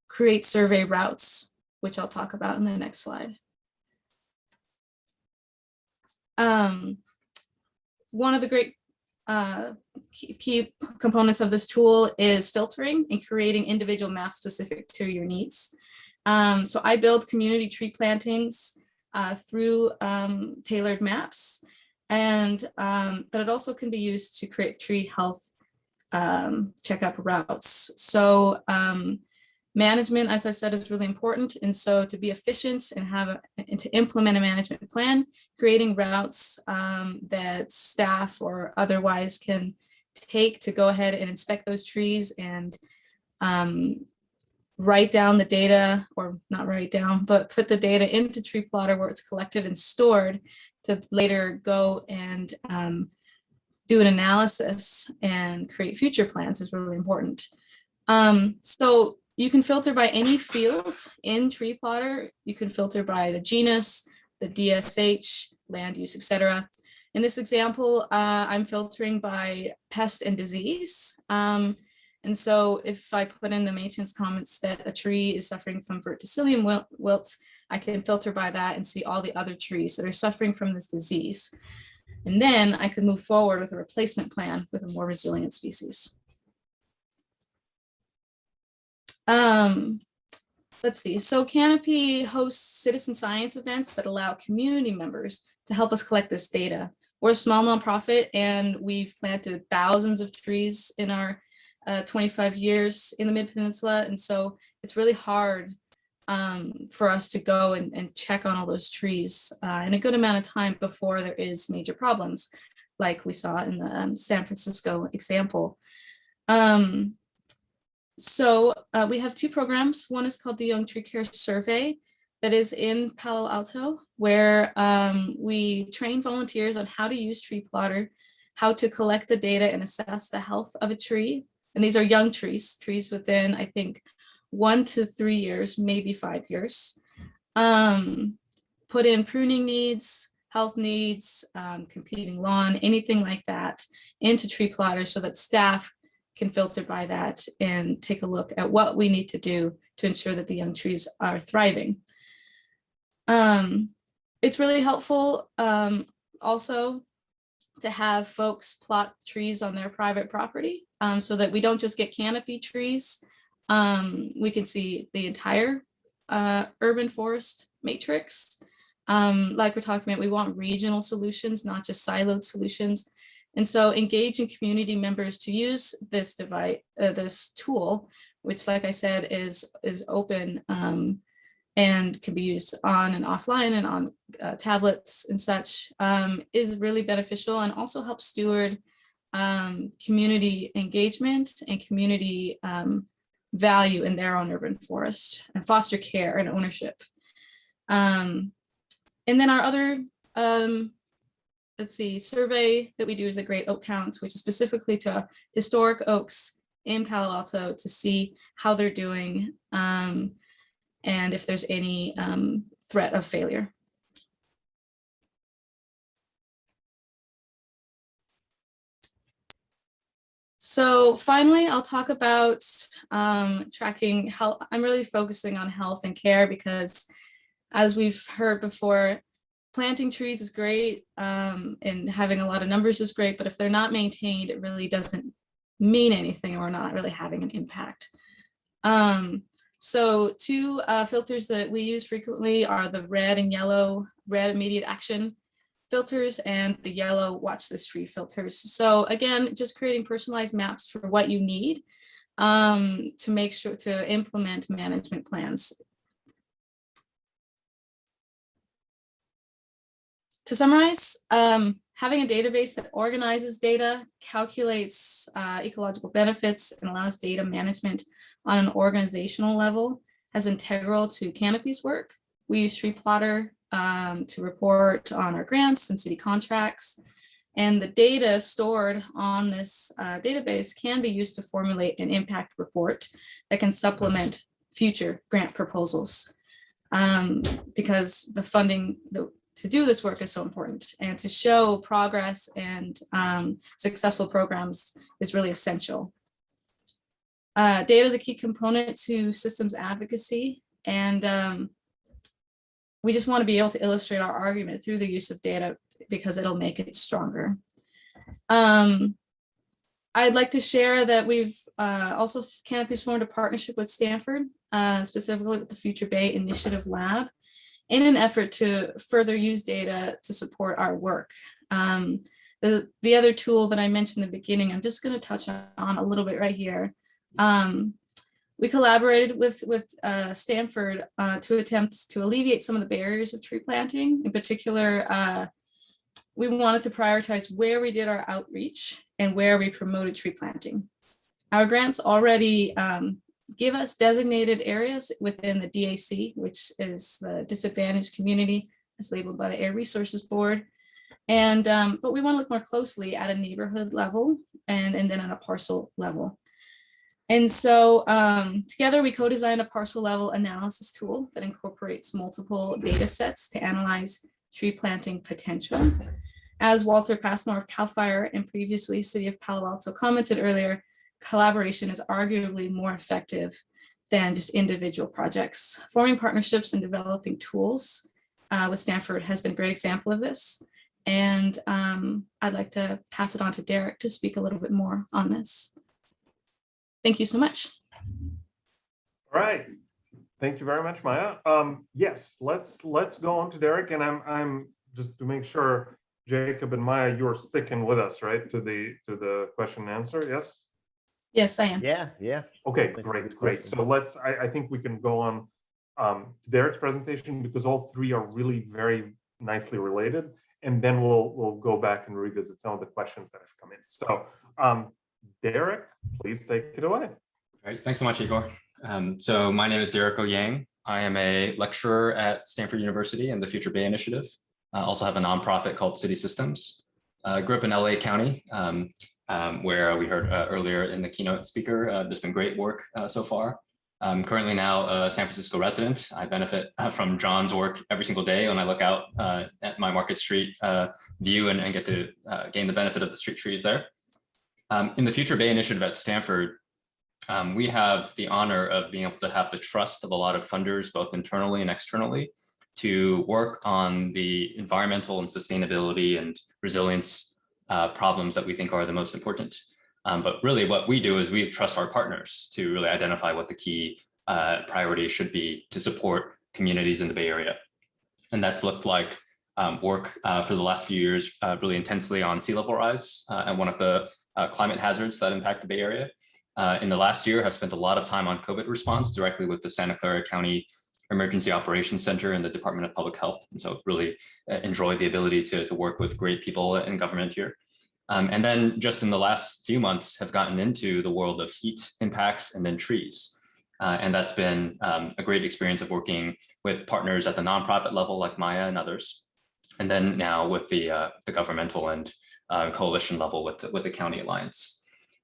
create survey routes, which I'll talk about in the next slide. One of the great key components of this tool is filtering and creating individual maps specific to your needs. So I build community tree plantings through tailored maps, and but it also can be used to create tree health checkup routes. So management, as I said, is really important. And so to be efficient and to implement a management plan, creating routes that staff or otherwise can take to go ahead and inspect those trees and write down the data, or not write down, but put the data into Tree Plotter where it's collected and stored to later go and do an analysis and create future plans is really important. So you can filter by any fields in Tree Plotter. You can filter by the genus, the DSH, land use, etc. In this example, I'm filtering by pest and disease. And so if I put in the maintenance comments that a tree is suffering from verticillium wilt, I can filter by that and see all the other trees that are suffering from this disease. And then I could move forward with a replacement plan with a more resilient species. Let's see. So Canopy hosts citizen science events that allow community members to help us collect this data. We're a small nonprofit, and we've planted thousands of trees in our 25 years in the Mid-Peninsula. And so it's really hard for us to go and check on all those trees in a good amount of time before there is major problems, like we saw in the San Francisco example. So we have two programs. One is called the Young Tree Care Survey that is in Palo Alto, where we train volunteers on how to use tree plotter, how to collect the data and assess the health of a tree. And these are young trees within, I think, 1 to 3 years, maybe 5 years. Put in pruning needs, health needs, competing lawn, anything like that into tree plotter so that staff can filter by that and take a look at what we need to do to ensure that the young trees are thriving. It's really helpful also to have folks plot trees on their private property so that we don't just get canopy trees. We can see the entire urban forest matrix. Like we're talking about, we want regional solutions, not just siloed solutions. And so engaging community members to use this device, this tool, which, like I said, is open and can be used on and offline and on tablets and such, is really beneficial and also helps steward community engagement and community value in their own urban forest and foster care and ownership. And then our other, survey that we do is the Great Oak Count, which is specifically to historic oaks in Palo Alto to see how they're doing and if there's any threat of failure. So finally, I'll talk about tracking health. I'm really focusing on health and care because, as we've heard before, planting trees is great and having a lot of numbers is great, but if they're not maintained, it really doesn't mean anything or not really having an impact. So two filters that we use frequently are the red and yellow, red immediate action filters and the yellow watch this tree filters. So again, just creating personalized maps for what you need to make sure to implement management plans. To summarize, having a database that organizes data, calculates ecological benefits, and allows data management on an organizational level has been integral to Canopy's work. We use Tree Plotter to report on our grants and city contracts. And the data stored on this database can be used to formulate an impact report that can supplement future grant proposals because the funding to do this work is so important, and to show progress and successful programs is really essential. Data is a key component to systems advocacy, and we just want to be able to illustrate our argument through the use of data because it'll make it stronger. I'd like to share that we've also, Canopy's formed a partnership with Stanford, specifically with the Future Bay Initiative Lab, in an effort to further use data to support our work. The other tool that I mentioned in the beginning, I'm just going to touch on a little bit right here. We collaborated with Stanford to attempt to alleviate some of the barriers of tree planting. In particular, we wanted to prioritize where we did our outreach and where we promoted tree planting. Our grants already give us designated areas within the DAC, which is the disadvantaged community as labeled by the Air Resources Board. And but we want to look more closely at a neighborhood level and then at a parcel level. And so together we co-designed a parcel level analysis tool that incorporates multiple data sets to analyze tree planting potential. As Walter Passmore of CAL FIRE and previously City of Palo Alto commented earlier, collaboration is arguably more effective than just individual projects. Forming partnerships and developing tools with Stanford has been a great example of this. And I'd like to pass it on to Derek to speak a little bit more on this. Thank you so much. All right. Thank you very much, Maya. Yes, let's go on to Derek, and I'm just to make sure, Jacob and Maya, you're sticking with us, right, to the question and answer. Yes. Yes, I am. Yeah. Okay, great. So I think we can go on to Derek's presentation because all three are really very nicely related, and then we'll go back and revisit some of the questions that have come in. So Derek, please take it away. All right, thanks so much, Igor. So my name is Derek Yang. I am a lecturer at Stanford University in the Future Bay Initiative. I also have a nonprofit called City Systems. I grew up in LA County, where we heard earlier in the keynote speaker. There's been great work so far. I'm currently now a San Francisco resident. I benefit from John's work every single day when I look out at my Market Street view and get to gain the benefit of the street trees there. In the Future Bay Initiative at Stanford, we have the honor of being able to have the trust of a lot of funders, both internally and externally, to work on the environmental and sustainability and resilience problems that we think are the most important. But really what we do is we trust our partners to really identify what the key priorities should be to support communities in the Bay Area. And that's looked like work for the last few years really intensely on sea level rise and one of the climate hazards that impact the Bay Area. In the last year, I've spent a lot of time on COVID response directly with the Santa Clara County Emergency Operations Center and the Department of Public Health. And so really enjoy the ability to work with great people in government here. And then just in the last few months have gotten into the world of heat impacts and then trees. And that's been a great experience of working with partners at the nonprofit level like Maya and others. And then now with the governmental and coalition level with the County Alliance.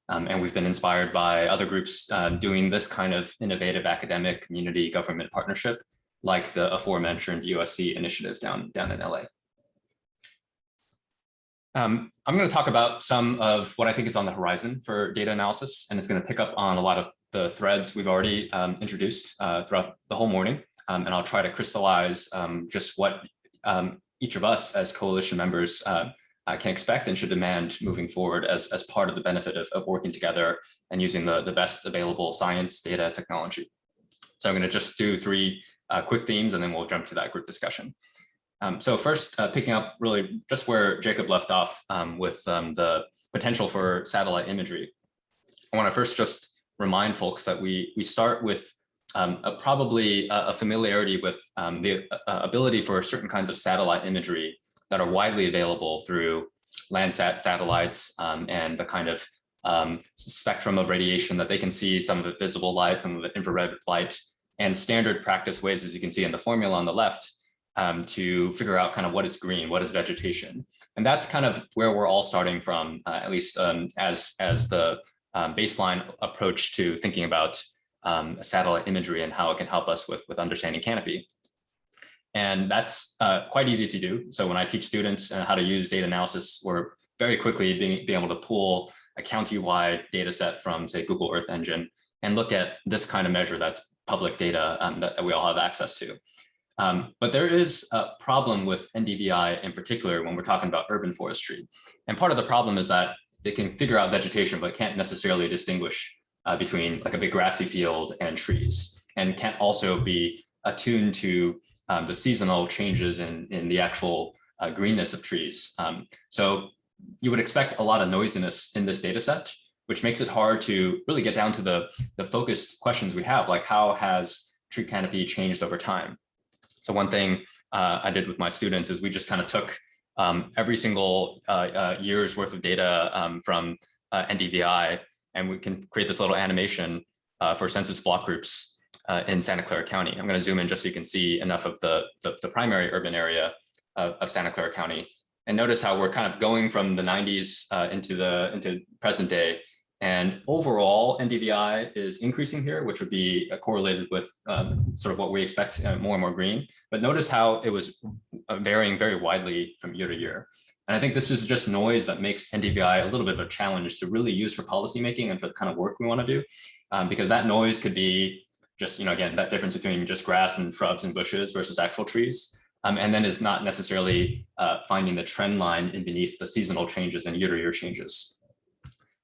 And we've been inspired by other groups doing this kind of innovative academic community government partnership, like the aforementioned USC initiative down in LA. I'm going to talk about some of what I think is on the horizon for data analysis, and it's going to pick up on a lot of the threads we've already introduced throughout the whole morning. And I'll try to crystallize just what each of us as coalition members can expect and should demand moving forward as part of the benefit of working together and using the best available science, data, technology. So I'm going to just do three quick themes, and then we'll jump to that group discussion. So first, picking up really just where Jacob left off with the potential for satellite imagery. I want to first just remind folks that we start with probably a familiarity with the ability for certain kinds of satellite imagery that are widely available through Landsat satellites and the kind of spectrum of radiation that they can see, some of it visible light, some of it infrared light, and standard practice ways, as you can see in the formula on the left, to figure out kind of what is green, what is vegetation. And that's kind of where we're all starting from, at least as the baseline approach to thinking about satellite imagery and how it can help us with understanding Canopy. And that's quite easy to do. So when I teach students how to use data analysis, we're very quickly being able to pull a county-wide data set from, say, Google Earth Engine and look at this kind of measure that's public data that we all have access to. But there is a problem with NDVI in particular when we're talking about urban forestry. And part of the problem is that it can figure out vegetation, but can't necessarily distinguish between like a big grassy field and trees, and can't also be attuned to the seasonal changes in the actual greenness of trees. So you would expect a lot of noisiness in this data set, which makes it hard to really get down to the focused questions we have, like how has tree canopy changed over time? So one thing I did with my students is we just kind of took every single year's worth of data from NDVI, and we can create this little animation for census block groups in Santa Clara County. I'm going to zoom in just so you can see enough of the primary urban area of Santa Clara County. And notice how we're kind of going from the 90s into present day. And overall, NDVI is increasing here, which would be correlated with sort of what we expect, more and more green. But notice how it was varying very widely from year to year. And I think this is just noise that makes NDVI a little bit of a challenge to really use for policymaking and for the kind of work we want to do, because that noise could be just, again, that difference between just grass and shrubs and bushes versus actual trees. And then is not necessarily finding the trend line in beneath the seasonal changes and year-to-year changes.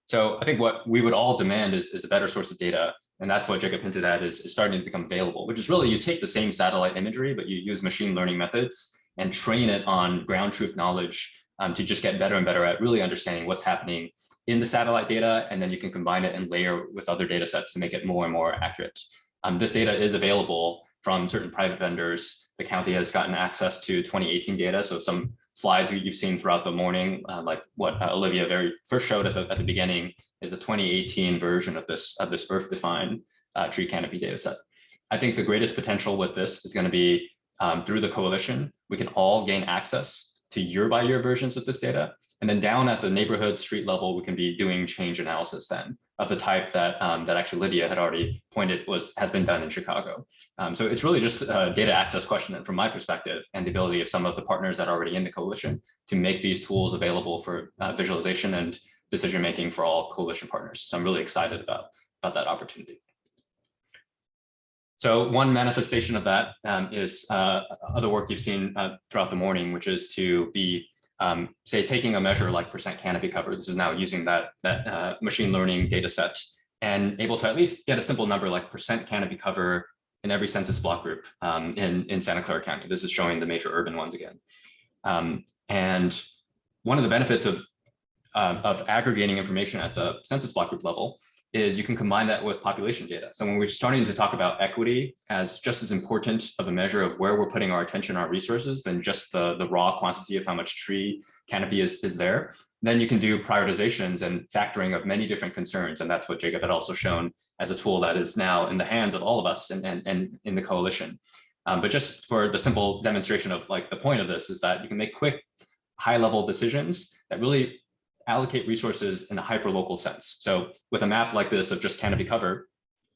So I think what we would all demand is a better source of data. And that's what Jacob hinted at is starting to become available, which is really you take the same satellite imagery, but you use machine learning methods and train it on ground truth knowledge to just get better and better at really understanding what's happening in the satellite data. And then you can combine it and layer with other data sets to make it more and more accurate. This data is available from certain private vendors. The county has gotten access to 2018 data, so some slides you've seen throughout the morning, like what Olivia very first showed at the beginning, is a 2018 version of this Earth-defined tree canopy data set. I think the greatest potential with this is going to be through the coalition, we can all gain access to year-by-year versions of this data. And then down at the neighborhood street level, we can be doing change analysis then of the type that that actually Lydia had already pointed has been done in Chicago. So it's really just a data access question from my perspective, and the ability of some of the partners that are already in the coalition to make these tools available for visualization and decision-making for all coalition partners. So I'm really excited about that opportunity. So one manifestation of that is other work you've seen throughout the morning, which is to be, say, taking a measure like percent canopy cover. This is now using that machine learning data set and able to at least get a simple number like percent canopy cover in every census block group in Santa Clara County. This is showing the major urban ones again. And one of the benefits of aggregating information at the census block group level is you can combine that with population data. So when we're starting to talk about equity as just as important of a measure of where we're putting our attention, our resources, than just the raw quantity of how much tree canopy is there, then you can do prioritizations and factoring of many different concerns. And that's what Jacob had also shown as a tool that is now in the hands of all of us and in the coalition. But just for the simple demonstration of like the point of this is that you can make quick, high-level decisions that really allocate resources in a hyper-local sense. So with a map like this of just canopy cover,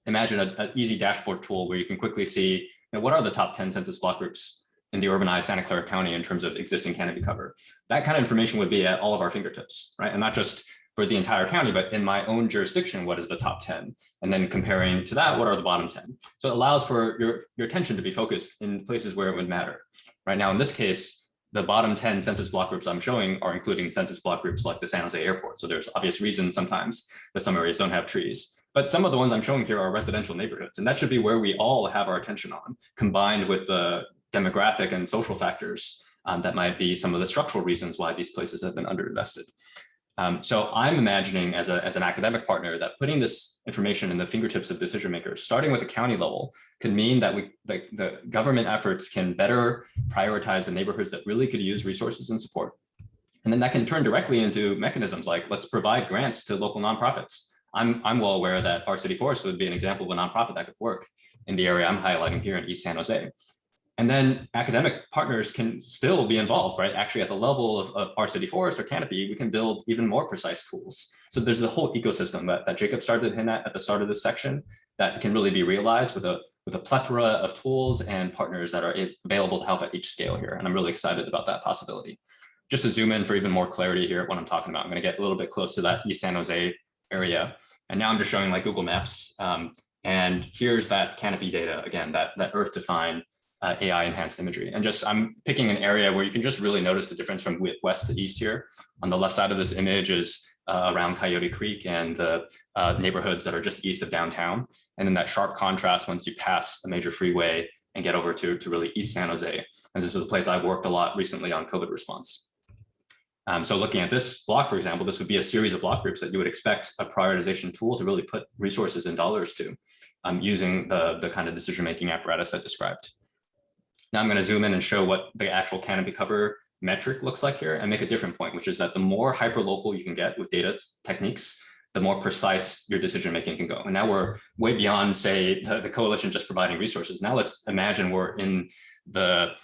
imagine an easy dashboard tool where you can quickly see what are the top 10 census block groups in the urbanized Santa Clara County in terms of existing canopy cover. That kind of information would be at all of our fingertips, right? And not just for the entire county, but in my own jurisdiction, what is the top 10? And then comparing to that, what are the bottom 10? So it allows for your attention to be focused in places where it would matter. Right now, in this case, the bottom 10 census block groups I'm showing are including census block groups like the San Jose airport. So there's obvious reasons sometimes that some areas don't have trees, but some of the ones I'm showing here are residential neighborhoods. And that should be where we all have our attention on, combined with the demographic and social factors that might be some of the structural reasons why these places have been underinvested. So I'm imagining as an academic partner that putting this information in the fingertips of decision makers, starting with the county level, could mean that the government efforts can better prioritize the neighborhoods that really could use resources and support. And then that can turn directly into mechanisms like let's provide grants to local nonprofits. I'm well aware that our city forest would be an example of a nonprofit that could work in the area I'm highlighting here in East San Jose. And then academic partners can still be involved, right? Actually, at the level of our city forest or Canopy, we can build even more precise tools. So there's the whole ecosystem that Jacob started to hint at the start of this section that can really be realized with a plethora of tools and partners that are available to help at each scale here. And I'm really excited about that possibility. Just to zoom in for even more clarity here at what I'm talking about, I'm going to get a little bit close to that East San Jose area. And now I'm just showing like Google Maps. And here's that Canopy data, again, that Earth-defined AI enhanced imagery. And just I'm picking an area where you can just really notice the difference from west to east here. On the left side of this image is around Coyote Creek and the neighborhoods that are just east of downtown. And then that sharp contrast once you pass a major freeway and get over to really East San Jose. And this is a place I've worked a lot recently on COVID response. So looking at this block, for example, this would be a series of block groups that you would expect a prioritization tool to really put resources and dollars to using the kind of decision-making apparatus I described. Now I'm going to zoom in and show what the actual canopy cover metric looks like here and make a different point, which is that the more hyper-local you can get with data techniques, the more precise your decision-making can go. And now we're way beyond, say, the coalition just providing resources. Now let's imagine we're in the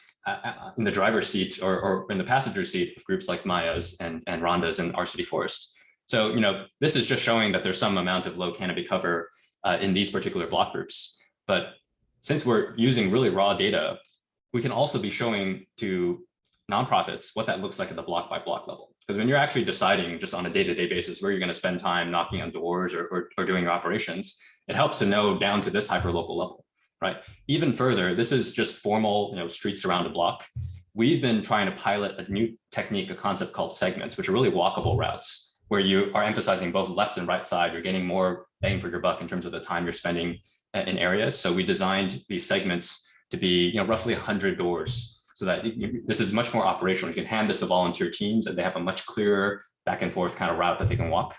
driver's seat or in the passenger seat of groups like Maya's and Rhonda's and our city forest. So, this is just showing that there's some amount of low canopy cover in these particular block groups. But since we're using really raw data, we can also be showing to nonprofits what that looks like at the block by block level. Because when you're actually deciding just on a day-to-day basis where you're going to spend time knocking on doors or doing your operations, it helps to know down to this hyper-local level, right? Even further, this is just formal, streets around a block. We've been trying to pilot a new technique, a concept called segments, which are really walkable routes where you are emphasizing both left and right side. You're getting more bang for your buck in terms of the time you're spending in areas. So we designed these segments to be roughly 100 doors so that this is much more operational. You can hand this to volunteer teams and they have a much clearer back and forth kind of route that they can walk.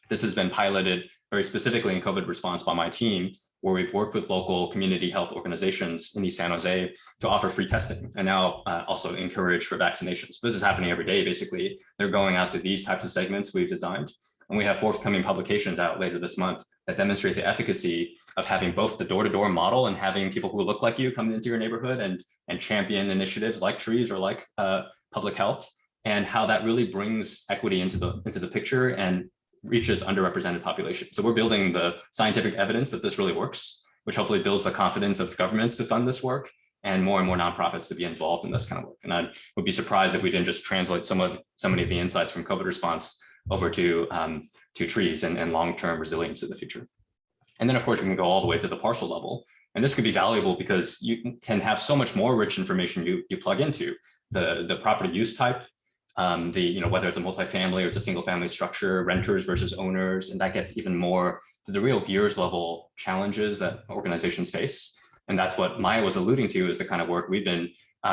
This has been piloted very specifically in COVID response by my team where we've worked with local community health organizations in East San Jose to offer free testing and now also encourage for vaccinations. This is happening every day, basically. They're going out to these types of segments we've designed. And we have forthcoming publications out later this month that demonstrate the efficacy of having both the door-to-door model and having people who look like you come into your neighborhood and champion initiatives like trees or like public health, and how that really brings equity into the picture and reaches underrepresented populations. So we're building the scientific evidence that this really works, which hopefully builds the confidence of governments to fund this work and more nonprofits to be involved in this kind of work. And I would be surprised if we didn't just translate so many of the insights from COVID response over to trees and long-term resilience in the future. And then of course we can go all the way to the parcel level. And this could be valuable because you can have so much more rich information you plug into the property use type, whether it's a multifamily or it's a single family structure, renters versus owners, and that gets even more to the real gears level challenges that organizations face. And that's what Maya was alluding to, is the kind of work we've been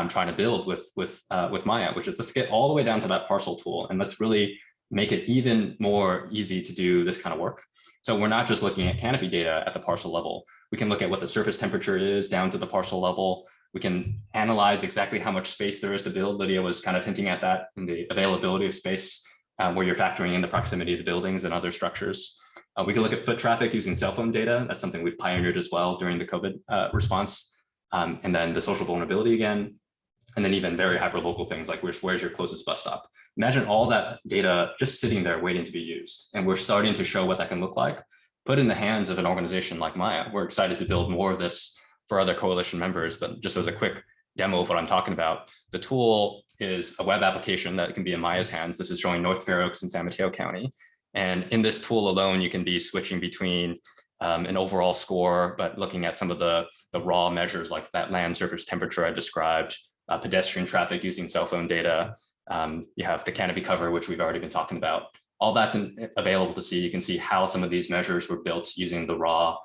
trying to build with Maya, which is let's get all the way down to that parcel tool and let's really make it even more easy to do this kind of work. So we're not just looking at Canopy data at the parcel level. We can look at what the surface temperature is down to the parcel level. We can analyze exactly how much space there is to build. Lydia was kind of hinting at that in the availability of space, where you're factoring in the proximity of the buildings and other structures. We can look at foot traffic using cell phone data. That's something we've pioneered as well during the COVID response. And then the social vulnerability again, and then even very hyperlocal things like where's your closest bus stop. Imagine all that data just sitting there waiting to be used. And we're starting to show what that can look like, put in the hands of an organization like Maya. We're excited to build more of this for other coalition members, but just as a quick demo of what I'm talking about, the tool is a web application that can be in Maya's hands. This is showing North Fair Oaks and San Mateo County. And in this tool alone, you can be switching between an overall score, but looking at some of the raw measures like that land surface temperature I described, pedestrian traffic using cell phone data. You have the canopy cover, which we've already been talking about. All that's available to see. You can see how some of these measures were built using the raw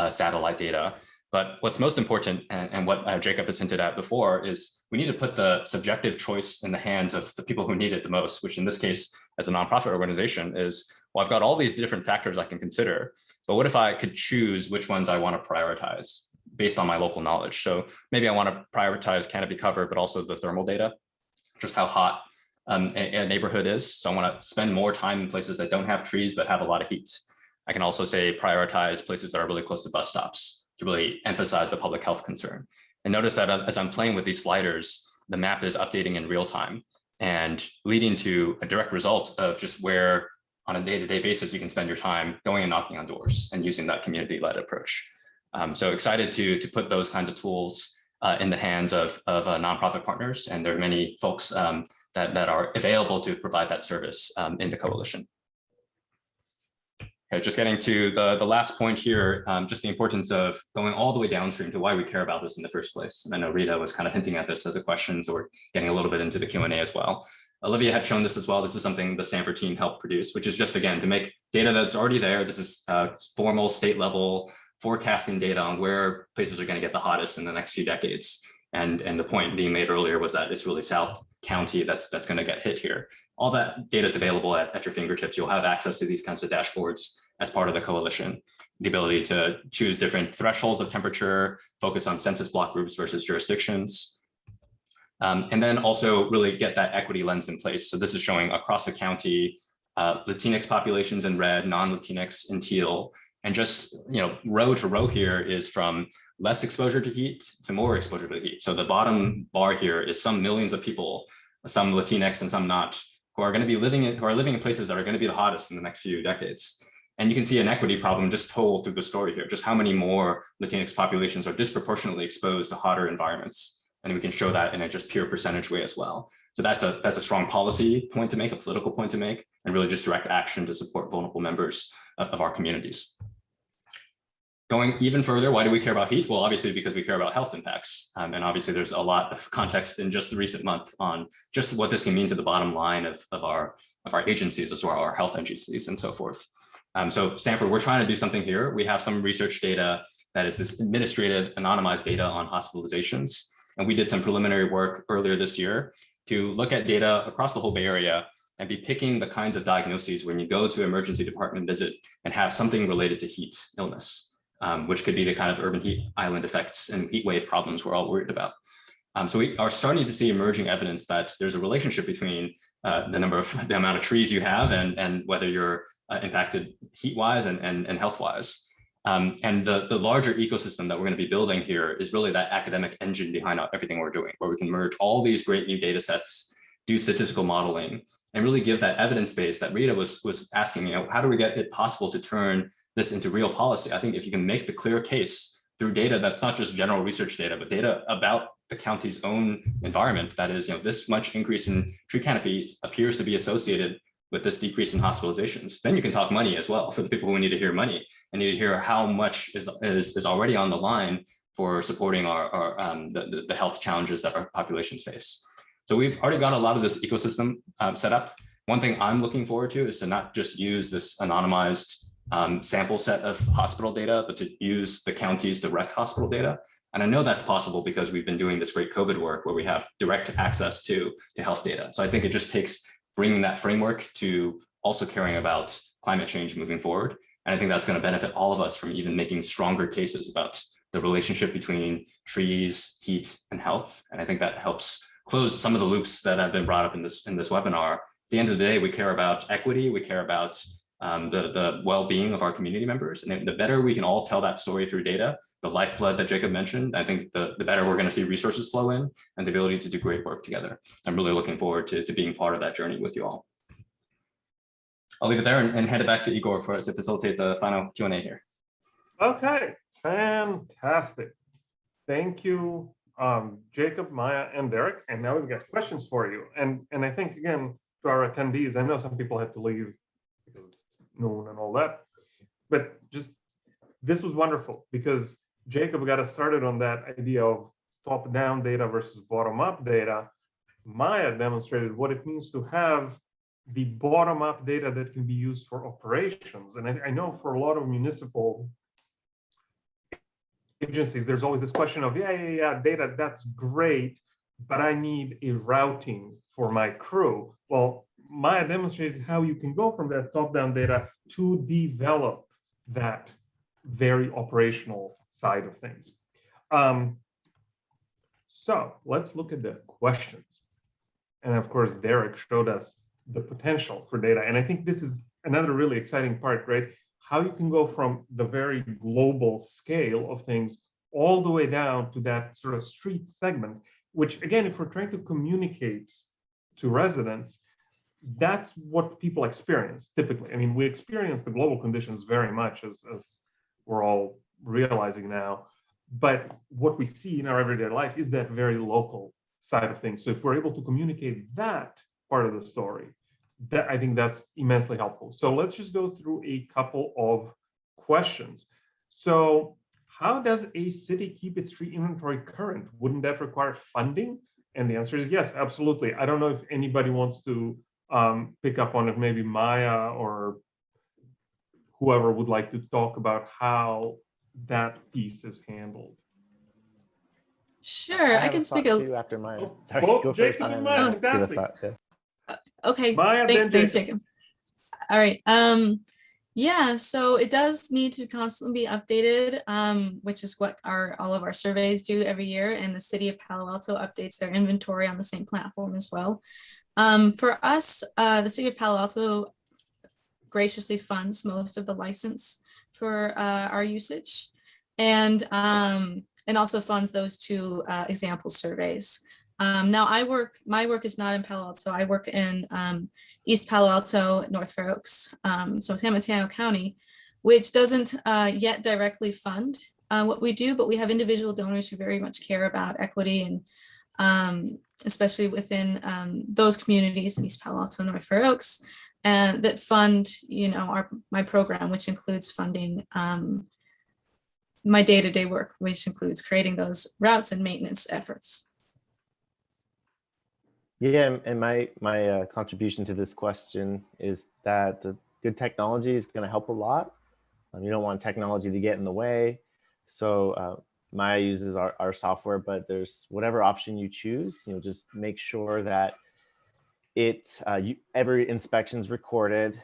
satellite data. But what's most important, and what Jacob has hinted at before, is we need to put the subjective choice in the hands of the people who need it the most, which in this case, as a nonprofit organization, is, well, I've got all these different factors I can consider, but what if I could choose which ones I want to prioritize based on my local knowledge? So maybe I want to prioritize canopy cover, but also the thermal data, just how hot a neighborhood is. So I want to spend more time in places that don't have trees, but have a lot of heat. I can also say prioritize places that are really close to bus stops to really emphasize the public health concern. And notice that as I'm playing with these sliders, the map is updating in real time and leading to a direct result of just where on a day-to-day basis you can spend your time going and knocking on doors and using that community-led approach. So excited to put those kinds of tools in the hands of nonprofit partners. And there are many folks that are available to provide that service in the coalition. Okay, just getting to the last point here, just the importance of going all the way downstream to why we care about this in the first place. And I know Rita was kind of hinting at this as a question, so we're getting a little bit into the Q&A as well. Olivia had shown this as well. This is something the Stanford team helped produce, which is just, again, to make data that's already there. This is formal state level forecasting data on where places are going to get the hottest in the next few decades. And the point being made earlier was that it's really South County that's going to get hit here. All that data is available at your fingertips. You'll have access to these kinds of dashboards as part of the coalition. The ability to choose different thresholds of temperature, focus on census block groups versus jurisdictions. And then also really get that equity lens in place. So this is showing across the county, Latinx populations in red, non-Latinx in teal. And just, row to row here is from less exposure to heat to more exposure to heat. So the bottom bar here is some millions of people, some Latinx and some not, who are living in places that are going to be the hottest in the next few decades. And you can see an equity problem just told through the story here, just how many more Latinx populations are disproportionately exposed to hotter environments. And we can show that in a just pure percentage way as well. So that's a strong policy point to make, a political point to make, and really just direct action to support vulnerable members of our communities. Going even further, why do we care about heat? Well, obviously because we care about health impacts. And obviously there's a lot of context in just the recent month on just what this can mean to the bottom line of our agencies as well, our health agencies and so forth. So Stanford, we're trying to do something here. We have some research data that is this administrative anonymized data on hospitalizations. And we did some preliminary work earlier this year to look at data across the whole Bay Area and be picking the kinds of diagnoses when you go to an emergency department visit and have something related to heat illness. which could be the kind of urban heat island effects and heat wave problems we're all worried about. So we are starting to see emerging evidence that there's a relationship between the amount of trees you have and whether you're impacted heat-wise and health-wise. And the larger ecosystem that we're going to be building here is really that academic engine behind everything we're doing, where we can merge all these great new data sets, do statistical modeling, and really give that evidence base that Rita was asking, how do we get it possible to turn this into real policy? I think if you can make the clear case through data that's not just general research data, but data about the county's own environment, that is, this much increase in tree canopies appears to be associated with this decrease in hospitalizations, then you can talk money as well for the people who need to hear money and need to hear how much is already on the line for supporting the health challenges that our populations face. So we've already got a lot of this ecosystem set up. One thing I'm looking forward to is to not just use this anonymized sample set of hospital data, but to use the county's direct hospital data. And I know that's possible because we've been doing this great COVID work where we have direct access to health data. So I think it just takes bringing that framework to also caring about climate change moving forward. And I think that's going to benefit all of us from even making stronger cases about the relationship between trees, heat, and health. And I think that helps close some of the loops that have been brought up in this webinar. At the end of the day, we care about equity, we care about the well-being of our community members. And the better we can all tell that story through data, the lifeblood that Jacob mentioned, I think the better we're going to see resources flow in and the ability to do great work together. So I'm really looking forward to being part of that journey with you all. I'll leave it there and hand it back to Igor to facilitate the final Q&A here. Okay, fantastic. Thank you, Jacob, Maya, and Derek. And now we've got questions for you. And I think, again, to our attendees, I know some people had to leave because it's noon and all that, but just this was wonderful because Jacob got us started on that idea of top-down data versus bottom-up data. Maya demonstrated what it means to have the bottom-up data that can be used for operations. And I know for a lot of municipal agencies, there's always this question of, yeah, data, that's great, but I need a routing for my crew. Well, Maya demonstrated how you can go from that top-down data to develop that very operational side of things. So let's look at the questions. And of course, Derek showed us the potential for data. And I think this is another really exciting part, right? How you can go from the very global scale of things all the way down to that sort of street segment, which again, if we're trying to communicate to residents, that's what people experience typically. I mean, we experience the global conditions very much as we're all realizing now, but what we see in our everyday life is that very local side of things. So if we're able to communicate that part of the story, that I think that's immensely helpful. So let's just go through a couple of questions. So how does a city keep its tree inventory current? Wouldn't that require funding? And the answer is yes, absolutely. I don't know if anybody wants to pick up on it, maybe Maya or whoever would like to talk about how that piece is handled. Sure, I can speak after Maya. Oh, Sorry, both go Jacob first. and Maya, Give a fantastic. thought, yeah. Okay, Maya, then thanks, Jacob. Jacob. All right. Yeah, so it does need to constantly be updated, which is what all of our surveys do every year, and the city of Palo Alto updates their inventory on the same platform as well. For us, the city of Palo Alto graciously funds most of the license for our usage, and also funds those two example surveys. Now my work is not in Palo Alto. I work in East Palo Alto, North Fair Oaks, so San Mateo County, which doesn't yet directly fund what we do, but we have individual donors who very much care about equity, and especially within those communities in East Palo Alto, North Fair Oaks, and that fund, my program, which includes funding my day-to-day work, which includes creating those routes and maintenance efforts. Yeah, and my contribution to this question is that the good technology is going to help a lot. You don't want technology to get in the way. So Maya uses our software, but there's whatever option you choose, just make sure that every inspection is recorded.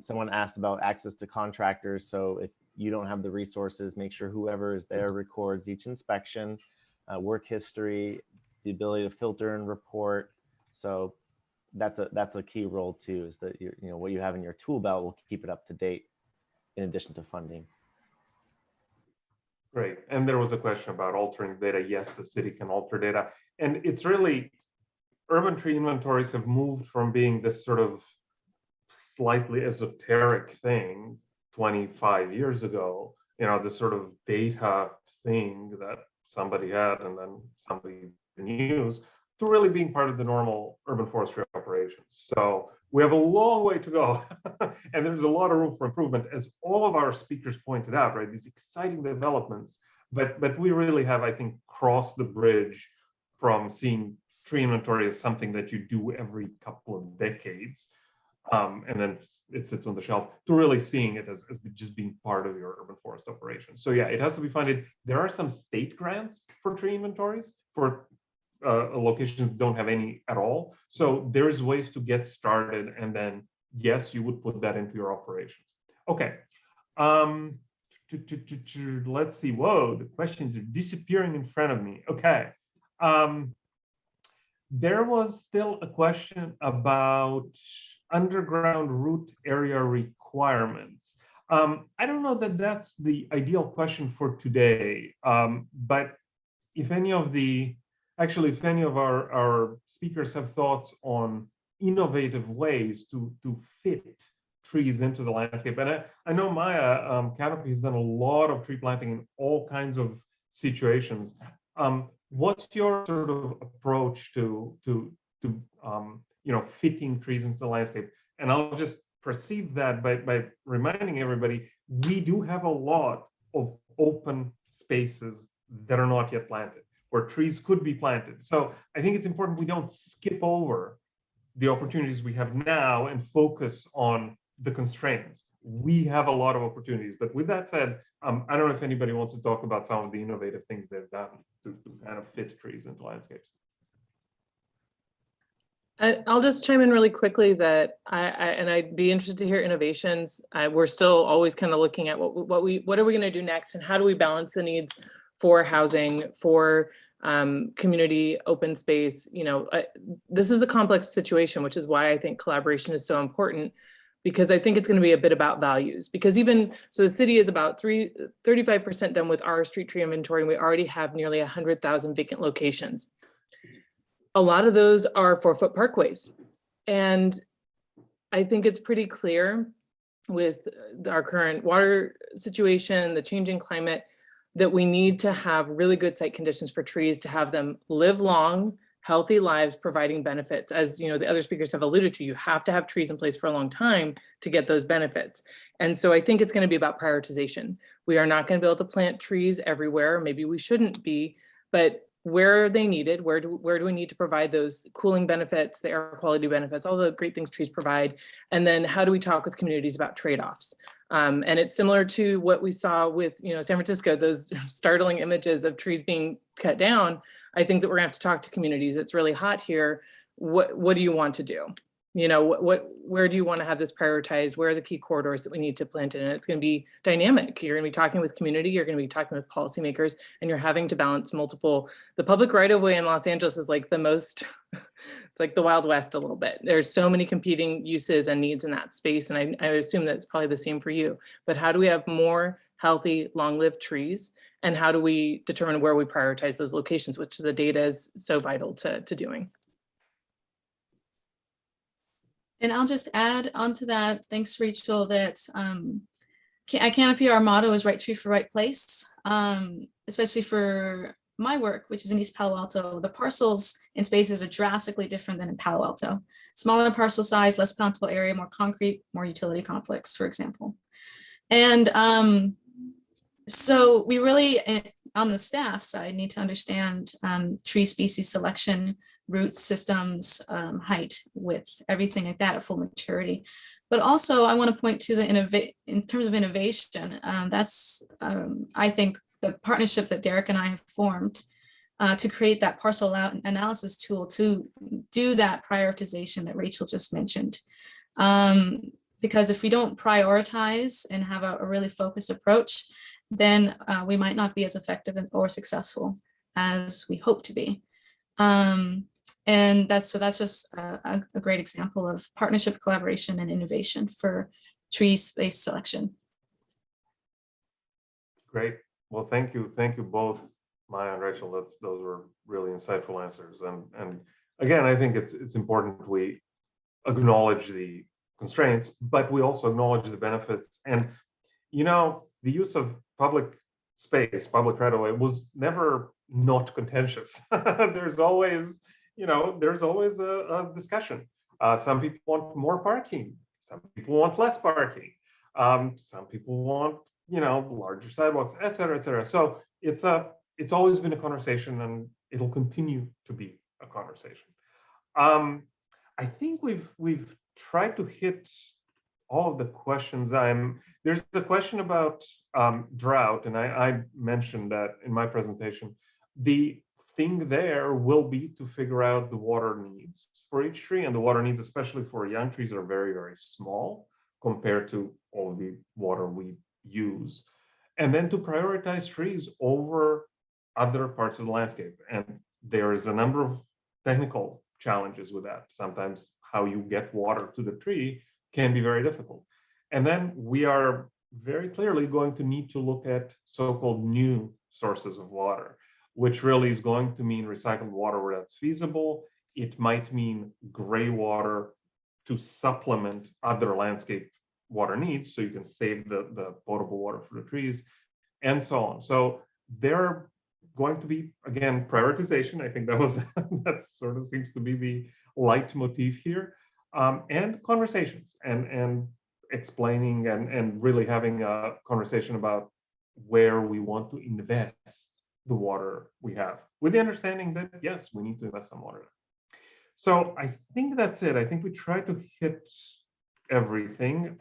Someone asked about access to contractors. So if you don't have the resources, make sure whoever is there records each inspection, work history, the ability to filter and report. So that's a key role too, is that what you have in your tool belt will keep it up to date in addition to funding. Great. And there was a question about altering data. Yes, the city can alter data. And it's really, urban tree inventories have moved from being this sort of slightly esoteric thing 25 years ago, this sort of data thing that somebody had and then somebody can use, to really being part of the normal urban forestry operations. So we have a long way to go, and there's a lot of room for improvement, as all of our speakers pointed out, right? These exciting developments, but we really have, I think, crossed the bridge from seeing tree inventory as something that you do every couple of decades, and then it sits on the shelf, to really seeing it as just being part of your urban forest operation. So yeah, it has to be funded. There are some state grants for tree inventories for locations don't have any at all. So there's ways to get started, and then yes, you would put that into your operations. Okay. Let's see. Whoa, the questions are disappearing in front of me. Okay. There was still a question about underground root area requirements. I don't know that that's the ideal question for today, but if any of our speakers have thoughts on innovative ways to fit trees into the landscape, and I know Maya, Canopy has done a lot of tree planting in all kinds of situations. What's your sort of approach to fitting trees into the landscape? And I'll just precede that by reminding everybody, we do have a lot of open spaces that are not yet planted, where trees could be planted. So I think it's important we don't skip over the opportunities we have now and focus on the constraints. We have a lot of opportunities. But with that said, I don't know if anybody wants to talk about some of the innovative things they've done to kind of fit trees into landscapes. I'll just chime in really quickly that I'd be interested to hear innovations. We're still always kind of looking at what are we going to do next, and how do we balance the needs for housing, for community open space. This is a complex situation, which is why I think collaboration is so important, because I think it's going to be a bit about values. Because even so, the city is about 35% done with our street tree inventory, and we already have nearly 100,000 vacant locations. A lot of those are 4-foot parkways. And I think it's pretty clear with our current water situation, the changing climate, that we need to have really good site conditions for trees to have them live long, healthy lives, providing benefits. As the other speakers have alluded to, you have to have trees in place for a long time to get those benefits. And so I think it's going to be about prioritization. We are not going to be able to plant trees everywhere. Maybe we shouldn't be, but where are they needed? Where do we need to provide those cooling benefits, the air quality benefits, all the great things trees provide? And then how do we talk with communities about trade-offs? And it's similar to what we saw with San Francisco, those startling images of trees being cut down. I think that we're gonna have to talk to communities. It's really hot here. What do you want to do? Where do you want to have this prioritized? Where are the key corridors that we need to plant in? And it's going to be dynamic. You're going to be talking with community, you're going to be talking with policymakers, and you're having to balance multiple. The public right of way in Los Angeles is like the most, it's like the Wild West a little bit. There's so many competing uses and needs in that space. And I assume that it's probably the same for you. But how do we have more healthy, long-lived trees? And how do we determine where we prioritize those locations, which the data is so vital to doing? And I'll just add onto that, thanks Rachel, that at Canopy, our motto is right tree for right place, especially for my work, which is in East Palo Alto. The parcels and spaces are drastically different than in Palo Alto. Smaller parcel size, less plantable area, more concrete, more utility conflicts, for example. And so we really, on the staff side, need to understand tree species selection, root systems, height, width, everything like that at full maturity. But also I want to point to in terms of innovation, that's I think the partnership that Derek and I have formed to create that parcel analysis tool to do that prioritization that Rachel just mentioned. because if we don't prioritize and have a really focused approach, then we might not be as effective or successful as we hope to be. And that's just a great example of partnership, collaboration, and innovation for tree space selection. Great. Well, thank you both, Maya and Rachel. Those were really insightful answers. And again, I think it's important we acknowledge the constraints, but we also acknowledge the benefits. And the use of public space, public right of way, was never not contentious. There's always a discussion. Some people want more parking. Some people want less parking. Some people want larger sidewalks, et cetera, et cetera. So it's always been a conversation, and it'll continue to be a conversation. I think we've tried to hit all of the questions. There's a question about drought, and I mentioned that in my presentation. The thing there will be to figure out the water needs for each tree, and the water needs, especially for young trees, are very, very small compared to all the water we use. And then to prioritize trees over other parts of the landscape. And there is a number of technical challenges with that. Sometimes how you get water to the tree can be very difficult. And then we are very clearly going to need to look at so-called new sources of water, which really is going to mean recycled water where that's feasible. It might mean gray water to supplement other landscape water needs, so you can save the potable water for the trees, and so on. So there going to be, again, prioritization. I think that sort of seems to be the leitmotif here, and conversations, and explaining and really having a conversation about where we want to invest the water we have, with the understanding that yes, we need to invest some water. So I think that's it. I think we tried to hit everything.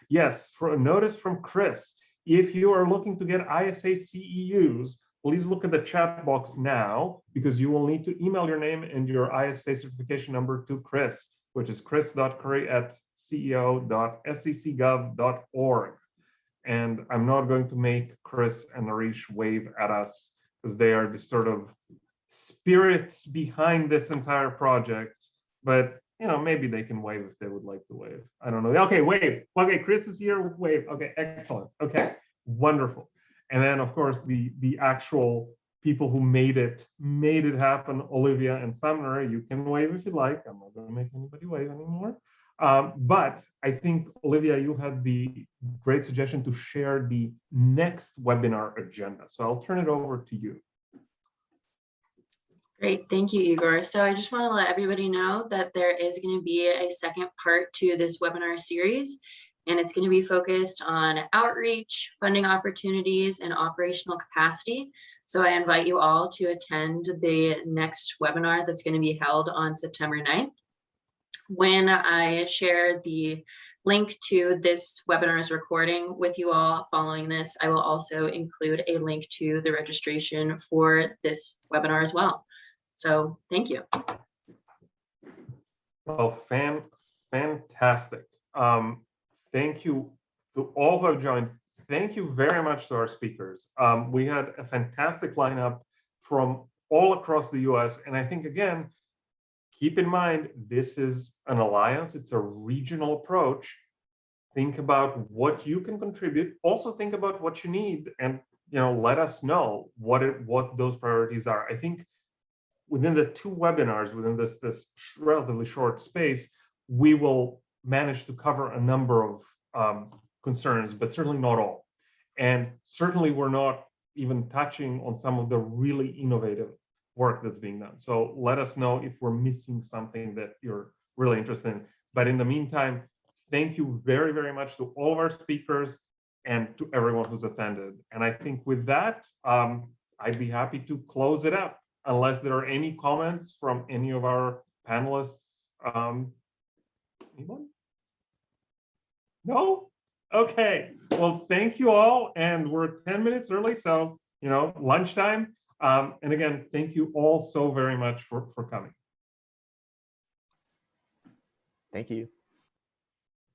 Yes, for a notice from Chris. If you are looking to get ISA CEUs, please look at the chat box now, because you will need to email your name and your ISA certification number to Chris, which is chris.curry@ceo.scc.gov.org. And I'm not going to make Chris and Arish wave at us, because they are the sort of spirits behind this entire project. But maybe they can wave if they would like to wave. I don't know. Okay, wave. Okay, Chris is here. Wave. Okay, excellent. Okay, wonderful. And then, of course, the actual people who made it happen, Olivia and Sumner. You can wave if you like. I'm not going to make anybody wave anymore. But I think, Olivia, you had the great suggestion to share the next webinar agenda. So I'll turn it over to you. Great, thank you, Igor. So I just want to let everybody know that there is going to be a second part to this webinar series, and it's going to be focused on outreach, funding opportunities, and operational capacity. So I invite you all to attend the next webinar that's going to be held on September 9th. When I share the link to this webinar's recording with you all following this, I will also include a link to the registration for this webinar as well. So thank you. Well, fantastic. Thank you to all who have joined. Thank you very much to our speakers. We had a fantastic lineup from all across the US. And I think, again, keep in mind, this is an alliance. It's a regional approach. Think about what you can contribute. Also think about what you need, and let us know what those priorities are. I think within the two webinars, within this relatively short space, we will manage to cover a number of concerns, but certainly not all. And certainly we're not even touching on some of the really innovative work that's being done. So let us know if we're missing something that you're really interested in. But in the meantime, thank you very, very much to all of our speakers and to everyone who's attended. And I think with that, I'd be happy to close it up, unless there are any comments from any of our panelists. Anyone? No? Okay. Well, thank you all. And we're 10 minutes early, so, lunchtime. And again, thank you all so very much for coming. Thank you.